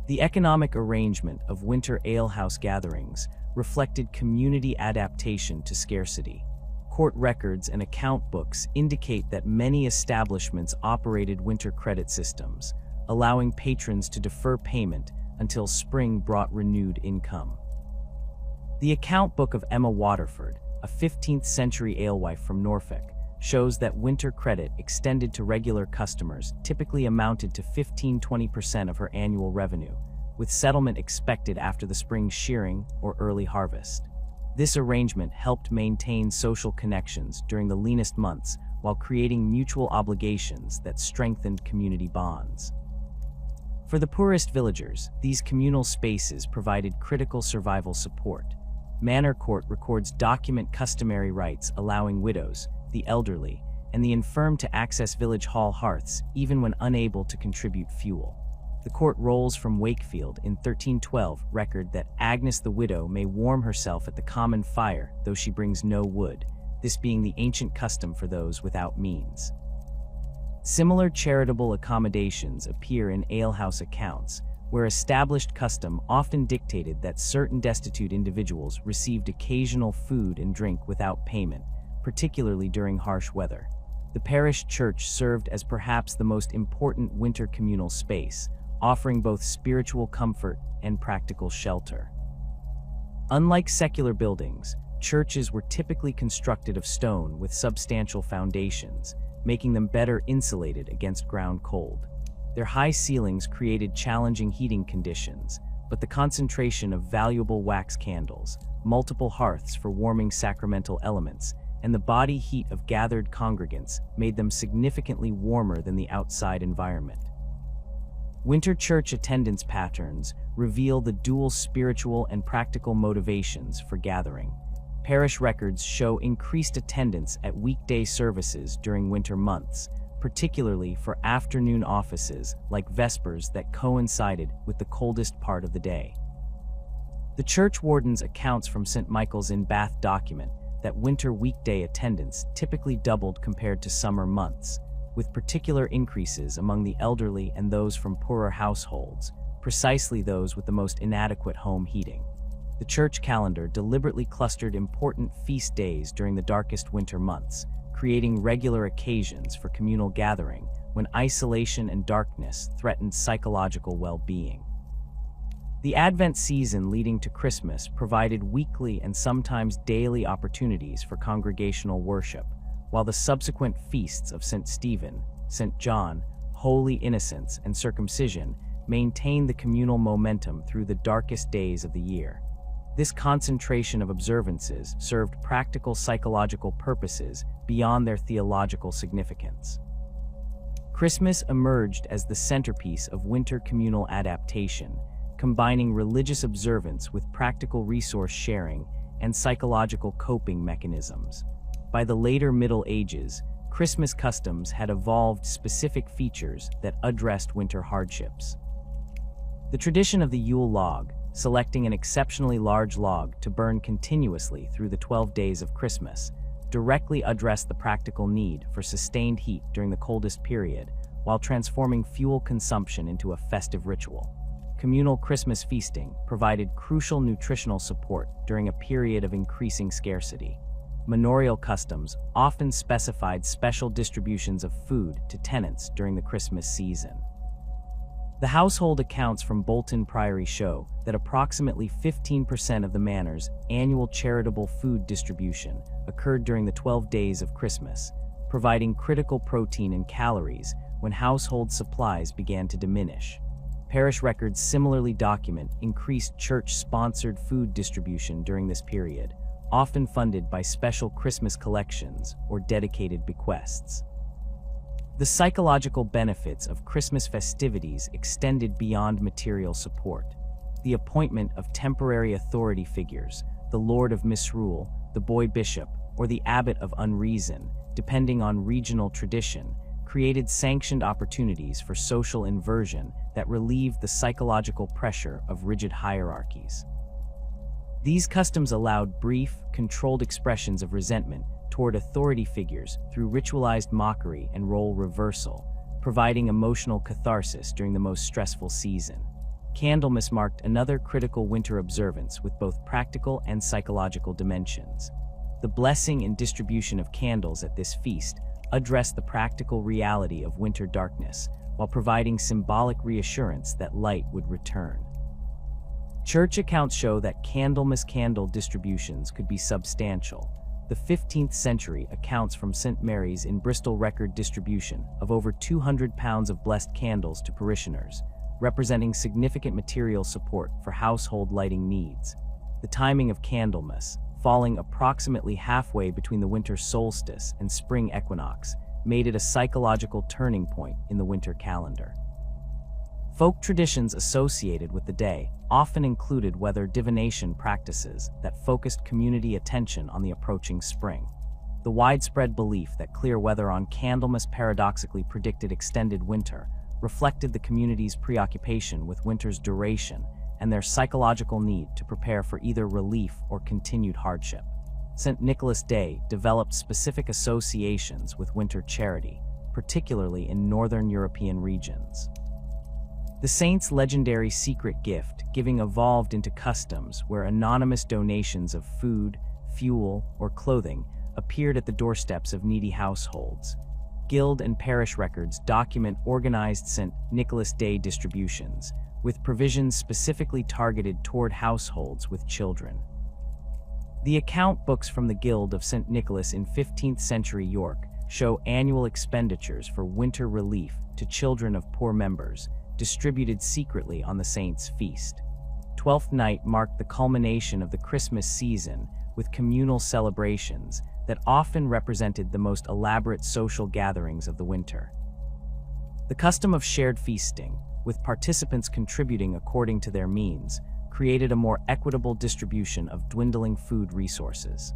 Speaker 1: The economic arrangement of winter alehouse gatherings reflected community adaptation to scarcity. Court records and account books indicate that many establishments operated winter credit systems, allowing patrons to defer payment until spring brought renewed income. The account book of Emma Waterford, a 15th century alewife from Norfolk, shows that winter credit extended to regular customers typically amounted to 15–20% of her annual revenue, with settlement expected after the spring shearing or early harvest. This arrangement helped maintain social connections during the leanest months while creating mutual obligations that strengthened community bonds. For the poorest villagers, these communal spaces provided critical survival support. Manor Court records document customary rights allowing widows, the elderly, and the infirm to access village hall hearths even when unable to contribute fuel. The court rolls from Wakefield in 1312 record that Agnes the widow may warm herself at the common fire though she brings no wood, this being the ancient custom for those without means. Similar charitable accommodations appear in alehouse accounts, where established custom often dictated that certain destitute individuals received occasional food and drink without payment, particularly during harsh weather. The parish church served as perhaps the most important winter communal space, offering both spiritual comfort and practical shelter. Unlike secular buildings, churches were typically constructed of stone with substantial foundations, making them better insulated against ground cold. Their high ceilings created challenging heating conditions, but the concentration of valuable wax candles, multiple hearths for warming sacramental elements, and the body heat of gathered congregants made them significantly warmer than the outside environment. Winter church attendance patterns reveal the dual spiritual and practical motivations for gathering. Parish records show increased attendance at weekday services during winter months, particularly for afternoon offices like Vespers that coincided with the coldest part of the day. The church warden's accounts from St. Michael's in Bath document that winter weekday attendance typically doubled compared to summer months, with particular increases among the elderly and those from poorer households, precisely those with the most inadequate home heating. The church calendar deliberately clustered important feast days during the darkest winter months, creating regular occasions for communal gathering when isolation and darkness threatened psychological well-being. The Advent season leading to Christmas provided weekly and sometimes daily opportunities for congregational worship, while the subsequent feasts of St. Stephen, St. John, Holy Innocents, and Circumcision maintained the communal momentum through the darkest days of the year. This concentration of observances served practical psychological purposes beyond their theological significance. Christmas emerged as the centerpiece of winter communal adaptation, combining religious observance with practical resource sharing and psychological coping mechanisms. By the later Middle Ages, Christmas customs had evolved specific features that addressed winter hardships. The tradition of the Yule log, selecting an exceptionally large log to burn continuously through the 12 days of Christmas, directly addressed the practical need for sustained heat during the coldest period, while transforming fuel consumption into a festive ritual. Communal Christmas feasting provided crucial nutritional support during a period of increasing scarcity. Manorial customs often specified special distributions of food to tenants during the Christmas season. The household accounts from Bolton Priory show that approximately 15% of the manor's annual charitable food distribution occurred during the 12 days of Christmas, providing critical protein and calories when household supplies began to diminish. Parish records similarly document increased church-sponsored food distribution during this period, often funded by special Christmas collections or dedicated bequests. The psychological benefits of Christmas festivities extended beyond material support. The appointment of temporary authority figures, the Lord of Misrule, the Boy Bishop, or the Abbot of Unreason, depending on regional tradition, created sanctioned opportunities for social inversion that relieved the psychological pressure of rigid hierarchies. These customs allowed brief, controlled expressions of resentment toward authority figures through ritualized mockery and role reversal, providing emotional catharsis during the most stressful season. Candlemas marked another critical winter observance with both practical and psychological dimensions. The blessing and distribution of candles at this feast addressed the practical reality of winter darkness, while providing symbolic reassurance that light would return. Church accounts show that candle distributions could be substantial. The 15th century accounts from St. Mary's in Bristol record distribution of over 200 pounds of blessed candles to parishioners, representing significant material support for household lighting needs. The timing of Candlemas, falling approximately halfway between the winter solstice and spring equinox, made it a psychological turning point in the winter calendar. Folk traditions associated with the day often included weather divination practices that focused community attention on the approaching spring. The widespread belief that clear weather on Candlemas paradoxically predicted extended winter reflected the community's preoccupation with winter's duration and their psychological need to prepare for either relief or continued hardship. St. Nicholas Day developed specific associations with winter charity, particularly in northern European regions. The saint's legendary secret gift giving evolved into customs where anonymous donations of food, fuel, or clothing appeared at the doorsteps of needy households. Guild and parish records document organized St. Nicholas Day distributions, with provisions specifically targeted toward households with children. The account books from the Guild of St. Nicholas in 15th century York show annual expenditures for winter relief to children of poor members, distributed secretly on the saint's feast. Twelfth Night marked the culmination of the Christmas season with communal celebrations that often represented the most elaborate social gatherings of the winter. The custom of shared feasting, with participants contributing according to their means, created a more equitable distribution of dwindling food resources.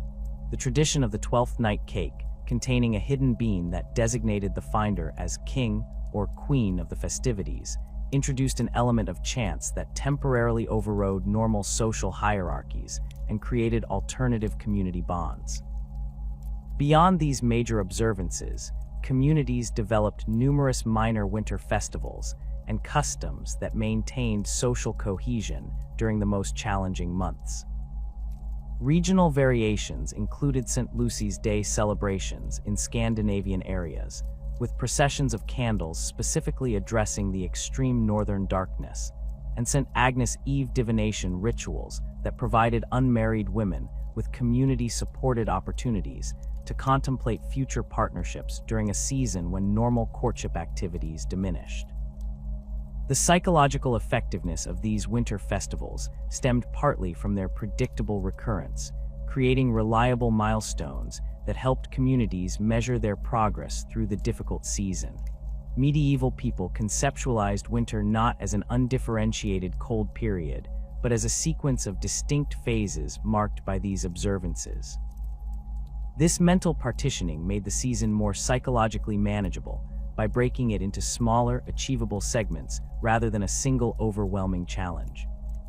Speaker 1: The tradition of the Twelfth Night cake, containing a hidden bean that designated the finder as king or queen of the festivities, introduced an element of chance that temporarily overrode normal social hierarchies and created alternative community bonds. Beyond these major observances, communities developed numerous minor winter festivals and customs that maintained social cohesion during the most challenging months. Regional variations included St. Lucy's Day celebrations in Scandinavian areas, with processions of candles specifically addressing the extreme northern darkness, and St. Agnes' Eve divination rituals that provided unmarried women with community-supported opportunities to contemplate future partnerships during a season when normal courtship activities diminished. The psychological effectiveness of these winter festivals stemmed partly from their predictable recurrence, creating reliable milestones that helped communities measure their progress through the difficult season. Medieval people conceptualized winter not as an undifferentiated cold period, but as a sequence of distinct phases marked by these observances. This mental partitioning made the season more psychologically manageable by breaking it into smaller, achievable segments rather than a single overwhelming challenge.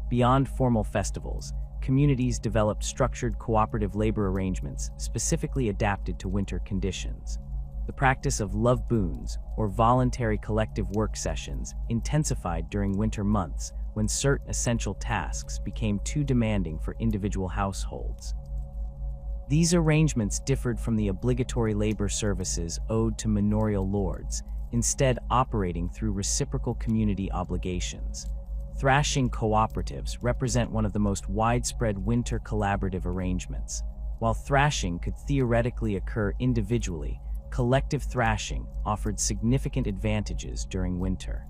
Speaker 1: Beyond formal festivals, communities developed structured cooperative labor arrangements specifically adapted to winter conditions. The practice of love boons, or voluntary collective work sessions, intensified during winter months when certain essential tasks became too demanding for individual households. These arrangements differed from the obligatory labor services owed to manorial lords, instead operating through reciprocal community obligations. Thrashing cooperatives represent one of the most widespread winter collaborative arrangements. While thrashing could theoretically occur individually, collective thrashing offered significant advantages during winter.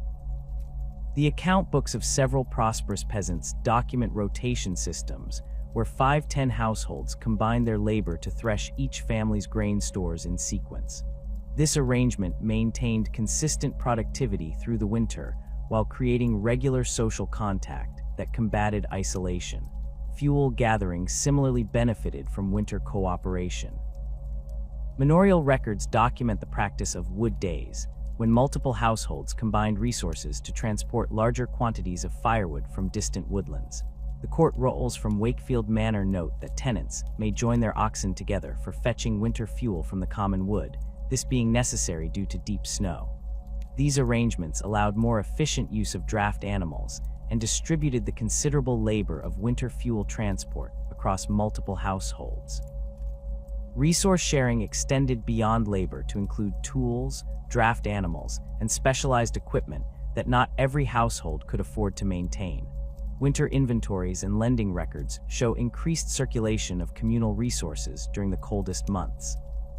Speaker 1: The account books of several prosperous peasants document rotation systems where 5-10 households combined their labor to thresh each family's grain stores in sequence. This arrangement maintained consistent productivity through the winter while creating regular social contact that combated isolation. Fuel gathering similarly benefited from winter cooperation. Manorial records document the practice of wood days, when multiple households combined resources to transport larger quantities of firewood from distant woodlands. The court rolls from Wakefield Manor note that tenants may join their oxen together for fetching winter fuel from the common wood, this being necessary due to deep snow. These arrangements allowed more efficient use of draft animals and distributed the considerable labor of winter fuel transport across multiple households. Resource sharing extended beyond labor to include tools, draft animals, and specialized equipment that not every household could afford to maintain. Winter inventories and lending records show increased circulation of communal resources during the coldest months.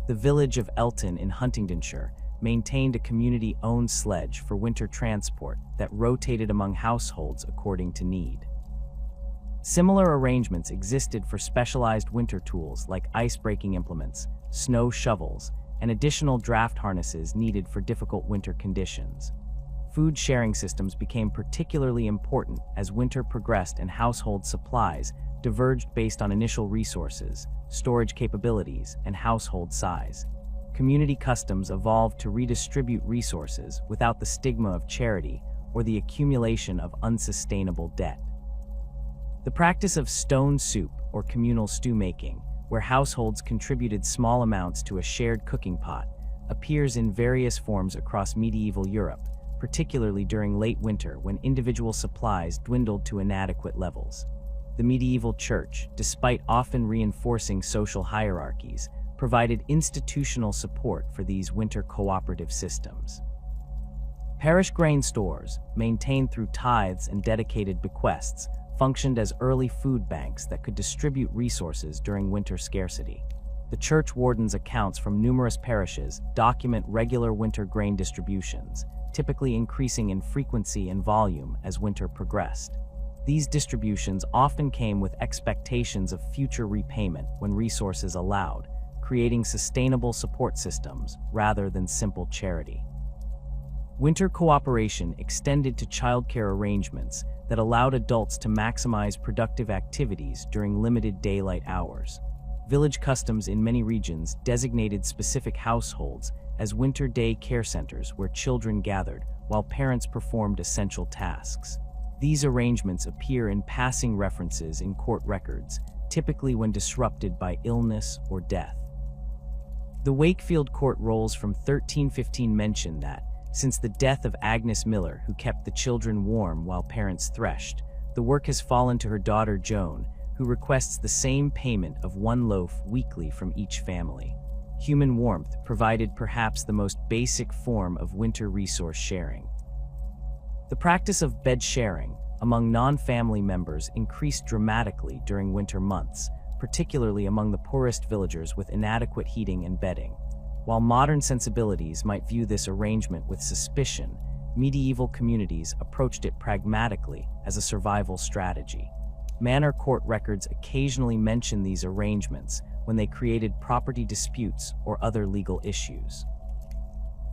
Speaker 1: The village of Elton in Huntingdonshire maintained a community-owned sledge for winter transport that rotated among households according to need. Similar arrangements existed for specialized winter tools like ice-breaking implements, snow shovels, and additional draft harnesses needed for difficult winter conditions. Food sharing systems became particularly important as winter progressed and household supplies diverged based on initial resources, storage capabilities, and household size. Community customs evolved to redistribute resources without the stigma of charity or the accumulation of unsustainable debt. The practice of stone soup or communal stew making, where households contributed small amounts to a shared cooking pot, appears in various forms across medieval Europe, particularly during late winter when individual supplies dwindled to inadequate levels. The medieval church, despite often reinforcing social hierarchies, provided institutional support for these winter cooperative systems. Parish grain stores, maintained through tithes and dedicated bequests, functioned as early food banks that could distribute resources during winter scarcity. The church warden's accounts from numerous parishes document regular winter grain distributions, typically increasing in frequency and volume as winter progressed. These distributions often came with expectations of future repayment when resources allowed, creating sustainable support systems rather than simple charity. Winter cooperation extended to childcare arrangements that allowed adults to maximize productive activities during limited daylight hours. Village customs in many regions designated specific households as winter day care centers where children gathered while parents performed essential tasks. These arrangements appear in passing references in court records, typically when disrupted by illness or death. The Wakefield Court rolls from 1315 mention that, since the death of Agnes Miller, who kept the children warm while parents threshed, the work has fallen to her daughter Joan, who requests the same payment of 1 loaf weekly from each family. Human warmth provided perhaps the most basic form of winter resource sharing. The practice of bed sharing among non-family members increased dramatically during winter months, particularly among the poorest villagers with inadequate heating and bedding. While modern sensibilities might view this arrangement with suspicion, medieval communities approached it pragmatically as a survival strategy. Manor court records occasionally mention these arrangements when they created property disputes or other legal issues.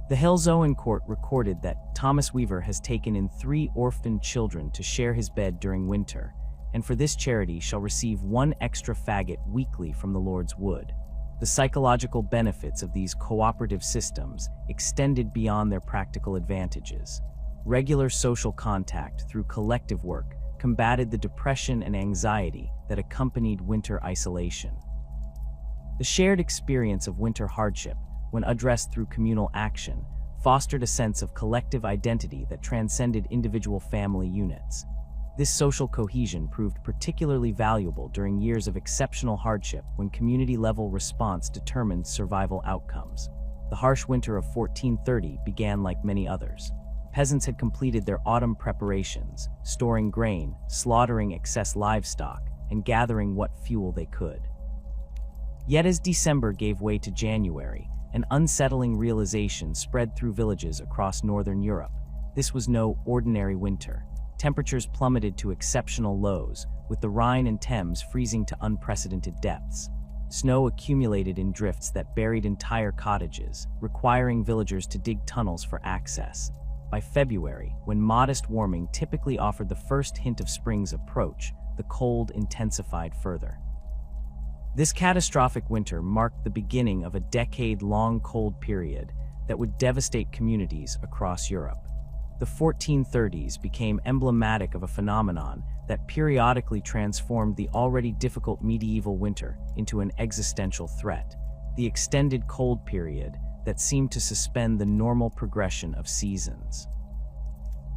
Speaker 1: The Helzoen court recorded that Thomas Weaver has taken in 3 orphaned children to share his bed during winter, and for this charity shall receive 1 extra faggot weekly from the Lord's wood. The psychological benefits of these cooperative systems extended beyond their practical advantages. Regular social contact through collective work combated the depression and anxiety that accompanied winter isolation. The shared experience of winter hardship, when addressed through communal action, fostered a sense of collective identity that transcended individual family units. This social cohesion proved particularly valuable during years of exceptional hardship when community-level response determined survival outcomes. The harsh winter of 1430 began like many others. Peasants had completed their autumn preparations, storing grain, slaughtering excess livestock, and gathering what fuel they could. Yet as December gave way to January, an unsettling realization spread through villages across northern Europe. This was no ordinary winter. Temperatures plummeted to exceptional lows, with the Rhine and Thames freezing to unprecedented depths. Snow accumulated in drifts that buried entire cottages, requiring villagers to dig tunnels for access. By February, when modest warming typically offered the first hint of spring's approach, the cold intensified further. This catastrophic winter marked the beginning of a decade-long cold period that would devastate communities across Europe. The 1430s became emblematic of a phenomenon that periodically transformed the already difficult medieval winter into an existential threat, the extended cold period that seemed to suspend the normal progression of seasons.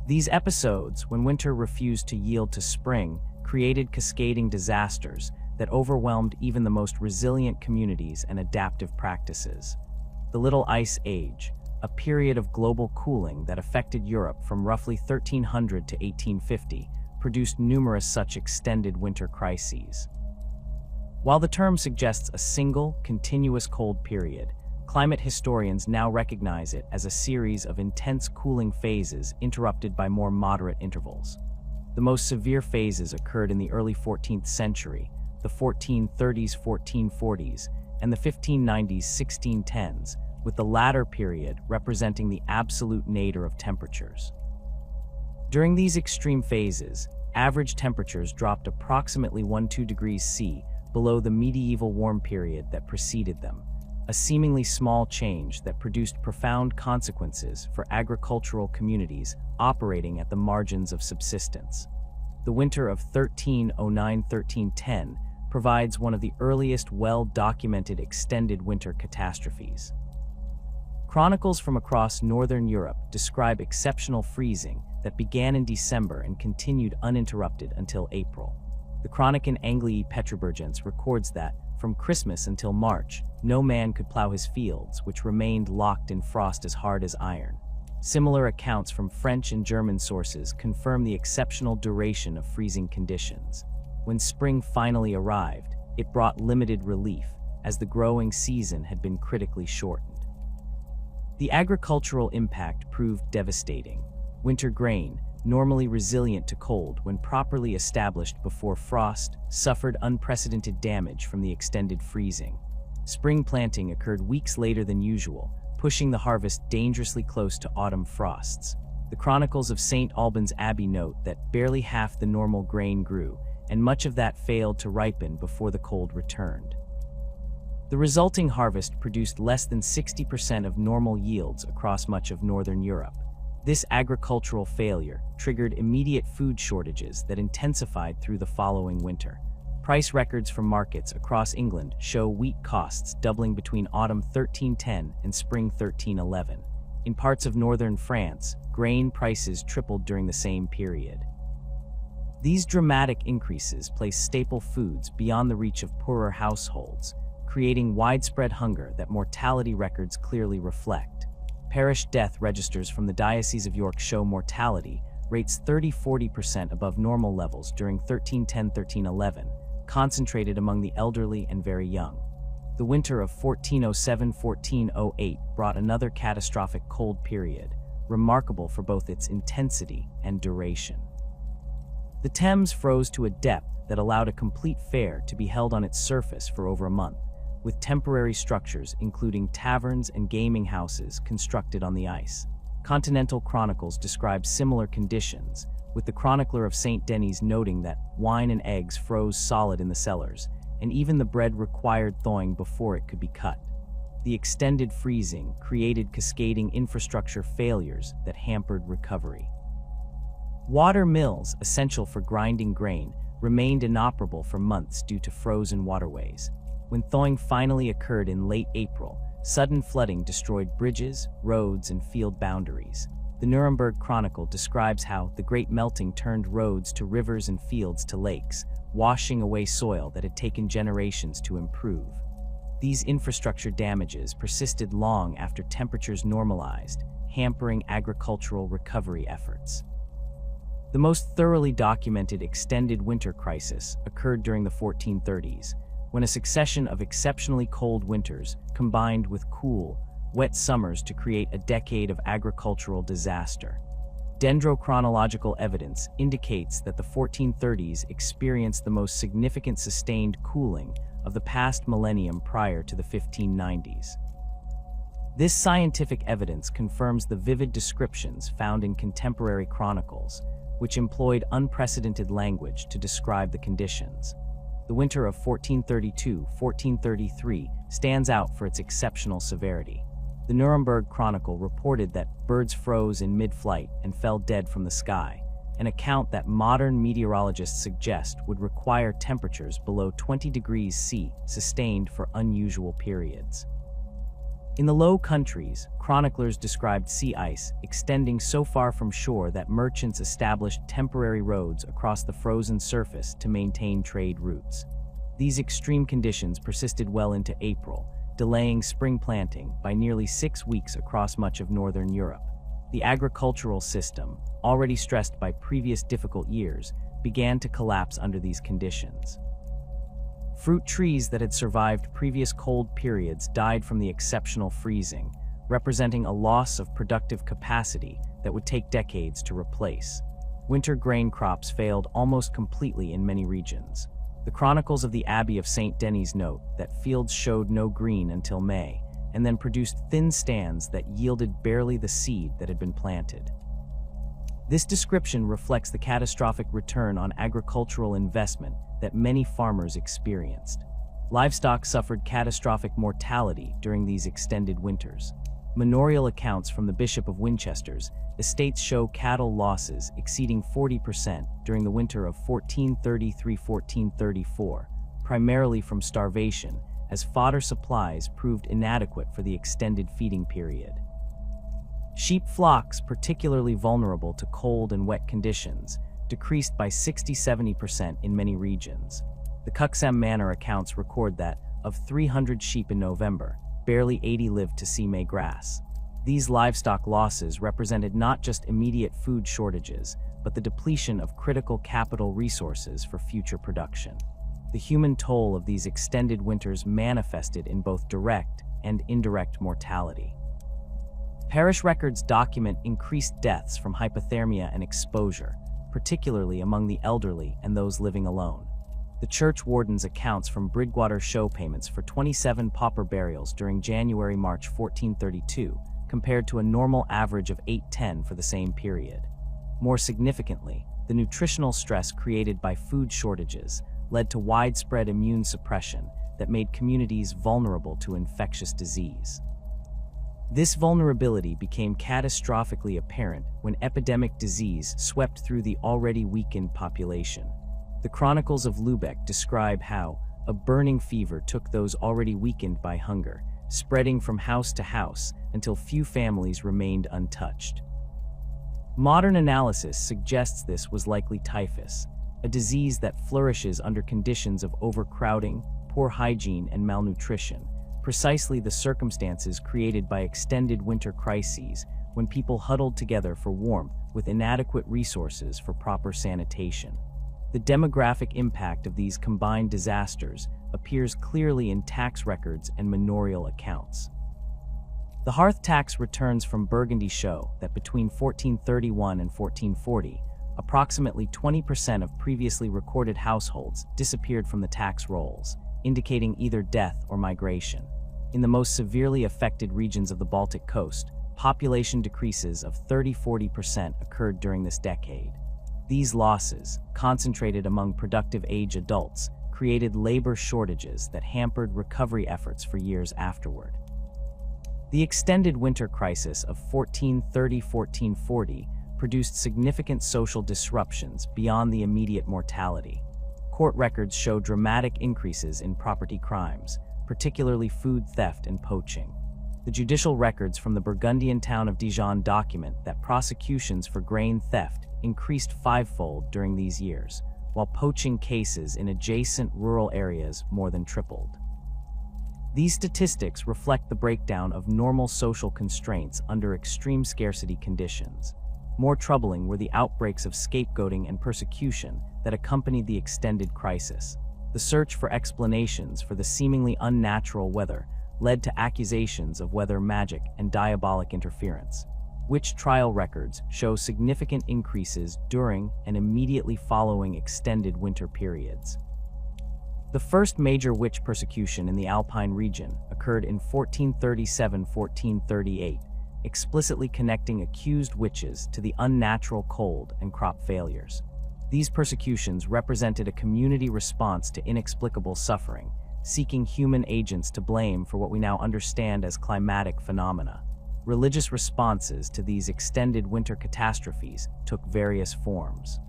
Speaker 1: These episodes, when winter refused to yield to spring, created cascading disasters that overwhelmed even the most resilient communities and adaptive practices. The Little Ice Age, a period of global cooling that affected Europe from roughly 1300 to 1850, produced numerous such extended winter crises. While the term suggests a single, continuous cold period, climate historians now recognize it as a series of intense cooling phases interrupted by more moderate intervals. The most severe phases occurred in the early 14th century, the 1430s, 1440s, and the 1590s, 1610s, with the latter period representing the absolute nadir of temperatures. During these extreme phases, average temperatures dropped approximately 1–2 degrees C below the medieval warm period that preceded them, a seemingly small change that produced profound consequences for agricultural communities operating at the margins of subsistence. The winter of 1309–1310 provides one of the earliest well-documented extended winter catastrophes. Chronicles from across northern Europe describe exceptional freezing that began in December and continued uninterrupted until April. The Chronic in Anglii Petroburgense records that, from Christmas until March, no man could plow his fields, which remained locked in frost as hard as iron. Similar accounts from French and German sources confirm the exceptional duration of freezing conditions. When spring finally arrived, it brought limited relief, as the growing season had been critically shortened. The agricultural impact proved devastating. Winter grain, normally resilient to cold when properly established before frost, suffered unprecedented damage from the extended freezing. Spring planting occurred weeks later than usual, pushing the harvest dangerously close to autumn frosts. The Chronicles of St. Albans Abbey note that barely half the normal grain grew, and much of that failed to ripen before the cold returned. The resulting harvest produced less than 60% of normal yields across much of northern Europe. This agricultural failure triggered immediate food shortages that intensified through the following winter. Price records from markets across England show wheat costs doubling between autumn 1310 and spring 1311. In parts of northern France, grain prices tripled during the same period. These dramatic increases placed staple foods beyond the reach of poorer households, creating widespread hunger that mortality records clearly reflect. Parish death registers from the Diocese of York show mortality rates 30–40% above normal levels during 1310–1311, concentrated among the elderly and very young. The winter of 1407–1408 brought another catastrophic cold period, remarkable for both its intensity and duration. The Thames froze to a depth that allowed a complete fair to be held on its surface for over a month, with temporary structures including taverns and gaming houses constructed on the ice. Continental chronicles describe similar conditions, with the chronicler of St. Denis noting that wine and eggs froze solid in the cellars, and even the bread required thawing before it could be cut. The extended freezing created cascading infrastructure failures that hampered recovery. Water mills, essential for grinding grain, remained inoperable for months due to frozen waterways. When thawing finally occurred in late April, sudden flooding destroyed bridges, roads, and field boundaries. The Nuremberg Chronicle describes how the great melting turned roads to rivers and fields to lakes, washing away soil that had taken generations to improve. These infrastructure damages persisted long after temperatures normalized, hampering agricultural recovery efforts. The most thoroughly documented extended winter crisis occurred during the 1430s, when a succession of exceptionally cold winters combined with cool, wet summers to create a decade of agricultural disaster. Dendrochronological evidence indicates that the 1430s experienced the most significant sustained cooling of the past millennium prior to the 1590s. This scientific evidence confirms the vivid descriptions found in contemporary chronicles, which employed unprecedented language to describe the conditions. The winter of 1432–1433 stands out for its exceptional severity. The Nuremberg Chronicle reported that birds froze in mid-flight and fell dead from the sky, an account that modern meteorologists suggest would require temperatures below 20 degrees C sustained for unusual periods. In the Low Countries, chroniclers described sea ice extending so far from shore that merchants established temporary roads across the frozen surface to maintain trade routes. These extreme conditions persisted well into April, delaying spring planting by nearly 6 weeks across much of northern Europe. The agricultural system, already stressed by previous difficult years, began to collapse under these conditions. Fruit trees that had survived previous cold periods died from the exceptional freezing, representing a loss of productive capacity that would take decades to replace. Winter grain crops failed almost completely in many regions. The chronicles of the Abbey of St. Denis note that fields showed no green until May, and then produced thin stands that yielded barely the seed that had been planted. This description reflects the catastrophic return on agricultural investment that many farmers experienced. Livestock suffered catastrophic mortality during these extended winters. Manorial accounts from the Bishop of Winchester's estates show cattle losses exceeding 40% during the winter of 1433-1434, primarily from starvation, as fodder supplies proved inadequate for the extended feeding period. Sheep flocks, particularly vulnerable to cold and wet conditions, decreased by 60–70% in many regions. The Cuxem Manor accounts record that, of 300 sheep in November, barely 80 lived to see May grass. These livestock losses represented not just immediate food shortages, but the depletion of critical capital resources for future production. The human toll of these extended winters manifested in both direct and indirect mortality. Parish records document increased deaths from hypothermia and exposure, particularly among the elderly and those living alone. The church warden's accounts from Bridgwater show payments for 27 pauper burials during January-March 1432, compared to a normal average of 810 for the same period. More significantly, the nutritional stress created by food shortages led to widespread immune suppression that made communities vulnerable to infectious disease. This vulnerability became catastrophically apparent when epidemic disease swept through the already weakened population. The Chronicles of Lubeck describe how a burning fever took those already weakened by hunger, spreading from house to house until few families remained untouched. Modern analysis suggests this was likely typhus, a disease that flourishes under conditions of overcrowding, poor hygiene, and malnutrition, precisely the circumstances created by extended winter crises when people huddled together for warmth with inadequate resources for proper sanitation. The demographic impact of these combined disasters appears clearly in tax records and manorial accounts. The hearth tax returns from Burgundy show that between 1431 and 1440, approximately 20% of previously recorded households disappeared from the tax rolls, indicating either death or migration. In the most severely affected regions of the Baltic coast, population decreases of 30–40% occurred during this decade. These losses, concentrated among productive age adults, created labor shortages that hampered recovery efforts for years afterward. The extended winter crisis of 1430–1440 produced significant social disruptions beyond the immediate mortality. Court records show dramatic increases in property crimes, particularly food theft and poaching. The judicial records from the Burgundian town of Dijon document that prosecutions for grain theft increased fivefold during these years, while poaching cases in adjacent rural areas more than tripled. These statistics reflect the breakdown of normal social constraints under extreme scarcity conditions. More troubling were the outbreaks of scapegoating and persecution that accompanied the extended crisis. The search for explanations for the seemingly unnatural weather led to accusations of weather magic and diabolic interference. Witch trial records show significant increases during and immediately following extended winter periods. The first major witch persecution in the Alpine region occurred in 1437–1438, explicitly connecting accused witches to the unnatural cold and crop failures. These persecutions represented a community response to inexplicable suffering, seeking human agents to blame for what we now understand as climatic phenomena. Religious responses to these extended winter catastrophes took various forms.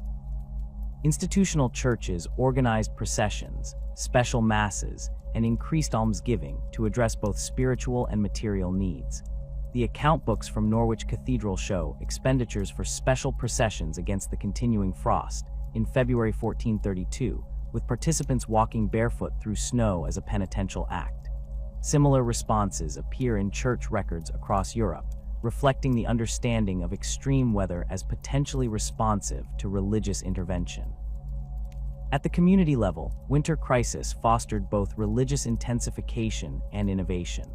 Speaker 1: Institutional churches organized processions, special masses, and increased almsgiving to address both spiritual and material needs. The account books from Norwich Cathedral show expenditures for special processions against the continuing frost in February 1432, with participants walking barefoot through snow as a penitential act. Similar responses appear in church records across Europe, reflecting the understanding of extreme weather as potentially responsive to religious intervention. At the community level, winter crisis fostered both religious intensification and innovation.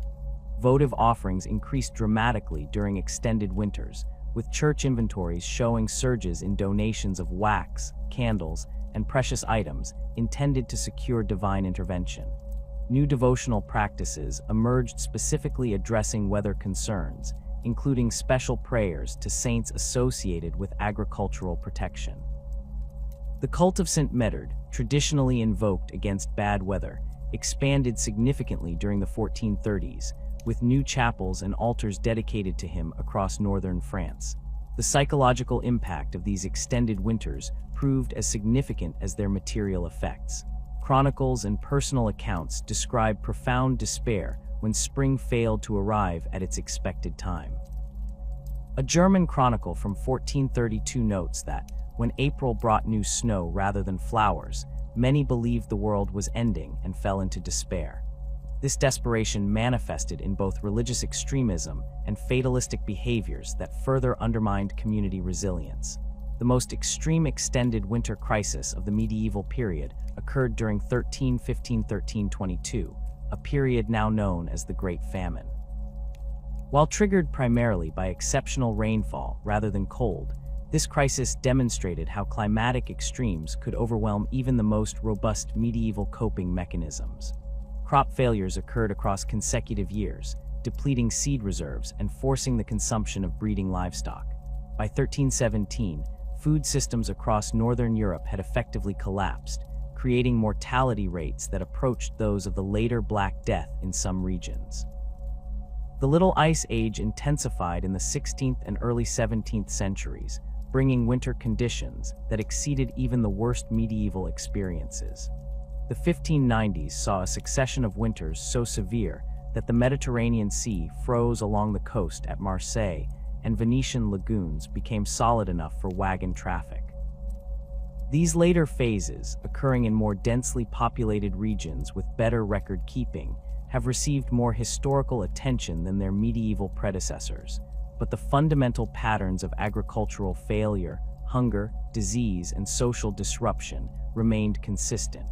Speaker 1: Votive offerings increased dramatically during extended winters, with church inventories showing surges in donations of wax, candles, and precious items intended to secure divine intervention. New devotional practices emerged specifically addressing weather concerns, including special prayers to saints associated with agricultural protection. The cult of St. Medard, traditionally invoked against bad weather, expanded significantly during the 1430s, with new chapels and altars dedicated to him across northern France. The psychological impact of these extended winters proved as significant as their material effects. Chronicles and personal accounts describe profound despair when spring failed to arrive at its expected time. A German chronicle from 1432 notes that, when April brought new snow rather than flowers, many believed the world was ending and fell into despair. This desperation manifested in both religious extremism and fatalistic behaviors that further undermined community resilience. The most extreme extended winter crisis of the medieval period occurred during 1315–1322, a period now known as the Great Famine. While triggered primarily by exceptional rainfall rather than cold, this crisis demonstrated how climatic extremes could overwhelm even the most robust medieval coping mechanisms. Crop failures occurred across consecutive years, depleting seed reserves and forcing the consumption of breeding livestock. By 1317, food systems across northern Europe had effectively collapsed, creating mortality rates that approached those of the later Black Death in some regions. The Little Ice Age intensified in the 16th and early 17th centuries, bringing winter conditions that exceeded even the worst medieval experiences. The 1590s saw a succession of winters so severe that the Mediterranean Sea froze along the coast at Marseille, and Venetian lagoons became solid enough for wagon traffic. These later phases, occurring in more densely populated regions with better record keeping, have received more historical attention than their medieval predecessors, but the fundamental patterns of agricultural failure, hunger, disease, and social disruption remained consistent.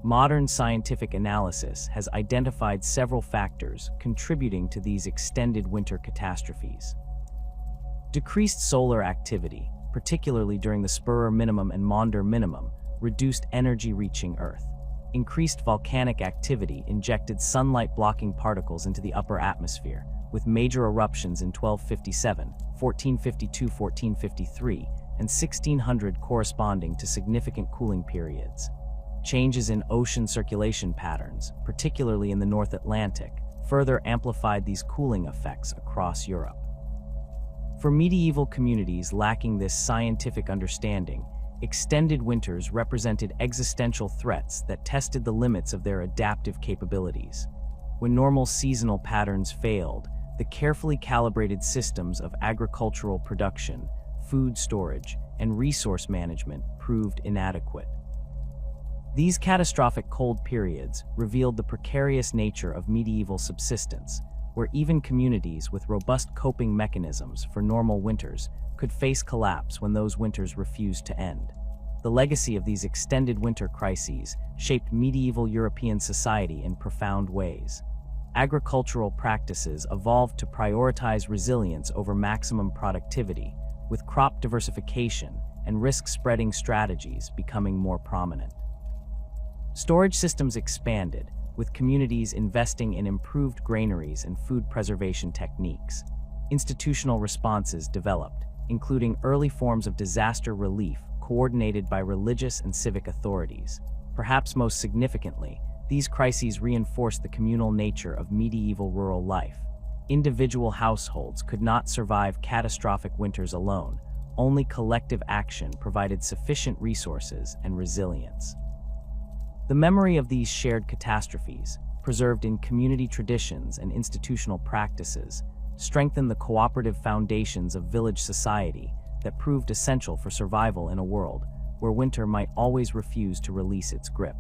Speaker 1: Modern scientific analysis has identified several factors contributing to these extended winter catastrophes. Decreased solar activity, particularly during the Spur minimum and Maunder minimum, reduced energy reaching Earth. Increased volcanic activity injected sunlight-blocking particles into the upper atmosphere, with major eruptions in 1257, 1452–1453, and 1600 corresponding to significant cooling periods. Changes in ocean circulation patterns, particularly in the North Atlantic, further amplified these cooling effects across Europe. For medieval communities lacking this scientific understanding, extended winters represented existential threats that tested the limits of their adaptive capabilities. When normal seasonal patterns failed, the carefully calibrated systems of agricultural production, food storage, and resource management proved inadequate. These catastrophic cold periods revealed the precarious nature of medieval subsistence, where even communities with robust coping mechanisms for normal winters could face collapse when those winters refused to end. The legacy of these extended winter crises shaped medieval European society in profound ways. Agricultural practices evolved to prioritize resilience over maximum productivity, with crop diversification and risk-spreading strategies becoming more prominent. Storage systems expanded, with communities investing in improved granaries and food preservation techniques. Institutional responses developed, including early forms of disaster relief coordinated by religious and civic authorities. Perhaps most significantly, these crises reinforced the communal nature of medieval rural life. Individual households could not survive catastrophic winters alone. Only collective action provided sufficient resources and resilience. The memory of these shared catastrophes, preserved in community traditions and institutional practices, strengthened the cooperative foundations of village society that proved essential for survival in a world where winter might always refuse to release its grip.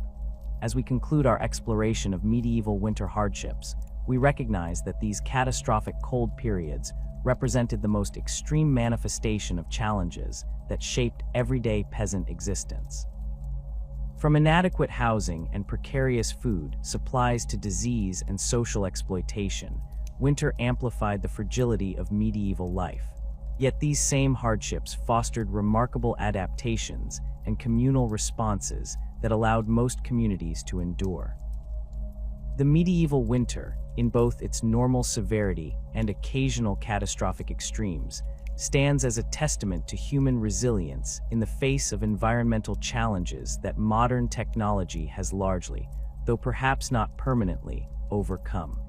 Speaker 1: As we conclude our exploration of medieval winter hardships, we recognize that these catastrophic cold periods represented the most extreme manifestation of challenges that shaped everyday peasant existence. From inadequate housing and precarious food supplies to disease and social exploitation, winter amplified the fragility of medieval life. Yet these same hardships fostered remarkable adaptations and communal responses that allowed most communities to endure. The medieval winter, in both its normal severity and occasional catastrophic extremes, stands as a testament to human resilience in the face of environmental challenges that modern technology has largely, though perhaps not permanently, overcome.